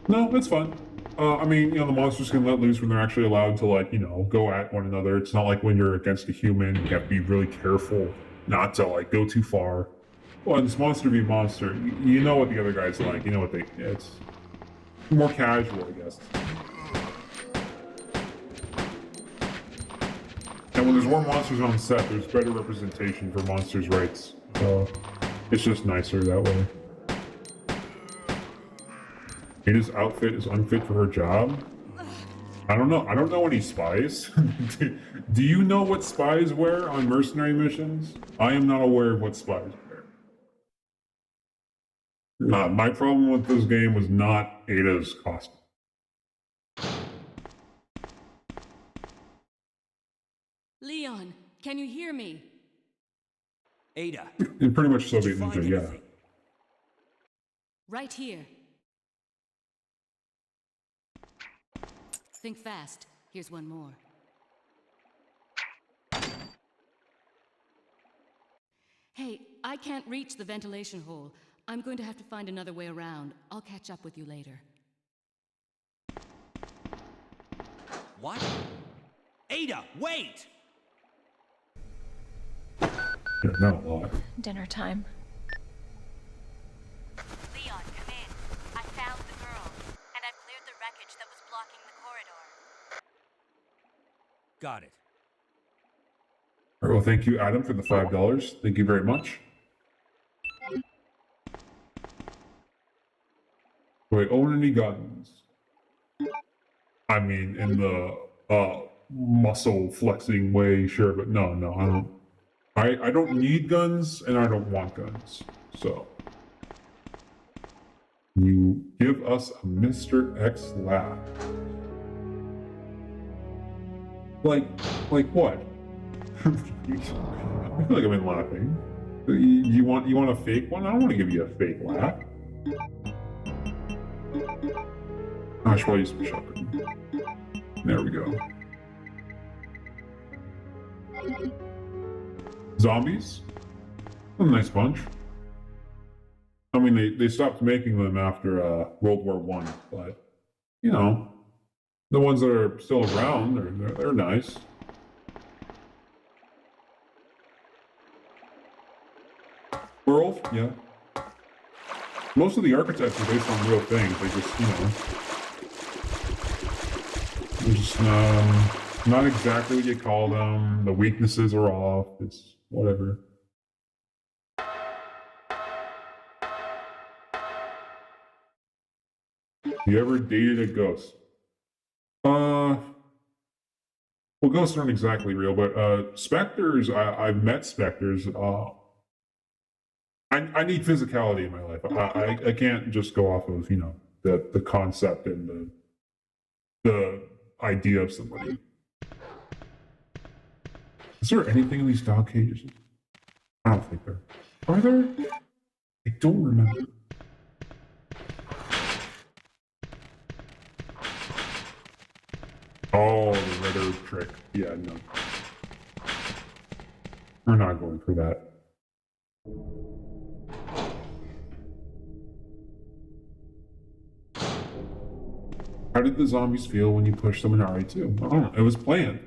No, it's fun. I mean, you know, the monsters can let loose when they're actually allowed to, like, you know, go at one another. It's not like when you're against a human, you have to be really careful not to, like, go too far. Well, in this Monster v. Monster, you know what the other guy's like. You know what it's more casual, I guess. And when there's more monsters on set, there's better representation for monsters' rights. So it's just nicer that way. Ada's outfit is unfit for her job? I don't know. I don't know any spies. Do you know what spies wear on mercenary missions? I am not aware of what spies wear. My problem with this game was not Ada's costume. Leon, can you hear me? Ada. And pretty much Soviet find Ninja, yeah. anything? Right here. Think fast. Here's one more. Hey, I can't reach the ventilation hole. I'm going to have to find another way around. I'll catch up with you later. What? Ada, wait! Yeah, not a lot. Dinner time. Leon, come in. I found the girl, and I've cleared the wreckage that was blocking the corridor. Got it. All right, well, thank you, Adam, for the $5. Thank you very much. Wait, own any guns? I mean, in the muscle flexing way, sure, but no, I don't. I don't need guns, and I don't want guns. So, you give us a Mr. X laugh. Like what? I feel like I've been laughing. You want a fake one? I don't want to give you a fake laugh. I should probably use some shotgun. There we go. Zombies? A nice bunch. I mean, they stopped making them after World War I, but you know, the ones that are still around, they're nice. World, yeah. Most of the archetypes are based on real things. They just, you know, they're just not exactly what you call them. The weaknesses are off. It's whatever. You ever dated a ghost? Well, ghosts aren't exactly real, but specters. I've met specters. I need physicality in my life. I can't just go off of, you know, the concept and the idea of somebody. Is there anything in these dog cages? I don't think there are. There? I don't remember. Oh, the red herb trick. Yeah, no. We're not going for that. How did the zombies feel when you pushed them in RE2? I don't know. It was planned.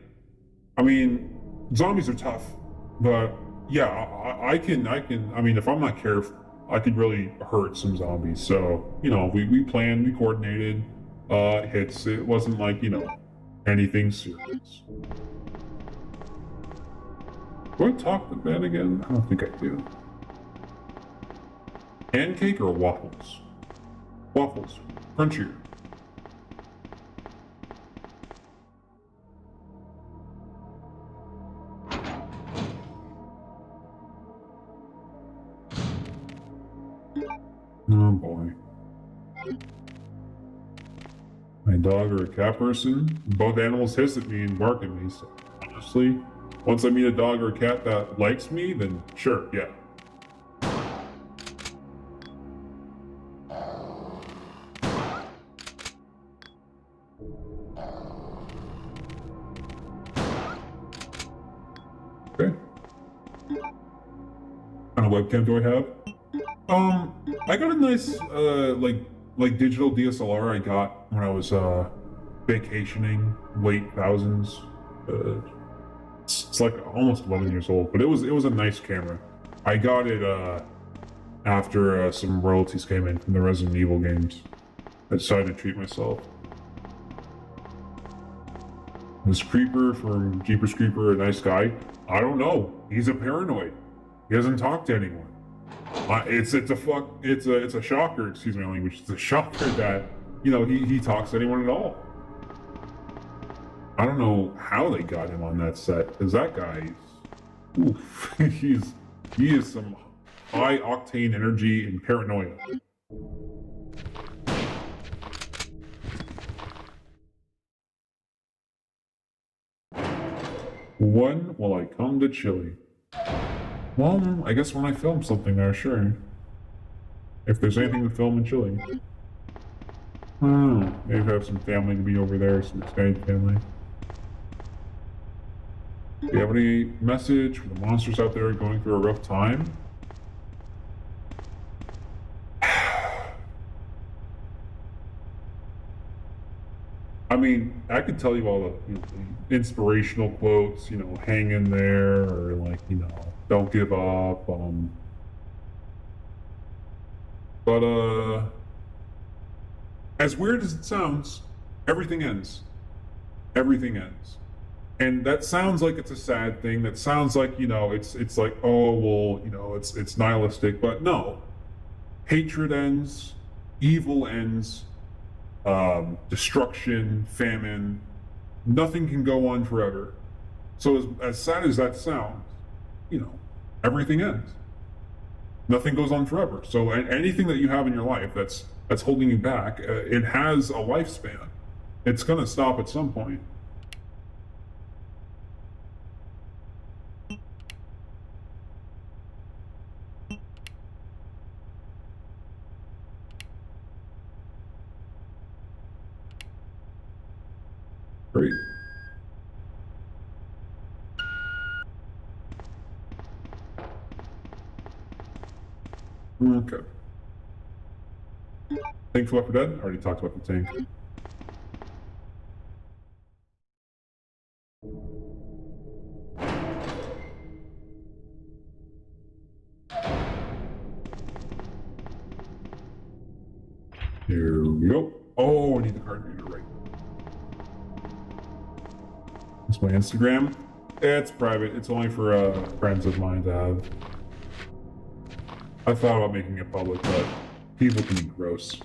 I mean, zombies are tough, but yeah, I can. I mean, if I'm not careful, I could really hurt some zombies. So, you know, we planned, we coordinated hits. It wasn't like, you know, anything serious. Do I talk to Ben again? I don't think I do. Pancake or waffles? Waffles. Crunchier. Oh boy. My dog or a cat person? Both animals hiss at me and bark at me, so honestly, once I meet a dog or a cat that likes me, then sure, yeah. Okay. What kind of webcam do I have? I got a nice like digital DSLR I got when I was vacationing late thousands. It's like almost 11 years old, but it was a nice camera. I got it after some royalties came in from the Resident Evil games. I decided to treat myself. This Creeper from Jeepers Creeper, a nice guy? I don't know. He's a paranoid. He doesn't talk to anyone. It's a shocker. Excuse my language. It's a shocker that he talks to anyone at all. I don't know how they got him on that set, because that guy, oof, he is some high octane energy and paranoia. When will I come to Chile? Well, I guess when I film something there, sure. If there's anything to film in Chile. I don't know. Maybe have some family to be over there, some extended family. Do you have any message for the monsters out there going through a rough time? I mean, I could tell you all the inspirational quotes, hang in there, or don't give up. But as weird as it sounds, everything ends. Everything ends. And that sounds like it's a sad thing. That sounds like, it's like, oh, well, it's nihilistic. But no. Hatred ends. Evil ends. Destruction, famine. Nothing can go on forever. So as sad as that sounds, everything ends. Nothing goes on forever. So anything that you have in your life that's holding you back, it has a lifespan. It's going to stop at some point. Great. Okay. Tank for Left 4 Dead? Already talked about the tank. Here we go. Oh, I need the card reader, right. It's my Instagram. It's private. It's only for friends of mine to have. I thought about making it public, but people can be gross.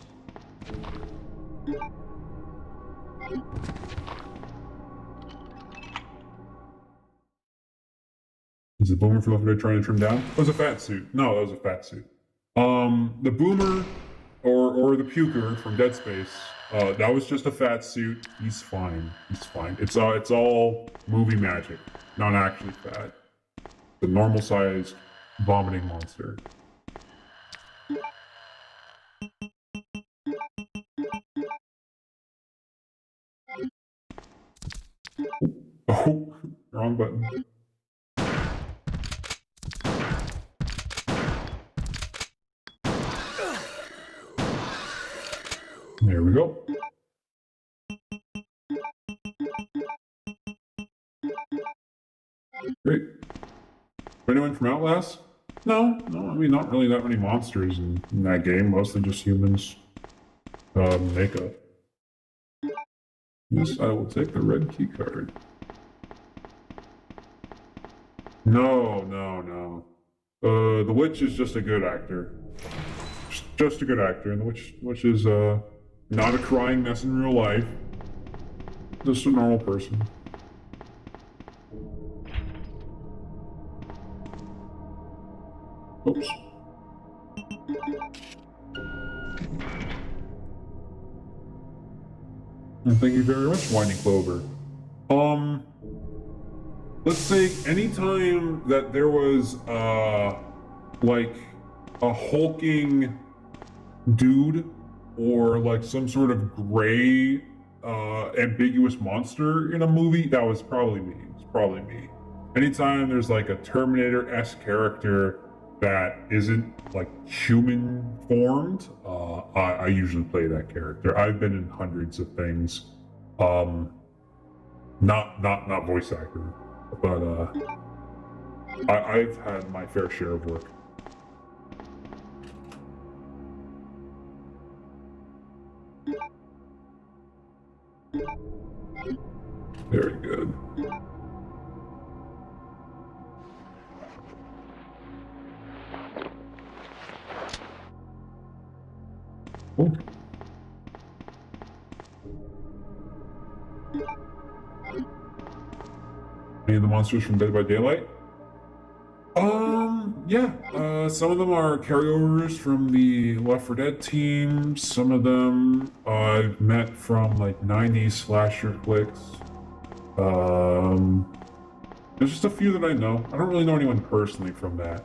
Is the boomer for Left 4 Dead trying to trim down? It was a fat suit. No, that was a fat suit. The boomer or the puker from Dead Space, that was just a fat suit. He's fine. He's fine. It's all movie magic, not actually fat. The normal sized vomiting monster. Oh, wrong button. There we go. Great. Anyone from Outlast? No, I mean, not really that many monsters in that game. Mostly just humans. Makeup. Yes, I will take the red key card. No. The witch is just a good actor. Just a good actor, and the witch is not a crying mess in real life. Just a normal person. Oops. And thank you very much, Winding Clover. Let's say anytime that there was like a hulking dude or like some sort of gray ambiguous monster in a movie, that was probably me. It's probably me. Anytime there's like a Terminator-esque character that isn't like human formed, I usually play that character. I've been in hundreds of things, not voice actor, but I've had my fair share of work. Very good. Oh. Any of the monsters from Dead by Daylight? Yeah. Some of them are carryovers from the Left 4 Dead team. Some of them I've met from like 90s slasher flicks. There's just a few that I know. I don't really know anyone personally from that.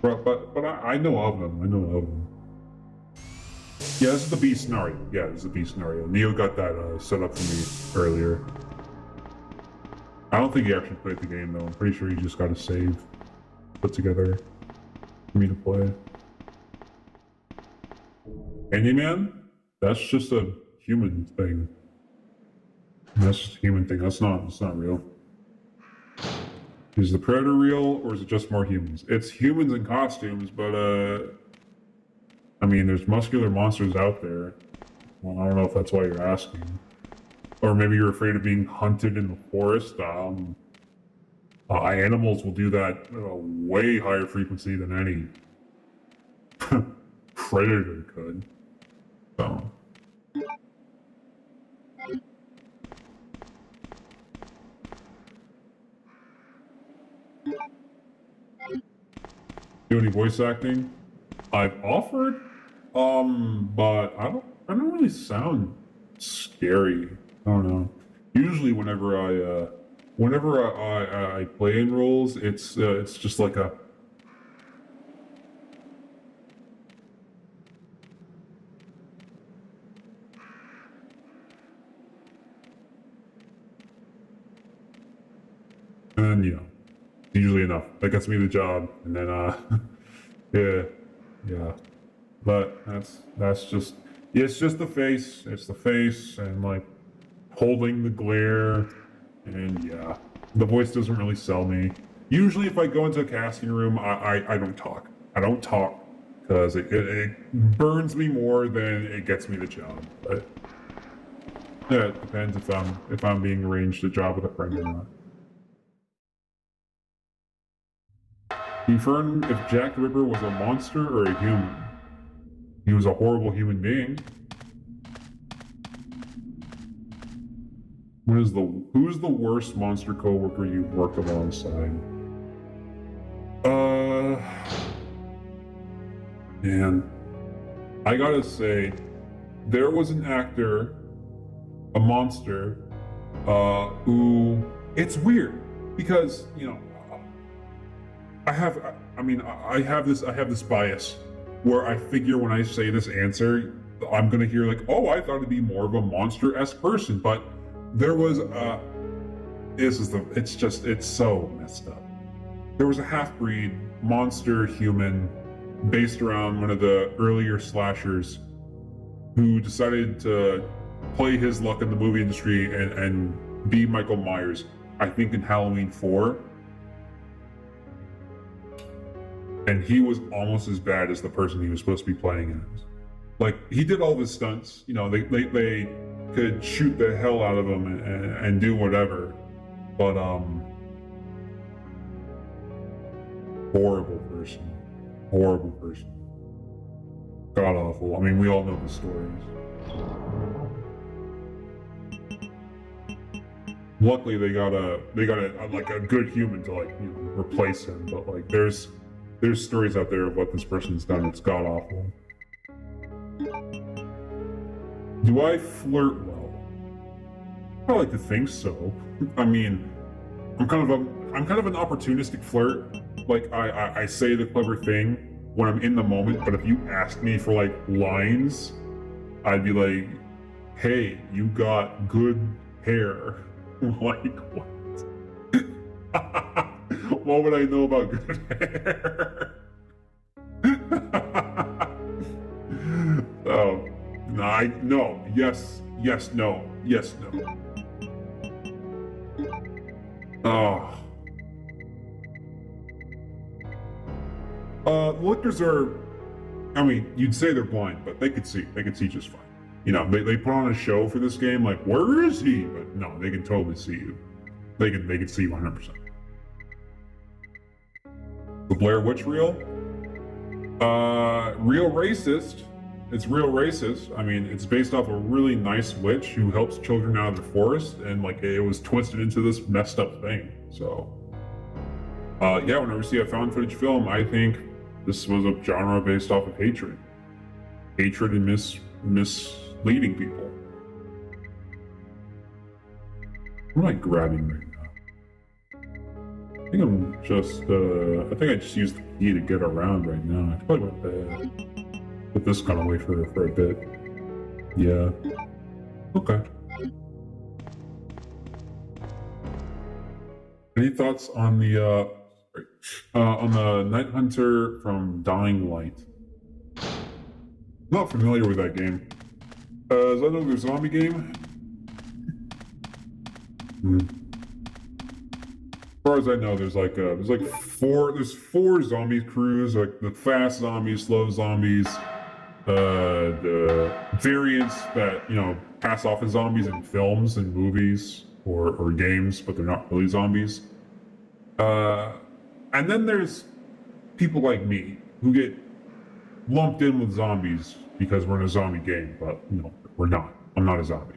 But I know of them. I know of them. Yeah, this is the B scenario. Yeah, this is the B scenario. Neo got that set up for me earlier. I don't think he actually played the game though. I'm pretty sure he just got a save put together for me to play. Candyman? That's just a human thing. That's just a human thing. That's not real. Is the Predator real, or is it just more humans? It's humans in costumes, but I mean, there's muscular monsters out there. Well, I don't know if that's why you're asking. Or maybe you're afraid of being hunted in the forest. Animals will do that at a way higher frequency than any predator could. So. Do any voice acting? I've offered, but I don't really sound scary. I don't know. Usually, whenever I play in roles, it's just like a. And then, usually enough. That gets me the job, and then yeah. But that's just it's just the face. It's the face and like holding the glare, and yeah, the voice doesn't really sell me. Usually, if I go into a casting room, I don't talk. I don't talk because it burns me more than it gets me the job. But yeah, it depends if I'm being arranged a job with a friend or not. Confirm if Jack the Ripper was a monster or a human. He was a horrible human being. Who's the worst monster coworker you've worked alongside? Man, I gotta say, there was an actor, a monster, who it's weird because I have this bias where I figure when I say this answer, I'm gonna hear like, oh, I thought it'd be more of a monster-esque person, but there was it's so messed up. There was a half-breed monster human based around one of the earlier slashers who decided to play his luck in the movie industry and be Michael Myers, I think in Halloween 4. And he was almost as bad as the person he was supposed to be playing as. Like, he did all of his stunts. They could shoot the hell out of him and do whatever. But, horrible person. Horrible person. God awful. I mean, we all know the stories. Luckily, they got a good human to replace him. But like, there's stories out there of what this person's done. It's god awful. Do I flirt well? I like to think so. I mean, I'm kind of an opportunistic flirt. Like I say the clever thing when I'm in the moment, but if you ask me for like lines, I'd be like, "Hey, you got good hair." Like what? What would I know about good hair? no. Yes, no. Yes, no. Oh. Lictors are, I mean, you'd say they're blind, but they could see. They could see just fine. You know, they put on a show for this game, like, where is he? But no, they can totally see you. They can see you 100%. The Blair Witch reel? Real racist. It's real racist. I mean, it's based off a really nice witch who helps children out of the forest, and like it was twisted into this messed up thing. So, yeah, whenever you see a found footage film, I think this was a genre based off of hatred and misleading people. What am I grabbing right now? I think I'm just, I think I just used the key to get around right now. I probably put this kind of away for a bit. Yeah. Okay. Any thoughts on the Night Hunter from Dying Light? Not familiar with that game. Is that another zombie game? As far as I know, there's four zombie crews, like the fast zombies, slow zombies, the variants that, you know, pass off as zombies in films and movies or games, but they're not really zombies. And then there's people like me who get lumped in with zombies because we're in a zombie game, but, you know, we're not. I'm not a zombie.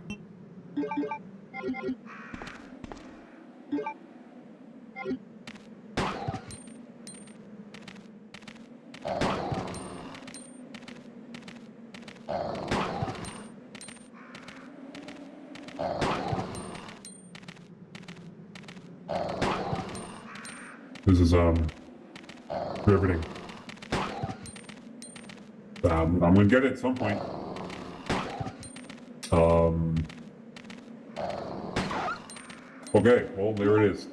This is riveting. I'm gonna get it at some point. Okay, well, there it is.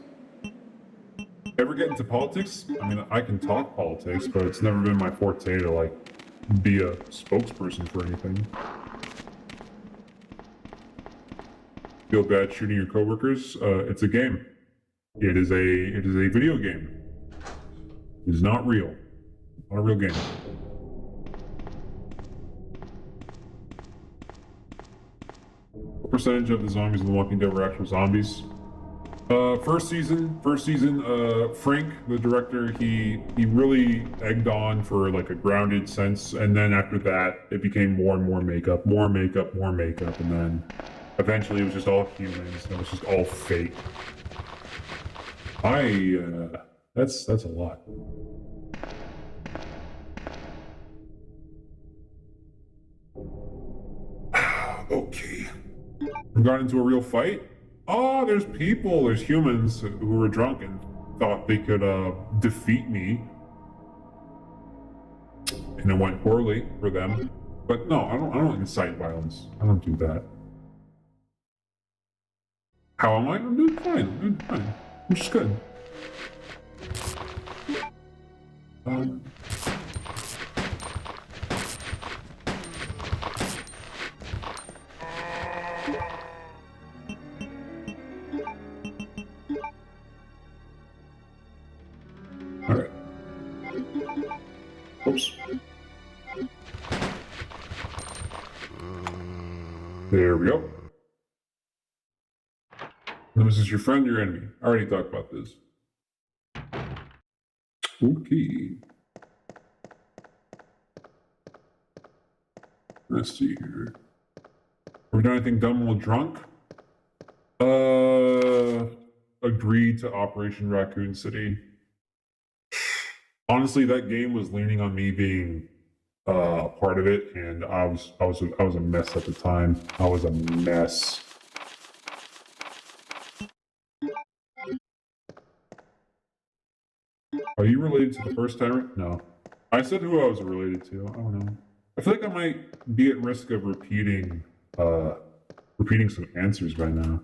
Ever get into politics? I mean, I can talk politics, but it's never been my forte to, like, be a spokesperson for anything. Feel bad shooting your coworkers? It's a game. It is a video game. It is not real. Not a real game. What percentage of the zombies in The Walking Dead were actual zombies? First season, Frank, the director, he really egged on for like a grounded sense, and then after that, it became more and more makeup, and then eventually it was just all humans, and it was just all fake. That's a lot. Okay. We got into a real fight? Oh, there's humans who were drunk and thought they could defeat me. And it went poorly for them. But no, I don't incite violence. I don't do that. How am I? I'm doing fine. I'm just good. Alright. Oops. There we go. This is your friend or your enemy? I already talked about this. Okay. Let's see here. Have we done anything dumb while drunk? Agreed to Operation Raccoon City. Honestly, that game was leaning on me being a part of it, and I was a mess at the time. I was a mess. Are you related to the first tyrant? No. I said who I was related to. I don't know. I feel like I might be at risk of repeating some answers by now.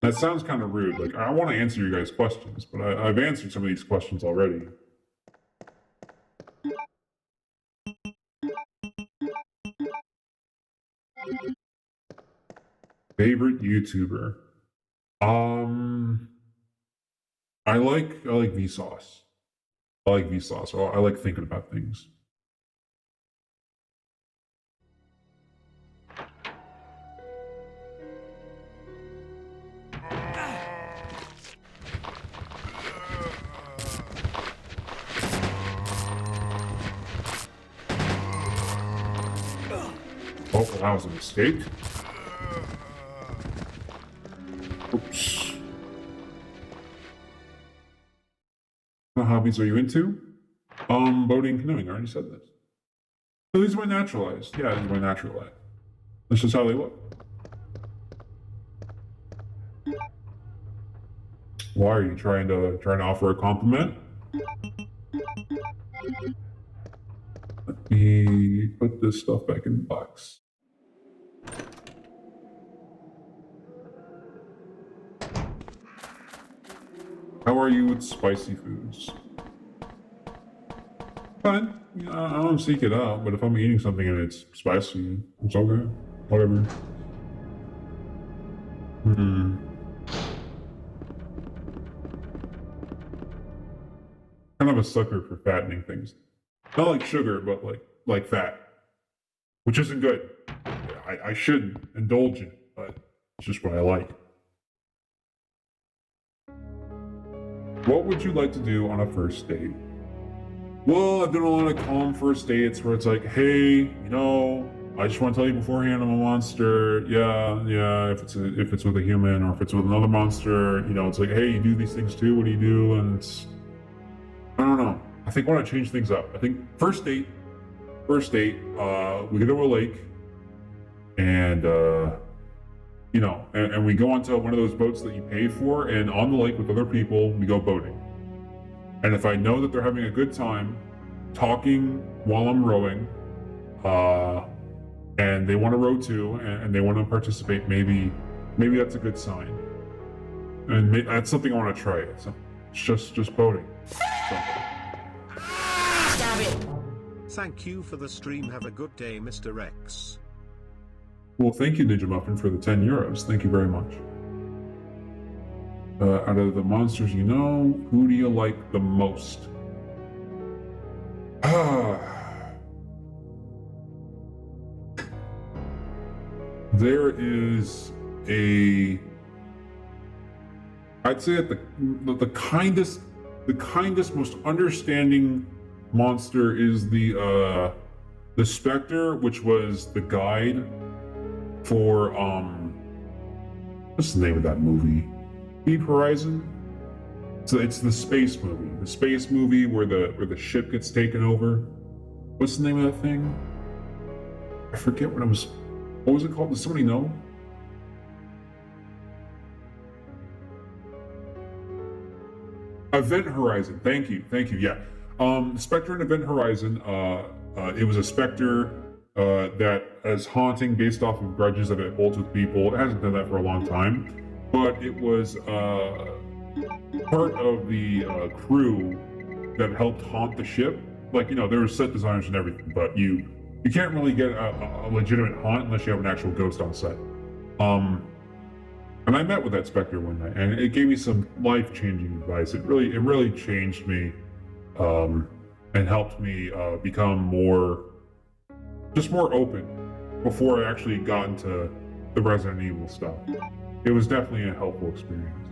That sounds kind of rude. Like, I want to answer you guys' questions, but I've answered some of these questions already. Favorite YouTuber? I like Vsauce. I like Vsauce. I like thinking about things. Oh, that was a mistake. Oops. What hobbies are you into? Boating and canoeing. I already said this. So these are my natural eyes. Yeah, these are my natural eyes. That's just how they look. Why are you trying to offer a compliment? Let me put this stuff back in the box. How are you with spicy foods? Fine. I don't seek it out, but if I'm eating something and it's spicy, it's okay. Whatever. Kind of a sucker for fattening things. Not like sugar, but like fat, which isn't good. I should indulge in it, but it's just what I like. What would you like to do on a first date? Well, I've done a lot of calm first dates where it's like, hey, I just want to tell you beforehand I'm a monster. Yeah. If it's with a human or if it's with another monster, it's like, hey, you do these things too. What do you do? And I don't know. I think I want to change things up. I think first date, we go to a lake, and and we go onto one of those boats that you pay for, and on the lake with other people, we go boating. And if I know that they're having a good time, talking while I'm rowing, and they want to row too, and they want to participate, maybe that's a good sign. And that's something I want to try. It's just boating. Stop it! Thank you for the stream. Have a good day, Mr. X. Well, thank you, Ninja Muffin, for the 10 euros. Thank you very much. Out of the monsters who do you like the most? There is I'd say that the kindest, most understanding monster is the Spectre, which was the guide for what's the name of that movie? Deep Horizon. So it's the space movie. The space movie where the ship gets taken over. What's the name of that thing? I forget what it was. What was it called? Does somebody know? Event Horizon. Thank you. Yeah. Spectre and Event Horizon. It was a specter that is haunting based off of grudges that it holds with people. It hasn't done that for a long time, but it was part of the crew that helped haunt the ship. Like, there were set designers and everything, but you can't really get a legitimate haunt unless you have an actual ghost on set. And I met with that specter one night, and it gave me some life-changing advice. It really changed me, and helped me become more open before I actually got into the Resident Evil stuff. It was definitely a helpful experience.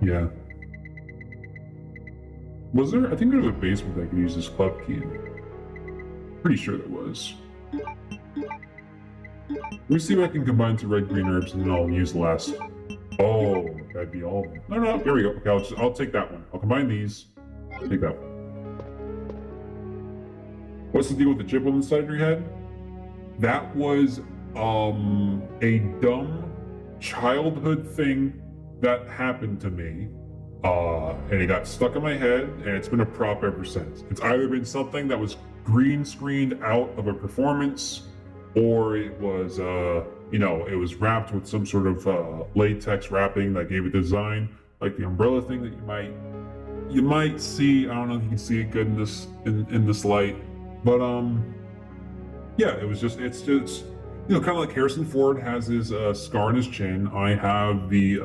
Yeah. Was there? I think there was a basement that could use this club key in. Pretty sure there was. Let me see if I can combine 2 red-green herbs and then I'll use the last. Oh, that'd be all of them. No, here we go. Okay, I'll take that one. I'll combine these. Take that one. What's the deal with the chip on the side of your head? That was a dumb childhood thing that happened to me. And it got stuck in my head, and it's been a prop ever since. It's either been something that was green screened out of a performance, or it was, it was wrapped with some sort of latex wrapping that gave it design, like the umbrella thing that you might see. I don't know if you can see it good in this light, but yeah, it's kind of like Harrison Ford has his scar on his chin. I have the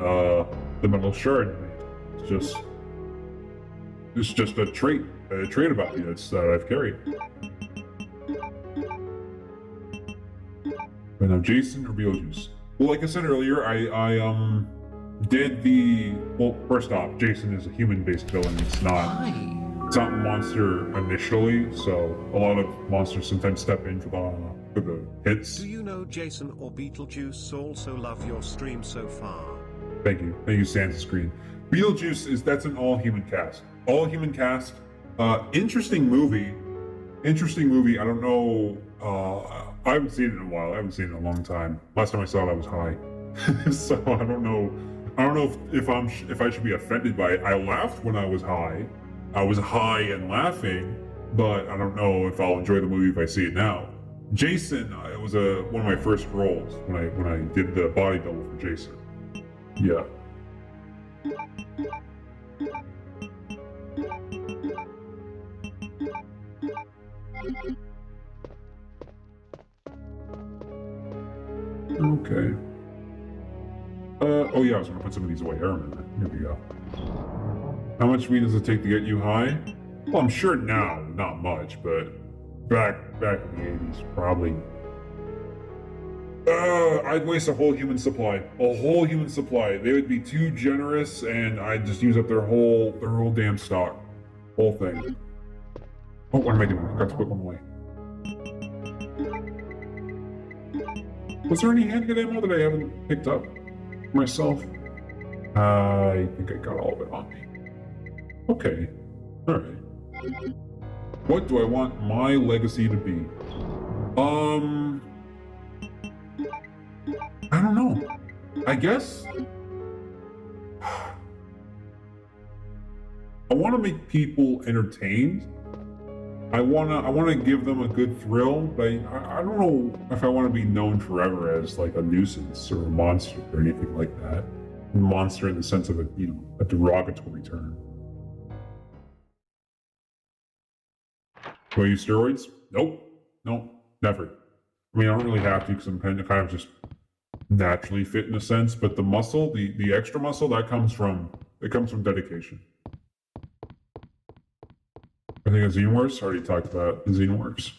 metal shard. It's just a trait about me that I've carried. But now, Jason or Beetlejuice? Well, like I said earlier, I did the first off, Jason is a human-based villain. It's not a monster initially, so a lot of monsters sometimes step in for the hits. Do you know Jason or Beetlejuice also love your stream so far? Thank you, Sans Screen. Beetlejuice that's an all-human cast. All-human cast. Interesting movie. I don't know. I haven't seen it in a while. I haven't seen it in a long time. Last time I saw it, I was high. So I don't know. I don't know if I should be offended by it. I laughed when I was high. I was high and laughing, but I don't know if I'll enjoy the movie if I see it now. Jason, it was one of my first roles when I did the body double for Jason. Yeah. Okay. Oh yeah, I was gonna put some of these away. I remember. Here we go. How much weed does it take to get you high? Well, I'm sure now, not much, but back in the 80s, probably. I'd waste a whole human supply. A whole human supply. They would be too generous, and I'd just use up their whole damn stock. Whole thing. Oh, what am I doing? I forgot to put one away. Was there any handgun ammo that I haven't picked up myself? I think I got all of it on me. Okay. Alright. What do I want my legacy to be? I don't know. I guess I want to make people entertained. I wanna give them a good thrill, but I don't know if I want to be known forever as like a nuisance or a monster or anything like that. Monster in the sense of a derogatory term. Do I use steroids? Nope, never. I mean, I don't really have to because I'm kind of just naturally fit in a sense. But the muscle, the extra muscle, that comes from dedication. I think of Xenomorphs. Already talked about the Xenomorphs.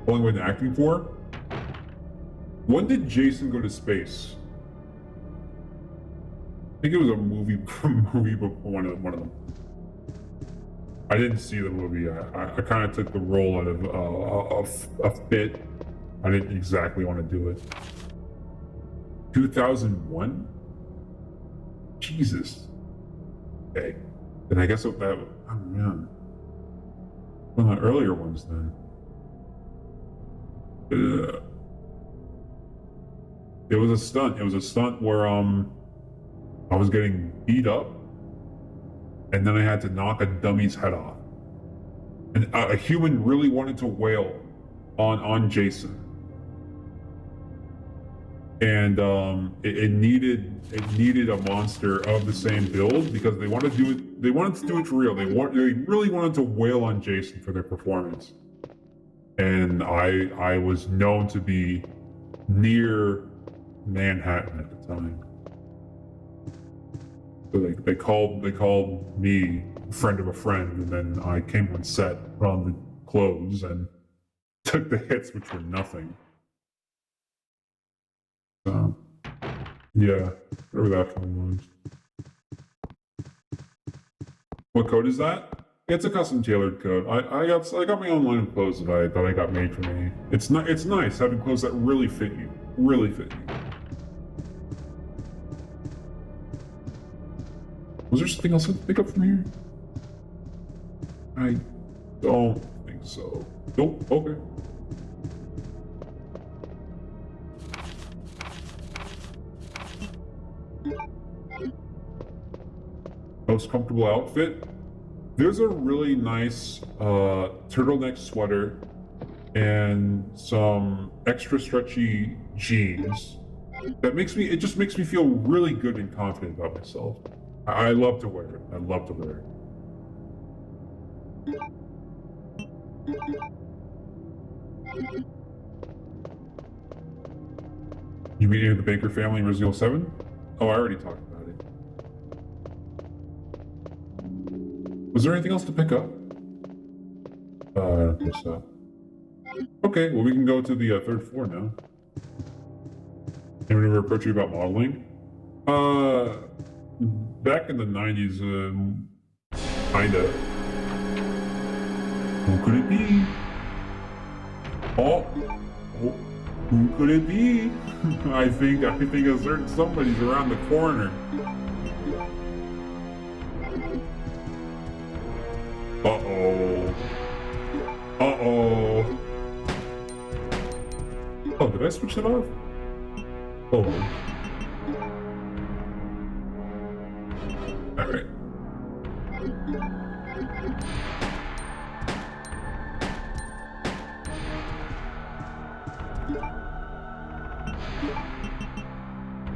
Only been acting for? When did Jason go to space? I think it was a movie before one of them. I didn't see the movie. I kind of took the role out of a fit. I didn't exactly want to do it. 2001? Jesus. Okay. Then I guess that, oh man. One of the earlier ones then. It was a stunt. It was a stunt where I was getting beat up, and then I had to knock a dummy's head off. And a human really wanted to wail on Jason. And it needed a monster of the same build because they wanted to do it. They wanted to do it for real. They really wanted to wail on Jason for their performance. And I was known to be near Manhattan at the time. So they called me a friend of a friend, and then I came on set, put on the clothes, and took the hits, which were nothing. So, yeah, whatever that film was. What code is that? It's a custom tailored code. I got my own line of clothes that I got made for me. It's nice having clothes that really fit you. Really fit you. Was there something else I could pick up from here? I don't think so. Nope, okay. Most comfortable outfit? There's a really nice turtleneck sweater and some extra stretchy jeans it just makes me feel really good and confident about myself. I love to wear it. I love to wear it. You mean any of the Baker family in Resident Evil 7? Oh, I already talked about it. Was there anything else to pick up? I don't think so. Okay, well we can go to the third floor now. Anyone ever approach you about modeling? Back in the 90s, kinda. Who could it be? Oh, who could it be? I think a certain somebody's around the corner. Uh-oh. Uh-oh. Oh, did I switch it off? Oh. Alright.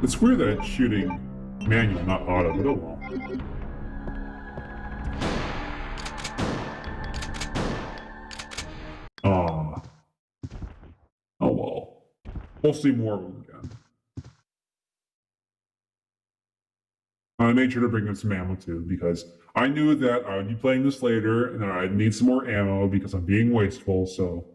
It's weird that it's shooting manual, not auto, but oh well. Aw. Oh well. We'll see more of them again. I made sure to bring in some ammo too, because I knew that I would be playing this later and that I'd need some more ammo because I'm being wasteful, so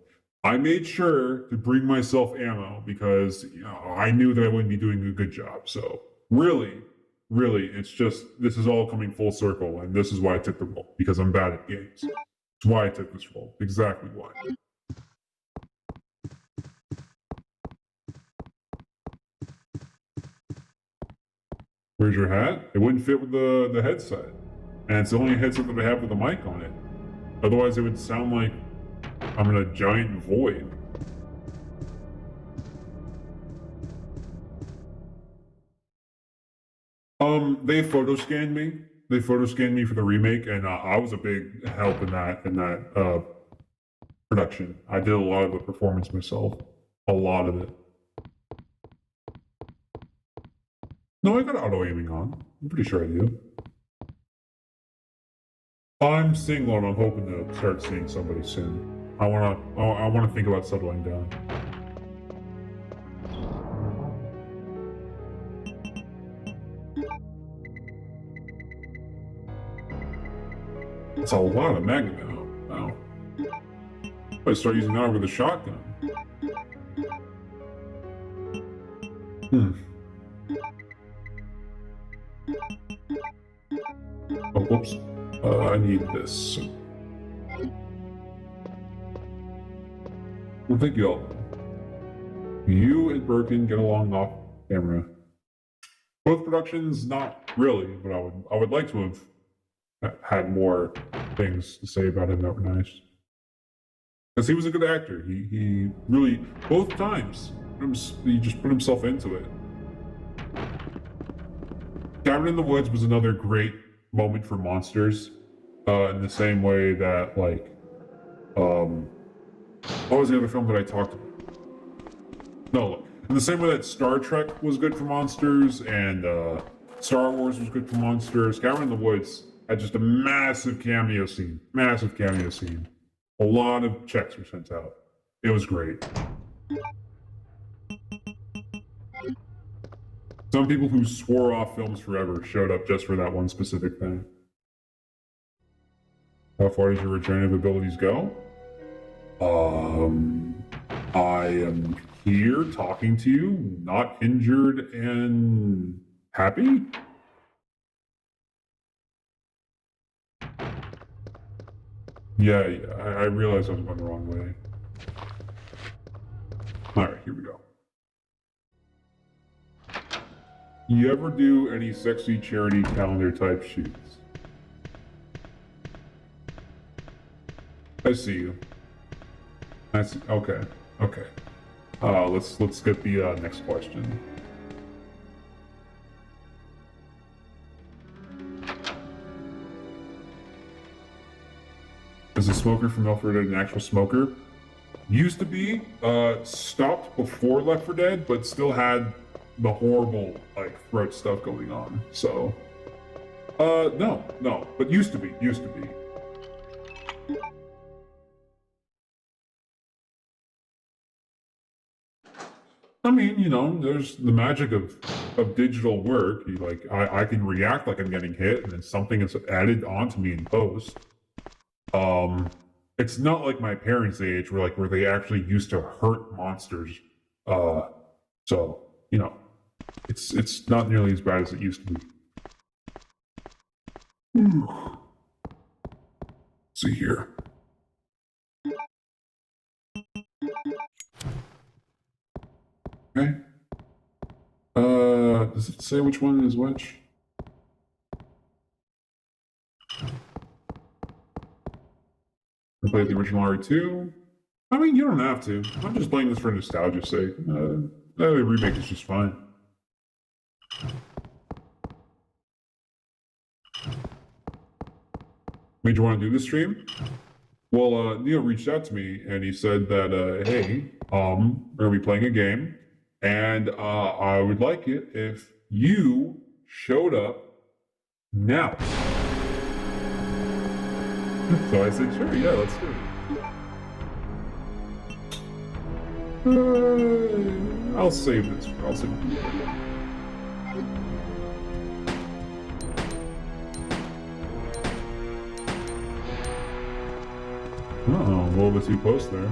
I made sure to bring myself ammo because I knew that I wouldn't be doing a good job. So really, it's just, this is all coming full circle, and this is why I took the role, because I'm bad at games. That's why I took this role. Exactly why. Where's your hat? It wouldn't fit with the headset. And it's the only headset that I have with a mic on it. Otherwise it would sound like I'm in a giant void. They photo scanned me. They photo scanned me for the remake, and I was a big help in that production. I did a lot of the performance myself. A lot of it. No, I got auto aiming on. I'm pretty sure I do. I'm single and I'm hoping to start seeing somebody soon. I wanna think about settling down. It's a lot of magnum ammo now. I start using that over the shotgun. Oh, whoops. I need this. Well, thank you all. You and Birkin get along off camera. Both productions, not really, but I would like to have had more things to say about him that were nice. Because he was a good actor. He really, both times, he just put himself into it. Cabin in the Woods was another great moment for monsters, in the same way that, like, what was the other film that I talked about? No, in the same way that Star Trek was good for monsters and Star Wars was good for monsters, Cabin in the Woods had just a massive cameo scene. Massive cameo scene. A lot of checks were sent out. It was great. Some people who swore off films forever showed up just for that one specific thing. How far does your regenerative abilities go? I am here talking to you, not injured and happy? Yeah, I realized I was going the wrong way. Alright, here we go. You ever do any sexy charity calendar type shoots? I see you. I see. Okay. Okay. Let's get the next question. Is a smoker from Left 4 Dead an actual smoker? Used to be. Stopped before Left 4 Dead, but still had the horrible throat stuff going on. So, no, but used to be. mean, you know, there's the magic of digital work. I can react like I'm getting hit, and then something is added onto me in post. It's not like my parents' age, where they actually used to hurt monsters. So you know, it's not nearly as bad as it used to be. Let's see here. Okay. Does it say which one is which? I played the original RE2. I mean, you don't have to. I'm just playing this for nostalgia's sake. The remake is just fine. Made you want to do this stream? Well, Neil reached out to me and he said that, hey, we're gonna be playing a game, and I would like it if you showed up now. So I said, sure, yeah, let's do it. I'll save this. I'll save it. Uh-oh, a little bit too close there.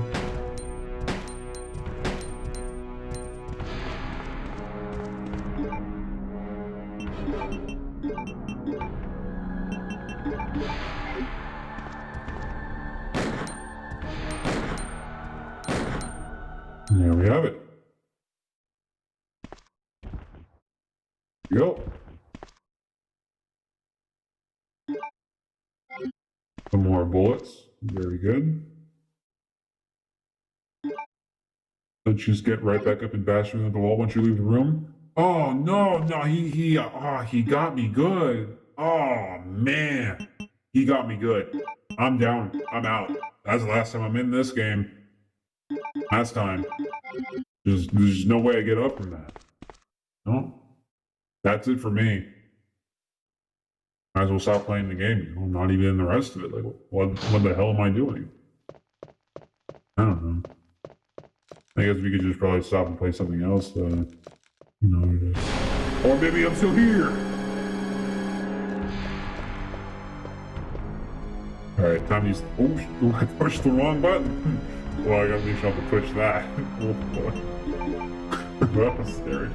There we have it. Go. Some more bullets. Very good. Don't you just get right back up and bash into the wall once you leave the room? Oh no, he got me good. Oh man, he got me good. I'm down. I'm out. That's the last time I'm in this game. Last time. There's no way I get up from that. No. That's it for me. Might as well stop playing the game. You know, I'm not even in the rest of it. Like, what the hell am I doing? I don't know. I guess we could just probably stop and play something else. You know, or maybe I'm still here. All right, time to use. Oh, I pushed the wrong button. Well, I gotta make sure to push that. Oh boy, that was scary.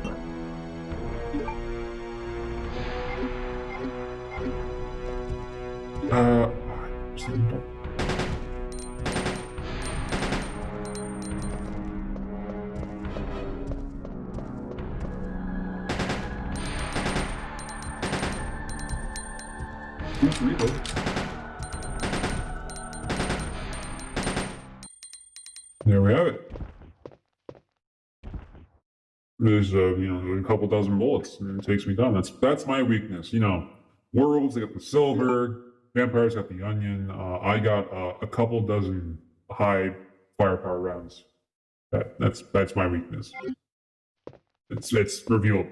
Let's reload. There we have it. There's a couple dozen bullets, and it takes me down. That's my weakness. You know, werewolves, they got the silver. Vampires got the onion. I got a couple dozen high firepower rounds. That's my weakness. It's revealed.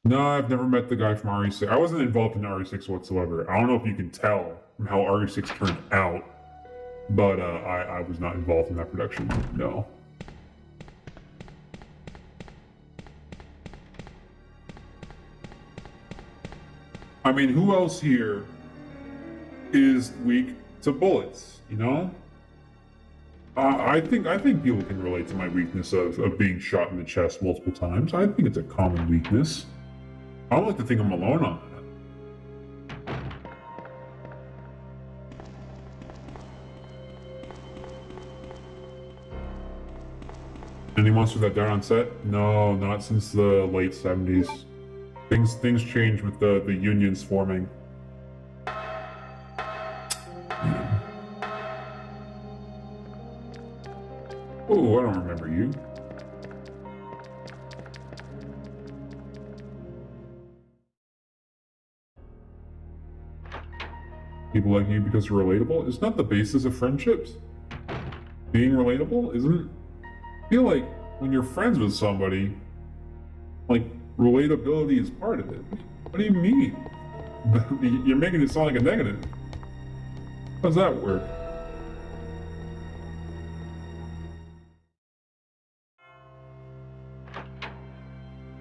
No, I've never met the guy from RE6. I wasn't involved in RE6 whatsoever. I don't know if you can tell from how RE6 turned out, but I was not involved in that production. No. I mean, who else here is weak to bullets, you know? I think people can relate to my weakness of being shot in the chest multiple times. I think it's a common weakness. I don't like to think I'm alone on that. Any monsters that died on set? No, not since the late 70s. Things change with the unions forming. Oh, I don't remember you. People like you because you're relatable? It's not the basis of friendships. Being relatable isn't. I feel like when you're friends with somebody, like, relatability is part of it. What do you mean? You're making it sound like a negative. How does that work?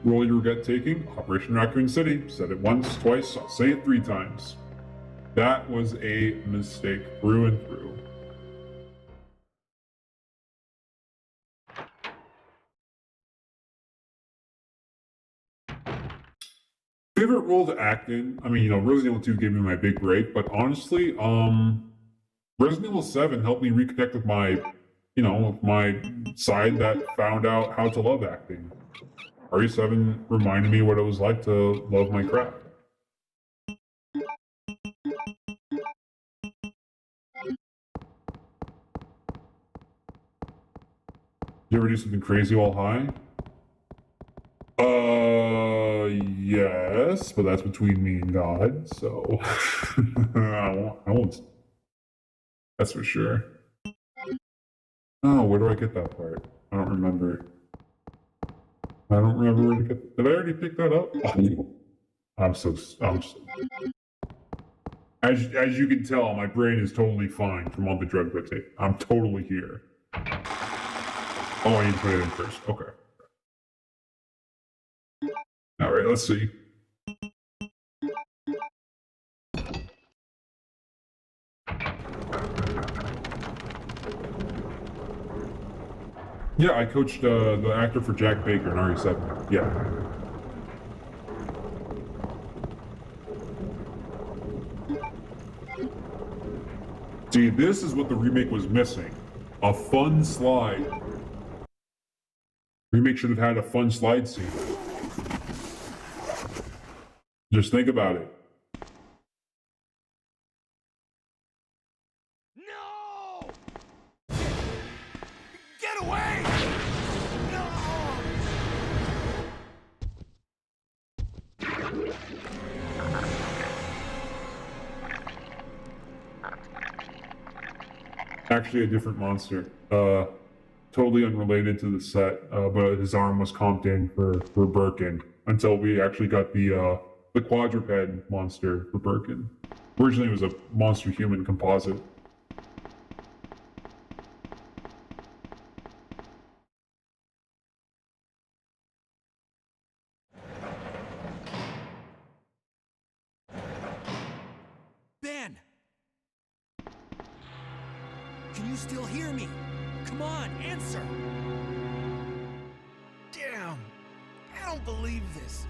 role you regret taking? Operation Raccoon City. Said it once, twice, I'll say it 3 times. That was a mistake through and through. Favorite role to act in? I mean, Resident Evil 2 gave me my big break, but honestly, Resident Evil 7 helped me reconnect with my, with my side that found out how to love acting. RE7 reminded me what it was like to love my craft. You ever do something crazy while high? Yes, but that's between me and God, so I won't. That's for sure. Oh, where do I get that part? I don't remember. I don't remember where to get. Did I already pick that up? I'm so. As you can tell, my brain is totally fine from all the drugs I take. I'm totally here. Oh, I need to put it in first. Okay. All right, let's see. Yeah, I coached the actor for Jack Baker in RE7. Yeah. See, this is what the remake was missing. A fun slide. Remake should have had a fun slide scene. Just think about it. No! Get away! No! Actually a different monster. Totally unrelated to the set, but his arm was comped in for Birkin until we actually got the quadruped monster for Birkin. Originally it was a monster-human composite. Ben! Can you still hear me? Come on, answer! Damn! I don't believe this.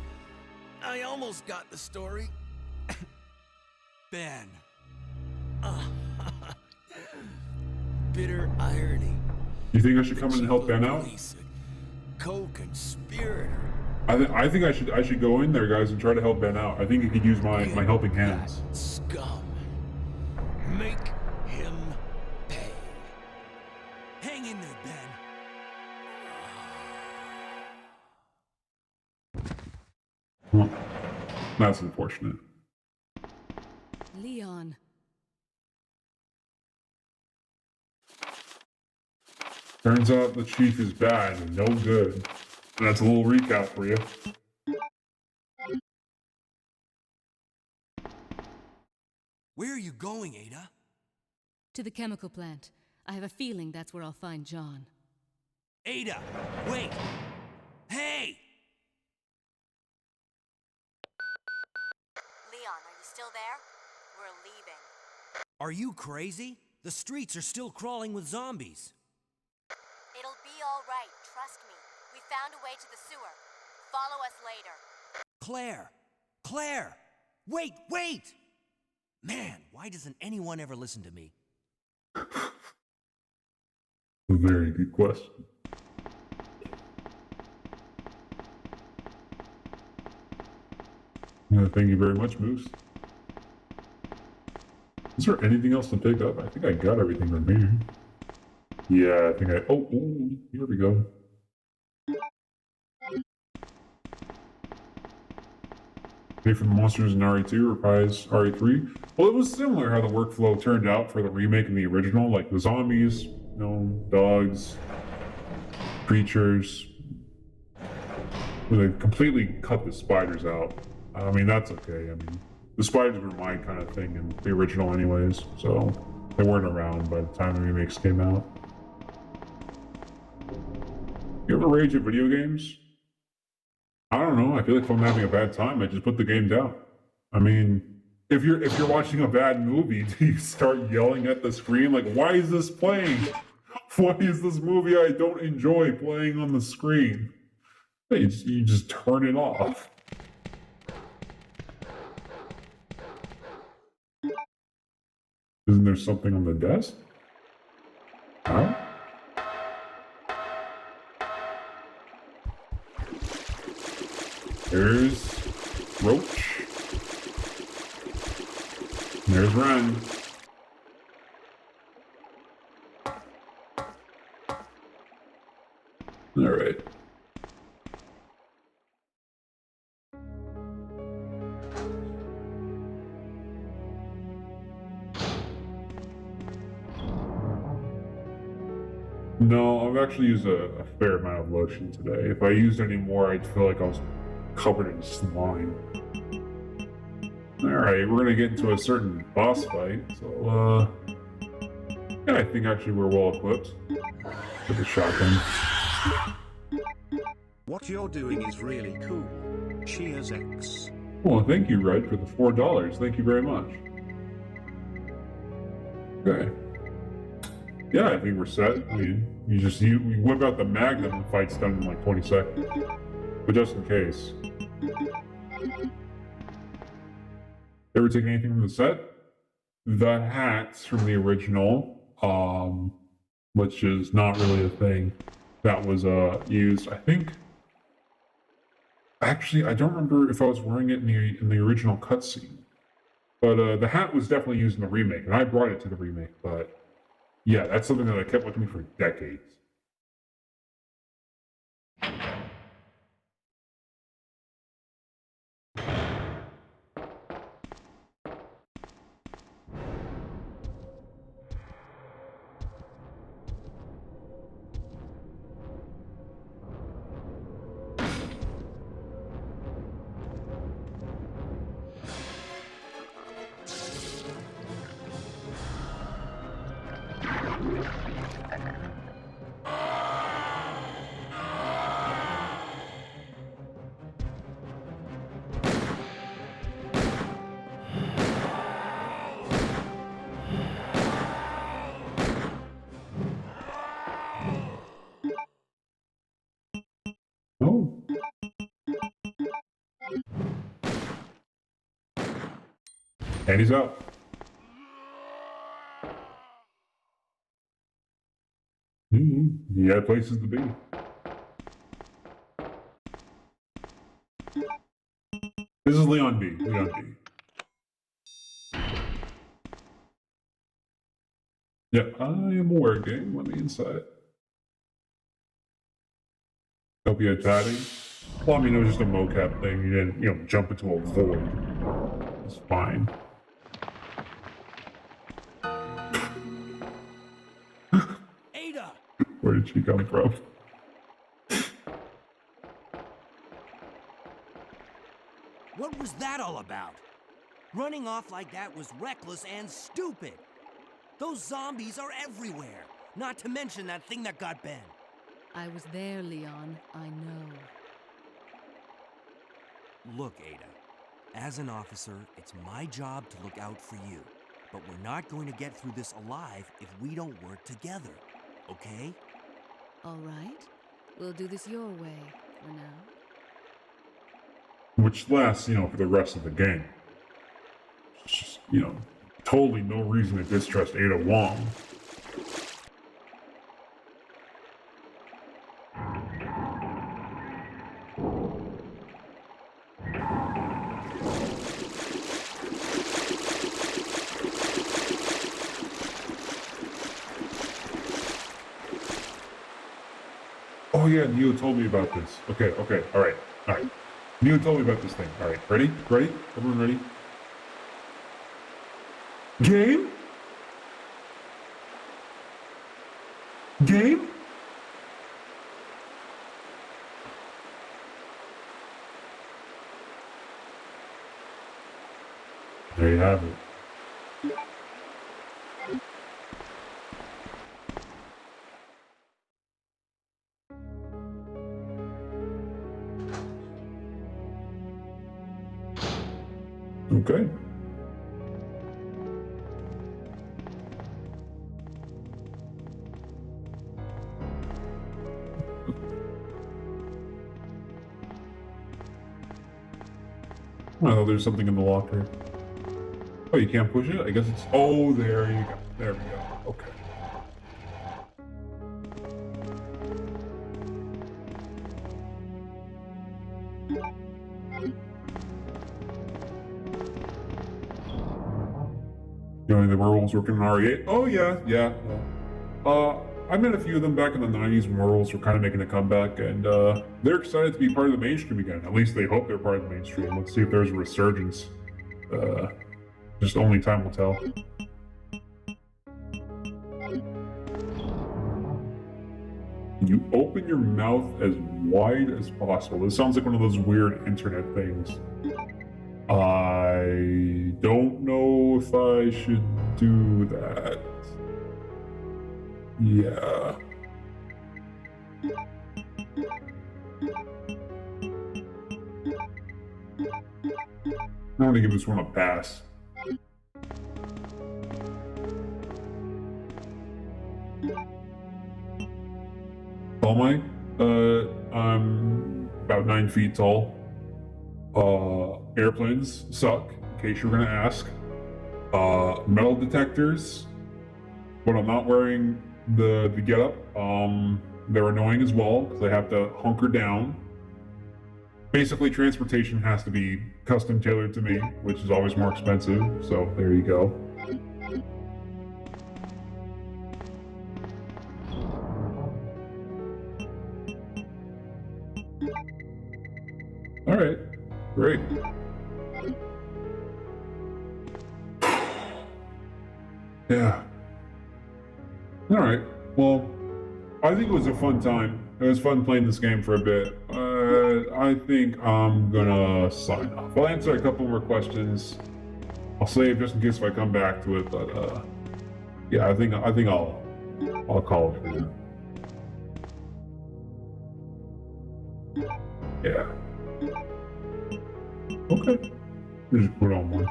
I almost got the story. Ben. Bitter irony. You think I should come in and help Ben out? Co-conspirator. I think I should go in there, guys, and try to help Ben out. I think he could use my helping hands. That scum. Make him pay. Hang in there, Ben. Well, that's unfortunate. Leon. Turns out the chief is bad and no good. And that's a little recap for you. Where are you going, Ada? To the chemical plant. I have a feeling that's where I'll find John. Ada! Wait! Hey! Leon, are you still there? We're leaving. Are you crazy? The streets are still crawling with zombies. It'll be all right, trust me. We found a way to the sewer. Follow us later. Claire! Claire! Wait, wait! Man, why doesn't anyone ever listen to me? A very good question. Thank you very much, Moose. Is there anything else to pick up? I think I got everything from here. Yeah, I think oh, here we go. Pay for the monsters in RE2, reprise RE3. Well, it was similar how the workflow turned out for the remake and the original, like the zombies, dogs, creatures. They completely cut the spiders out. I mean, that's okay. I mean, the spiders were my kind of thing in the original anyways, so they weren't around by the time the remakes came out. You ever rage at video games? I don't don't know. I feel like if I'm having a bad time, I just put the game down. I mean, if you're watching a bad movie, do you start yelling at the screen like, "Why is this playing? Why is this movie I don't enjoy playing on the screen?" You just turn it off. Isn't there something on the desk? Huh? There's Roach. There's Ren. All right. No, I've actually used a fair amount of lotion today. If I used any more, I'd feel like I was covered in slime. Alright, we're gonna get into a certain boss fight, so, yeah, I think actually we're well equipped with the shotgun. What you're doing is really cool. Cheers, X. Well, thank you, Red, for the $4. Thank you very much. Okay. Yeah, I think we're set. I mean, you whip out the Magnum and the fight's done in like 20 seconds. But just in case. Ever take anything from the set? The hats from the original, which is not really a thing that was used. I think. Actually, I don't remember if I was wearing it in the original cutscene. But the hat was definitely used in the remake, and I brought it to the remake. But yeah, that's something that I kept with me for decades. Oh. And he's out. He had places to be. This is Leon B. Leon B. Yep, I am aware game. Let me inside. Hope you had padding. Well, I mean, it was just a mocap thing. You didn't, jump into a void. It's fine. Ada! Where did she come from? What was that all about? Running off like that was reckless and stupid. Those zombies are everywhere. Not to mention that thing that got Ben. I was there, Leon. I know. Look, Ada. As an officer, it's my job to look out for you. But we're not going to get through this alive if we don't work together. Okay? All right. We'll do this your way for now. Which lasts, for the rest of the game. It's just, totally no reason to distrust Ada Wong. Oh yeah, Neo told me about this. Okay, alright. Neo told me about this thing. Alright, ready? Everyone ready? Game? There you have it. Okay. Oh, there's something in the locker. Oh, you can't push it? I guess it's... Oh, there you go. There we go. Okay. You know, the werewolves working in RE8? Oh, yeah. I met a few of them back in the 90s when werewolves were kind of making a comeback, and they're excited to be part of the mainstream again. At least they hope they're part of the mainstream. Let's see if there's a resurgence. Just only time will tell. You open your mouth as wide as possible. This sounds like one of those weird internet things. I don't know if I should do that. Yeah. I'm gonna give this one a pass. Tall am I? I'm about 9 feet tall. Airplanes suck, in case you're gonna ask. Metal detectors, but I'm not wearing the getup. They're annoying as well, because I have to hunker down. Basically, transportation has to be custom tailored to me, which is always more expensive, so there you go. Alright, great. Yeah. Alright, well, I think it was a fun time. It was fun playing this game for a bit. I think I'm gonna sign off. I'll answer a couple more questions. I'll save just in case if I come back to it, but yeah, I think I'll call it for now. Yeah. Okay. Just put on one.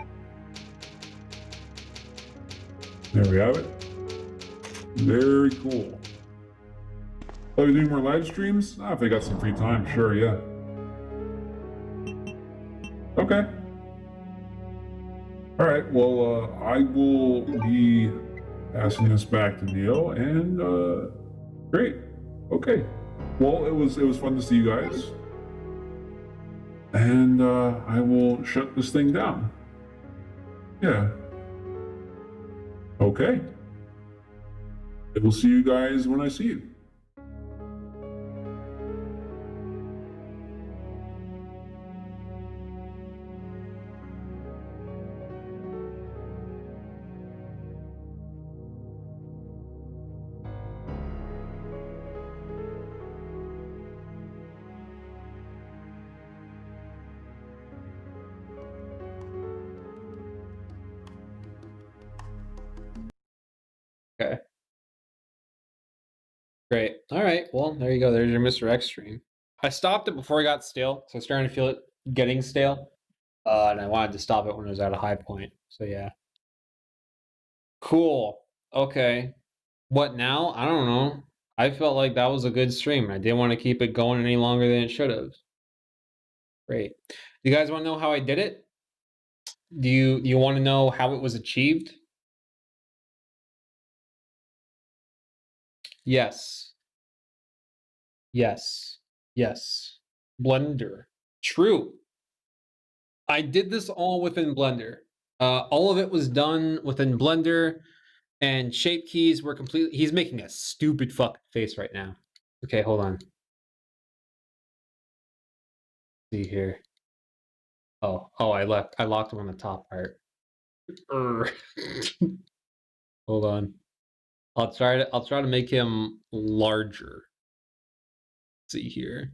There we have it. Very cool. Oh, you doing more live streams? If they got some free time, sure, yeah. Okay. Alright, well, I will be passing this back to Neil, and, great. Okay. Well, it was fun to see you guys. And, I will shut this thing down. Yeah. Okay. I will see you guys when I see you. Okay. Great. All right. Well, there you go. There's your Mr. X stream. I stopped it before it got stale, so I was starting to feel it getting stale. And I wanted to stop it when it was at a high point. So yeah. Cool. Okay. What now? I don't know. I felt like that was a good stream. I didn't want to keep it going any longer than it should have. Great. You guys want to know how I did it? Do you want to know how it was achieved? Yes. Yes. Yes. Blender. True. I did this all within Blender. All of it was done within Blender, and shape keys were completely... He's making a stupid fucking face right now. Okay, hold on. See here. Oh, I locked him on the top part. Hold on. I'll try to make him larger. See here.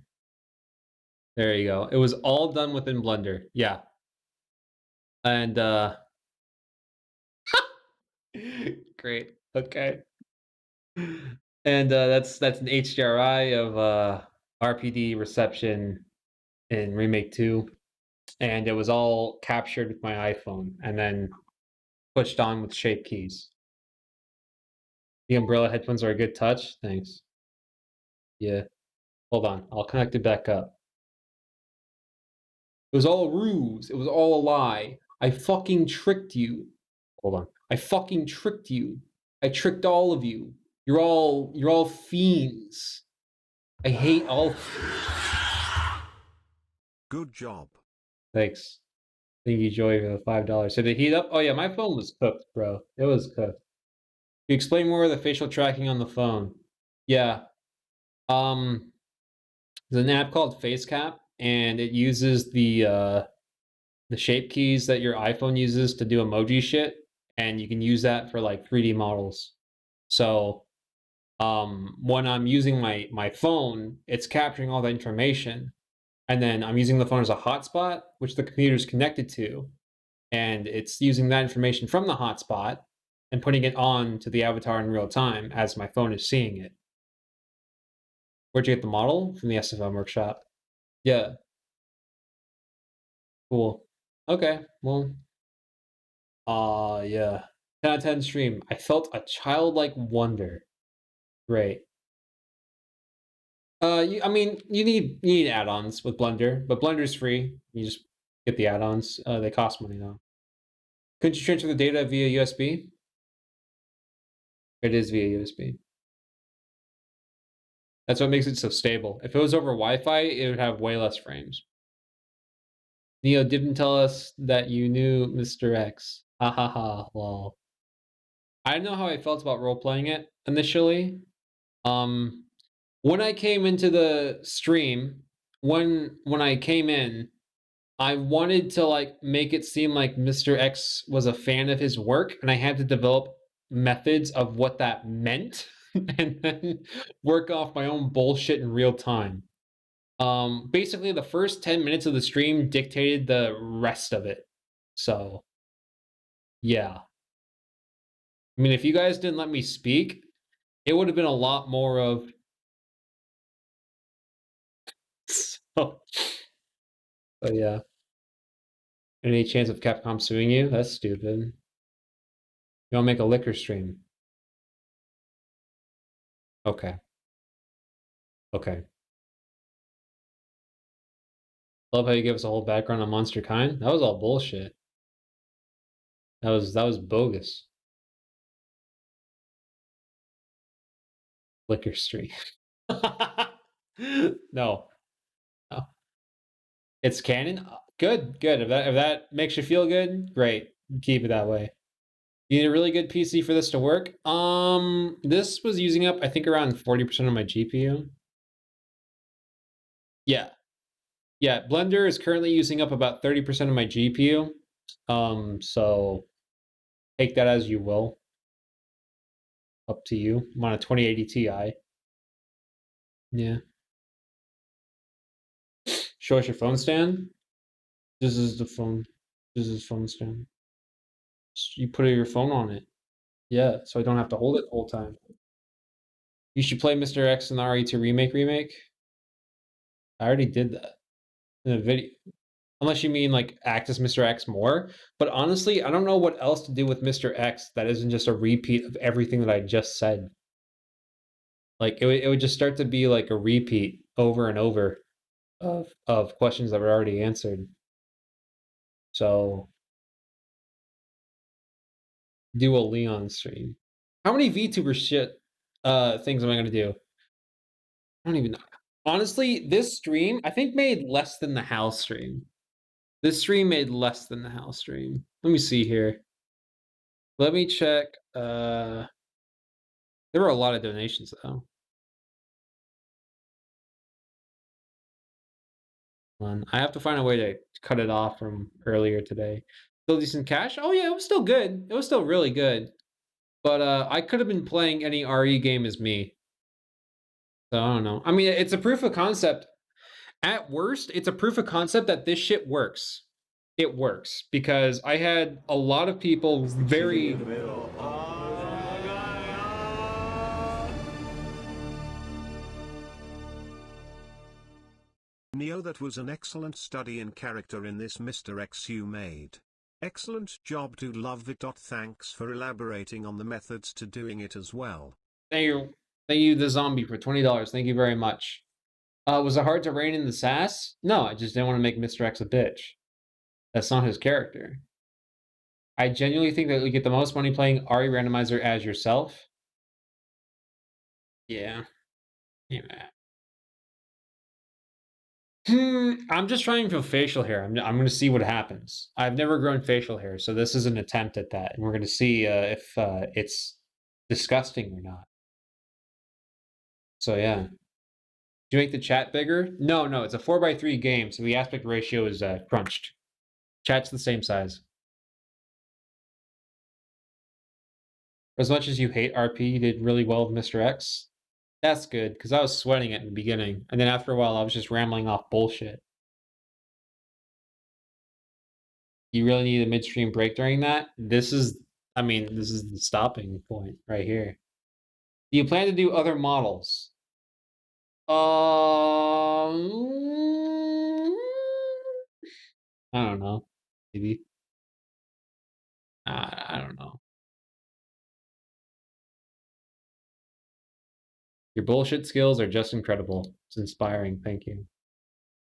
There you go. It was all done within Blender. Yeah. And great. Okay. And that's an HDRI of RPD reception in Remake 2. and it was all captured with my iPhone and then pushed on with shape keys. The umbrella headphones are a good touch. Thanks. Yeah. Hold on. I'll connect it back up. It was all a ruse. It was all a lie. I fucking tricked you. Hold on. I fucking tricked you. I tricked all of you. You're all fiends. I hate all of you. Good job. Thanks. Thank you, Joey, for the $5. Did it heat up? Oh yeah, my phone was cooked, bro. It was cooked. You explain more of the facial tracking on the phone. Yeah. There's an app called FaceCap, and it uses the shape keys that your iPhone uses to do emoji shit, and you can use that for like 3D models. So when I'm using my phone, it's capturing all the information, and then I'm using the phone as a hotspot, which the computer is connected to, and it's using that information from the hotspot and putting it on to the avatar in real time as my phone is seeing it. Where'd you get the model? From the SFM workshop. Yeah. Cool. Okay, well. Yeah. 10 out of 10 stream. I felt a childlike wonder. Great. I mean, you need add-ons with Blender, but Blender's free. You just get the add-ons. They cost money though. Couldn't you transfer the data via USB? It is via USB. That's what makes it so stable. If it was over Wi-Fi, it would have way less frames. Neo didn't tell us that you knew Mr. X. Ha ha ha, lol. I don't know how I felt about role-playing it initially. When I came into the stream, when I came in, I wanted to like make it seem like Mr. X was a fan of his work, and I had to develop methods of what that meant and then work off my own bullshit in real time. Basically the first 10 minutes of the stream dictated the rest of it. So yeah. I mean, if you guys didn't let me speak, it would have been a lot more of so yeah. Any chance of Capcom suing you? That's stupid. You wanna make a liquor stream? Okay. Okay. Love how you gave us a whole background on Monster Kind. That was all bullshit. That was bogus. Liquor stream. No. No. It's canon? Good, good. If that makes you feel good, great. Keep it that way. You need a really good PC for this to work? This was using up, I think, around 40% of my GPU. Yeah. Yeah, Blender is currently using up about 30% of my GPU. So take that as you will. Up to you. I'm on a 2080 Ti. Yeah. Show us your phone stand. This is the phone. This is phone stand. You put your phone on it. Yeah, so I don't have to hold it the whole time. You should play Mr. X in the RE2 remake. I already did that in a video. Unless you mean like act as Mr. X more. But honestly, I don't know what else to do with Mr. X that isn't just a repeat of everything that I just said. Like it would just start to be like a repeat over and over of questions that were already answered. So do a Leon stream. How many VTuber shit things am I gonna do? I don't even know. Honestly, this stream I think made less than the house stream. This stream made less than the house stream. Let me see here. Let me check. There were a lot of donations though. I have to find a way to cut it off from earlier today. Still decent cash? Oh yeah, it was still good. It was still really good. But I could have been playing any RE game as me. So I don't know. I mean, it's a proof of concept. At worst, it's a proof of concept that this shit works. It works because I had a lot of people very Neo, that was an excellent study in character in this Mr. X you made. Excellent job, to love it. Thanks for elaborating on the methods to doing it as well. Thank you, the zombie, for $20. Thank you very much. Was it hard to rein in the sass? No, I just didn't want to make Mr. X a bitch. That's not his character. I genuinely think that you get the most money playing RE Randomizer as yourself. Yeah. Yeah. I'm just trying for facial hair. I'm going to see what happens. I've never grown facial hair, so this is an attempt at that, and we're going to see if it's disgusting or not. So yeah. Do you make the chat bigger? No, it's a 4:3 game, so the aspect ratio is crunched. Chat's the same size. As much as you hate RP, you did really well with Mr. X. That's good, because I was sweating it in the beginning, and then after a while I was just rambling off bullshit. You really need a midstream break during that? This is the stopping point right here. Do you plan to do other models? I don't know. Maybe. I don't know. Your bullshit skills are just incredible. It's inspiring. Thank you.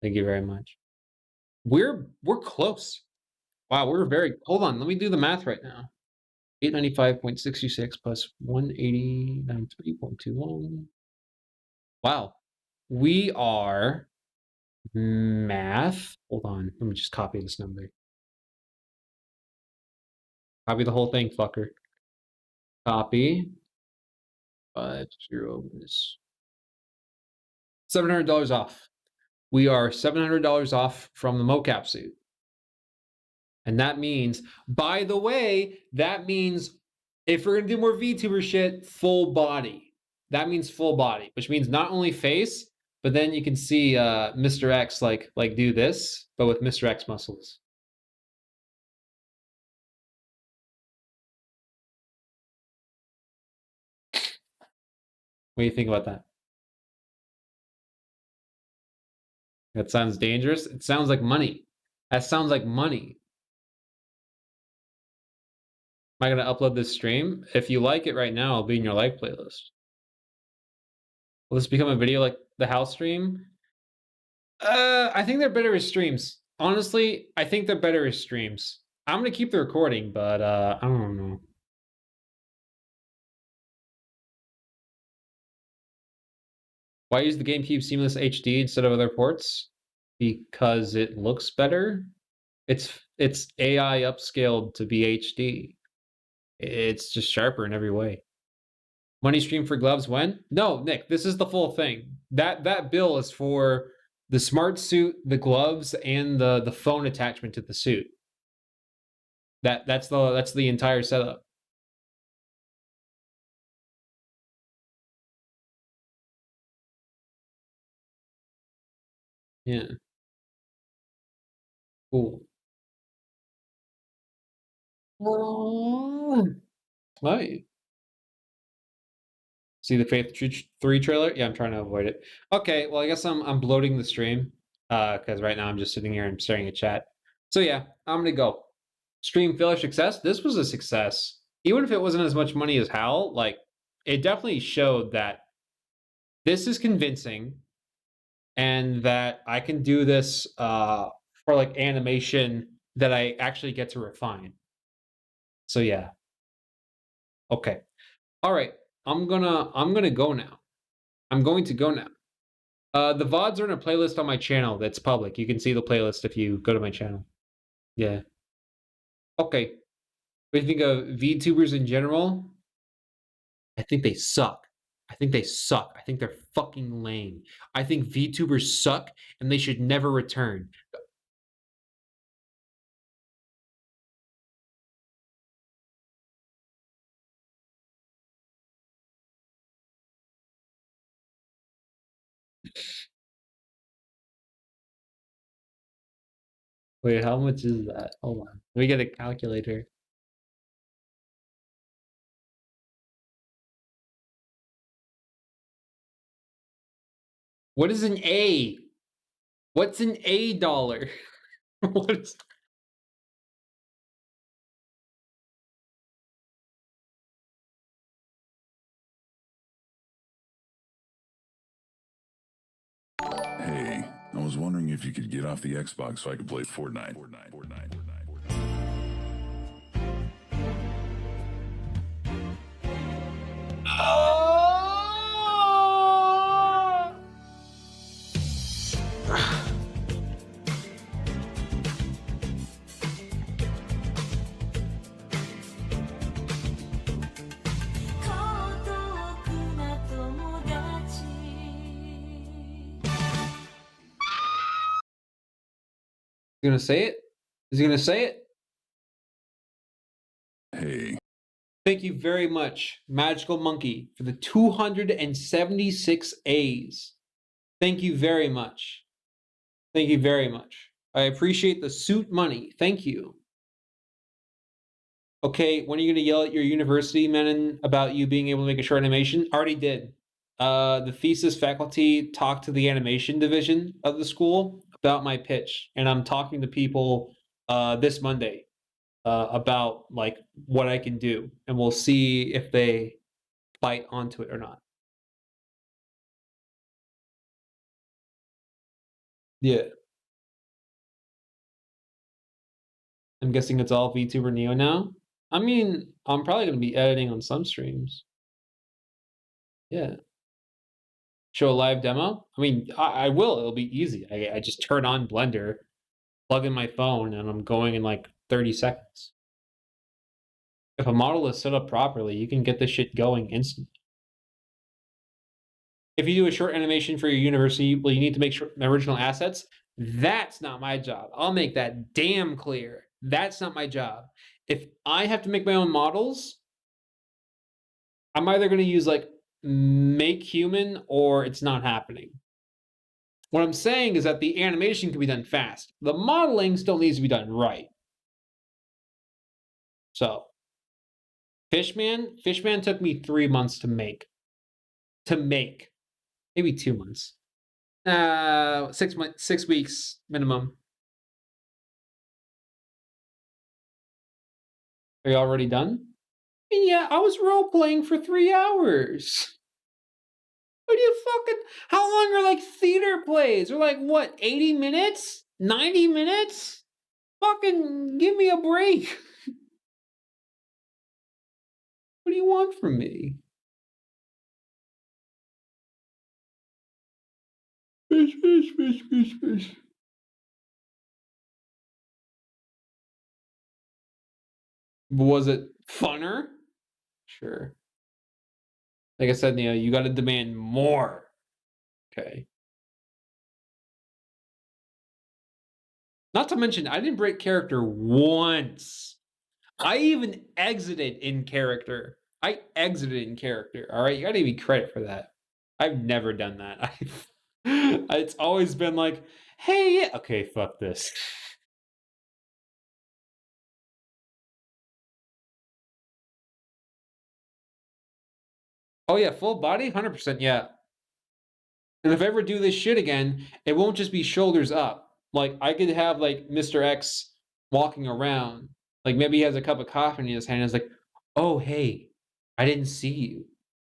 Thank you very much. We're close. Wow, we're very... Hold on, let me do the math right now. 895.66 plus 180.93.21. Wow. We are... Math. Hold on, let me just copy this number. Copy the whole thing, fucker. Copy. 50 minus $700 off. We are $700 off from the mocap suit. And that means, by the way, that means if we're gonna do more VTuber shit, full body. That means full body, which means not only face, but then you can see Mr. X like do this, but with Mr. X muscles. What do you think about that? That sounds dangerous. It sounds like money. That sounds like money. Am I going to upload this stream? If you like it right now, I'll be in your like playlist. Will this become a video like the house stream? I think they're better as streams. Honestly, I think they're better as streams. I'm going to keep the recording, but I don't know. Why use the GameCube Seamless HD instead of other ports? Because it looks better. It's AI upscaled to be HD. It's just sharper in every way. Money stream for gloves when? No, Nick, this is the full thing. That bill is for the smart suit, the gloves, and the phone attachment to the suit. That's the entire setup. Yeah. Cool. Right. See the Faith 3 trailer? Yeah, I'm trying to avoid it. Okay, well, I guess I'm bloating the stream because right now I'm just sitting here and staring at chat. So yeah, I'm gonna go. Stream failure success. This was a success, even if it wasn't as much money as Howl. Like, it definitely showed that this is convincing, and that I can do this for like animation that I actually get to refine. So yeah. Okay. All right. I'm gonna go now. I'm going to go now. The VODs are in a playlist on my channel that's public. You can see the playlist if you go to my channel. Yeah. Okay. What do you think of VTubers in general? I think they suck. I think they suck. I think they're fucking lame. I think VTubers suck and they should never return. Wait, how much is that? Hold on. Let me get a calculator. What is an A? What's an A dollar? What is... Hey, I was wondering if you could get off the Xbox so I could play Fortnite. Gonna say it? Is he gonna say it? Hey. Thank you very much, Magical Monkey, for the 276 A's. Thank you very much. Thank you very much. I appreciate the suit money. Thank you. Okay, when are you going to yell at your university men about you being able to make a short animation? Already did. The thesis faculty talked to the animation division of the school about my pitch, and I'm talking to people this Monday about like what I can do, and we'll see if they bite onto it or not. Yeah. I'm guessing it's all VTuber Neo now. I mean, I'm probably going to be editing on some streams. Yeah. Show a live demo? I mean, I will. It'll be easy. I just turn on Blender, plug in my phone, and I'm going in like 30 seconds. If a model is set up properly, you can get this shit going instantly. If you do a short animation for your university, well, you need to make sure original assets. That's not my job. I'll make that damn clear. That's not my job. If I have to make my own models, I'm either going to use like Make Human or it's not happening. What I'm saying is that the animation can be done fast. The modeling still needs to be done right. So, Fishman took me 3 months to make. Maybe 2 months. 6 weeks minimum. Are you already done? Yeah, I was role playing for 3 hours. What do you fucking... How long are like theater plays? Or like what, 80 minutes? 90 minutes? Fucking give me a break. What do you want from me? Fish. Was it funner? Sure. Like I said, you got to demand more. Okay. Not to mention, I didn't break character once. I even exited in character. All right? You got to give me credit for that. I've never done that. It's always been like, hey, okay, fuck this. Oh yeah, full body? 100%, yeah. And if I ever do this shit again, it won't just be shoulders up. Like, I could have, like, Mr. X walking around. Like, maybe he has a cup of coffee in his hand and is like, oh, hey, I didn't see you.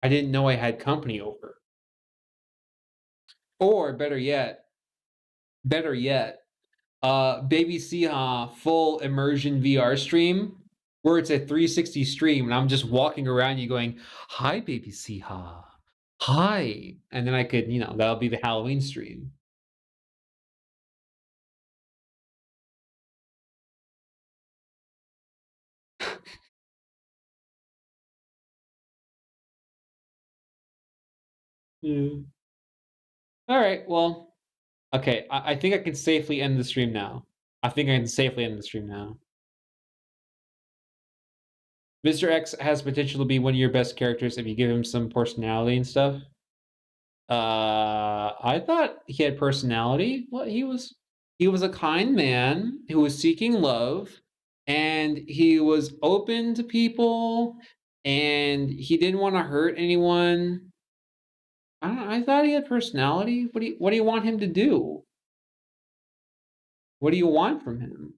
I didn't know I had company over. Or, better yet, Baby Siha full immersion VR stream, where it's a 360 stream, and I'm just walking around you going, hi, Baby Siha. Hi. And then I could, that'll be the Halloween stream. Yeah. All right, well, okay, I think I can safely end the stream now. Mr. X has potential to be one of your best characters if you give him some personality and stuff. I thought he had personality. Well, he was a kind man who was seeking love, and he was open to people, and he didn't want to hurt anyone. I thought he had personality. What do you want him to do? What do you want from him?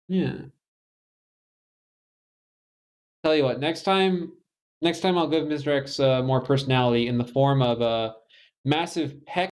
Yeah. Tell you what, next time I'll give Mr. X more personality in the form of a massive peck